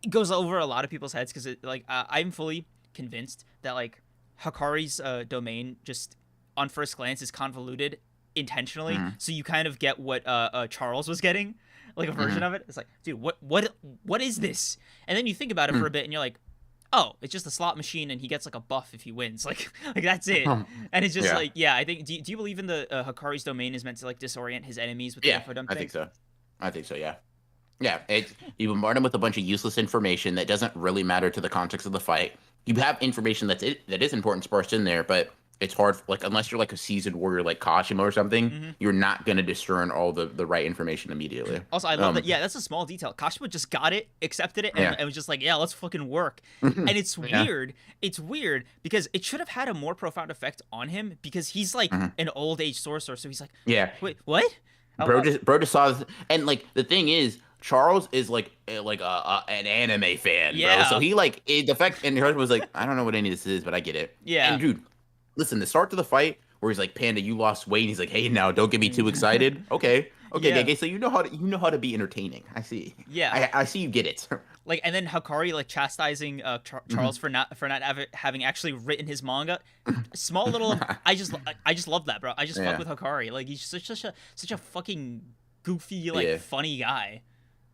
goes over a lot of people's heads because I'm fully convinced that like Hakari's domain just on first glance is convoluted intentionally, Mhm, so you kind of get what Charles was getting, like a version mhm, of it. It's like, dude, what is this? And then you think about it for a bit, and you're like, oh, it's just a slot machine, and he gets like a buff if he wins, like that's it. mhm. And it's just Yeah, like, yeah, I think. Do you believe in the Hakari's domain is meant to like disorient his enemies with the yeah. info I think dumping? so. I think so. Yeah. Yeah, you bombard him with a bunch of useless information that doesn't really matter to the context of the fight. You have information that is important sparsed in there, but it's hard. Like unless you're like a seasoned warrior like Kashima or something, Mm-hmm. you're not gonna discern all the right information immediately. Also, I love that. Um, Yeah, that's a small detail. Kashima just got it, accepted it, yeah, and was just like, "Yeah, let's fucking work." And it's yeah, weird. It's weird because it should have had a more profound effect on him because he's like mhm, an old age sorcerer. So he's like, yeah. "Wait, what?" Bro just saw, and like the thing is, Charles is like an anime fan, bro. So Yeah, he like the fact, and her was like, I don't know what any of this is, but I get it. And yeah, dude, listen, the start to the fight where he's like, Panda, you lost weight. And he's like, hey, now don't get me too excited. Okay, okay, yeah, Gege. So you know how to be entertaining. I see. yeah. I see you get it. Like, and then Hakari like chastising Mhm. Charles for not having actually written his manga. Small little. I just love that, bro. I just fuck Yeah, with Hakari. Like he's such a fucking goofy like yeah, funny guy.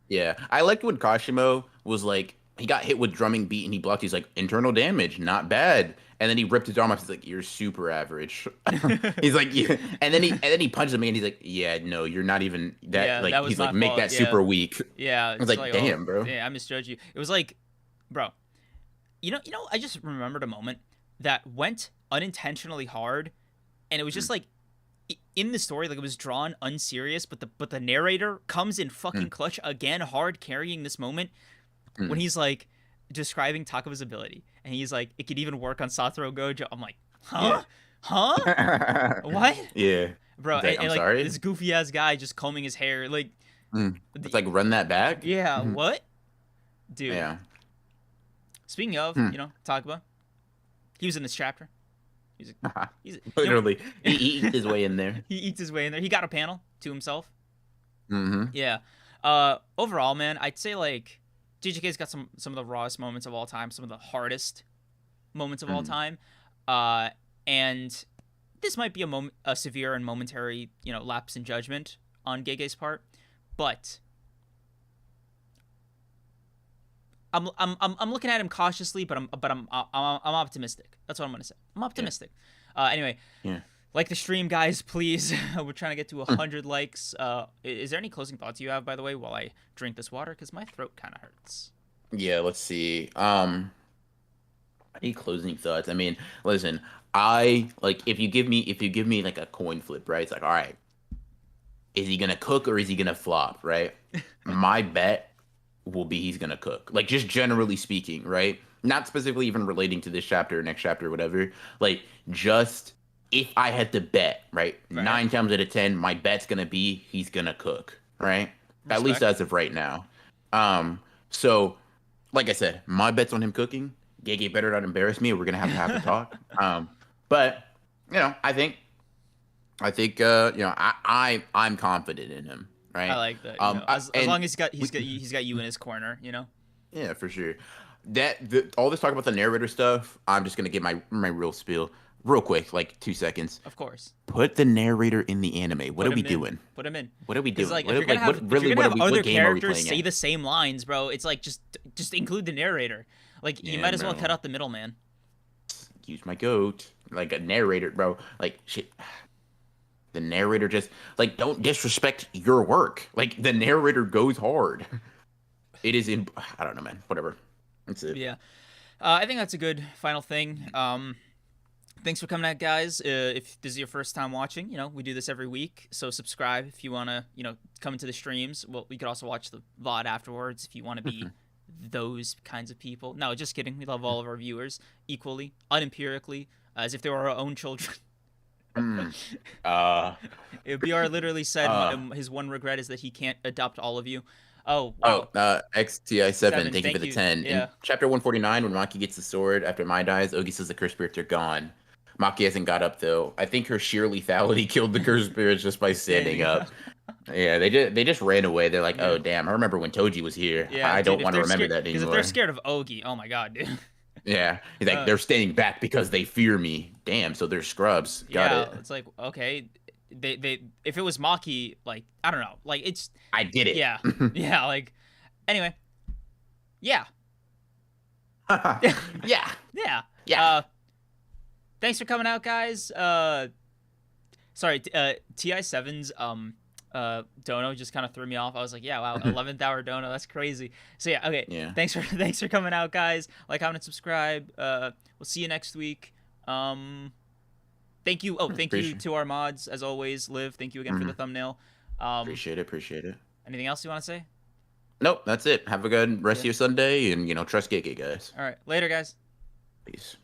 yeah. I liked when Kashimo was like, he got hit with drumming beat and he blocked. He's like, internal damage, not bad. And then he ripped his arm off. He's like, you're super average. He's like, yeah. And then he punches him and he's like, yeah, no, you're not even that. Yeah, Like, that was he's like, my make fault. that Yeah, super weak. yeah. I was It's like, like, oh, damn, bro. yeah, I misjudged you. It was like, bro, I just remembered a moment that went unintentionally hard, and it was just Mm, like in the story, like it was drawn unserious, but the narrator comes in fucking mm, clutch again, hard carrying this moment when mm. he's like describing Takuba's ability, and he's like, it could even work on Satoru Gojo. I'm like, huh, huh, Yeah. what, Yeah. bro? He's like, I'm And like sorry. this goofy ass guy just combing his hair, like, Mm. It's the, like, run that back. yeah, Mhm. what, dude? Yeah. Speaking of, Hmm. Takuba, he was in this chapter. He's, Literally, he eats his way in there. he eats his way in there. He got a panel to himself. Hmm. Yeah. Overall, man, I'd say like JJK's got some of the rawest moments of all time, some of the hardest moments of all Mm. time. And this might be a severe and momentary, lapse in judgment on Gege's part, but I'm looking at him cautiously, but I'm optimistic. That's what I'm gonna say. I'm Yeah. optimistic. Anyway, Yeah. like the stream, guys, please. We're trying to get to 100 likes. Is there any closing thoughts you have, by the way, while I drink this water? Because my throat kind of hurts. Yeah. Let's see. Any closing thoughts? I mean, listen, I like if you give me like a coin flip, right? It's like, all right, is he gonna cook or is he gonna flop, right? My bet will be he's gonna cook. Like just generally speaking, right? Not specifically even relating to this chapter or next chapter or whatever. Like just if I had to bet, right? Right. 9 times out of 10, my bet's gonna be he's gonna cook, right? At least Respect. as of right now. So like I said, my bet's on him cooking. Gege better not embarrass me, or we're gonna have to talk. But I'm confident in him, I right? like that. I, As and long as he's got you in his corner. yeah, for sure. All this talk about the narrator stuff, I'm just gonna get my real spiel real quick, like 2 seconds. Of course. Put the narrator in the anime. What Put are we him in. doing? Put him in. What are we Because doing? like What, if you're gonna have what really other what game are we characters playing say at? the same lines, bro, it's like just include the narrator. Like you Yeah, might as well bro. cut out the middleman. Use my goat. Like a narrator, bro. Like shit. The narrator just like don't disrespect your work. Like the narrator goes hard. It is in I don't know, man. Whatever. That's it. Yeah. I think that's a good final thing. thanks for coming out, guys. If this is your first time watching, we do this every week. So subscribe if you want to, come into the streams. Well, you could also watch the VOD afterwards if you want to be those kinds of people. No, just kidding. We love all of our viewers equally, unempirically, as if they were our own children. Mm. Uh, BR literally said his one regret is that he can't adopt all of you. Oh, wow. XTI7, thank you for thank the you. 10. Yeah. In chapter 149, when Maki gets the sword after Mai dies, Ogi says the cursed spirits are gone. Maki hasn't got up, though. I think her sheer lethality killed the cursed spirits just by standing up. Yeah, they just ran away. They're like, oh, damn, I remember when Toji was here. Yeah, I dude, don't want to remember that because if anymore. they're scared of Ogi, oh my god, dude. Yeah, he's like, they're staying back because they fear me. Damn, so they're scrubs. Got it. It's like, okay, they if it was Maki, like, I don't know, like, it's I get it. yeah, yeah, like, anyway, yeah, yeah, yeah. Thanks for coming out, guys. Sorry, TI7's dono just kind of threw me off. I was like, yeah, wow, 11th hour dono, that's crazy. So yeah, okay, yeah. Thanks for coming out, guys. Like, comment, and subscribe. We'll see you next week. Thank you. Oh, thank you to our mods as always. Liv, thank you again for the thumbnail. Appreciate it. Anything else you want to say? Nope, that's it. Have a good rest of your Sunday, and trust Gege, guys. All right, later, guys. Peace.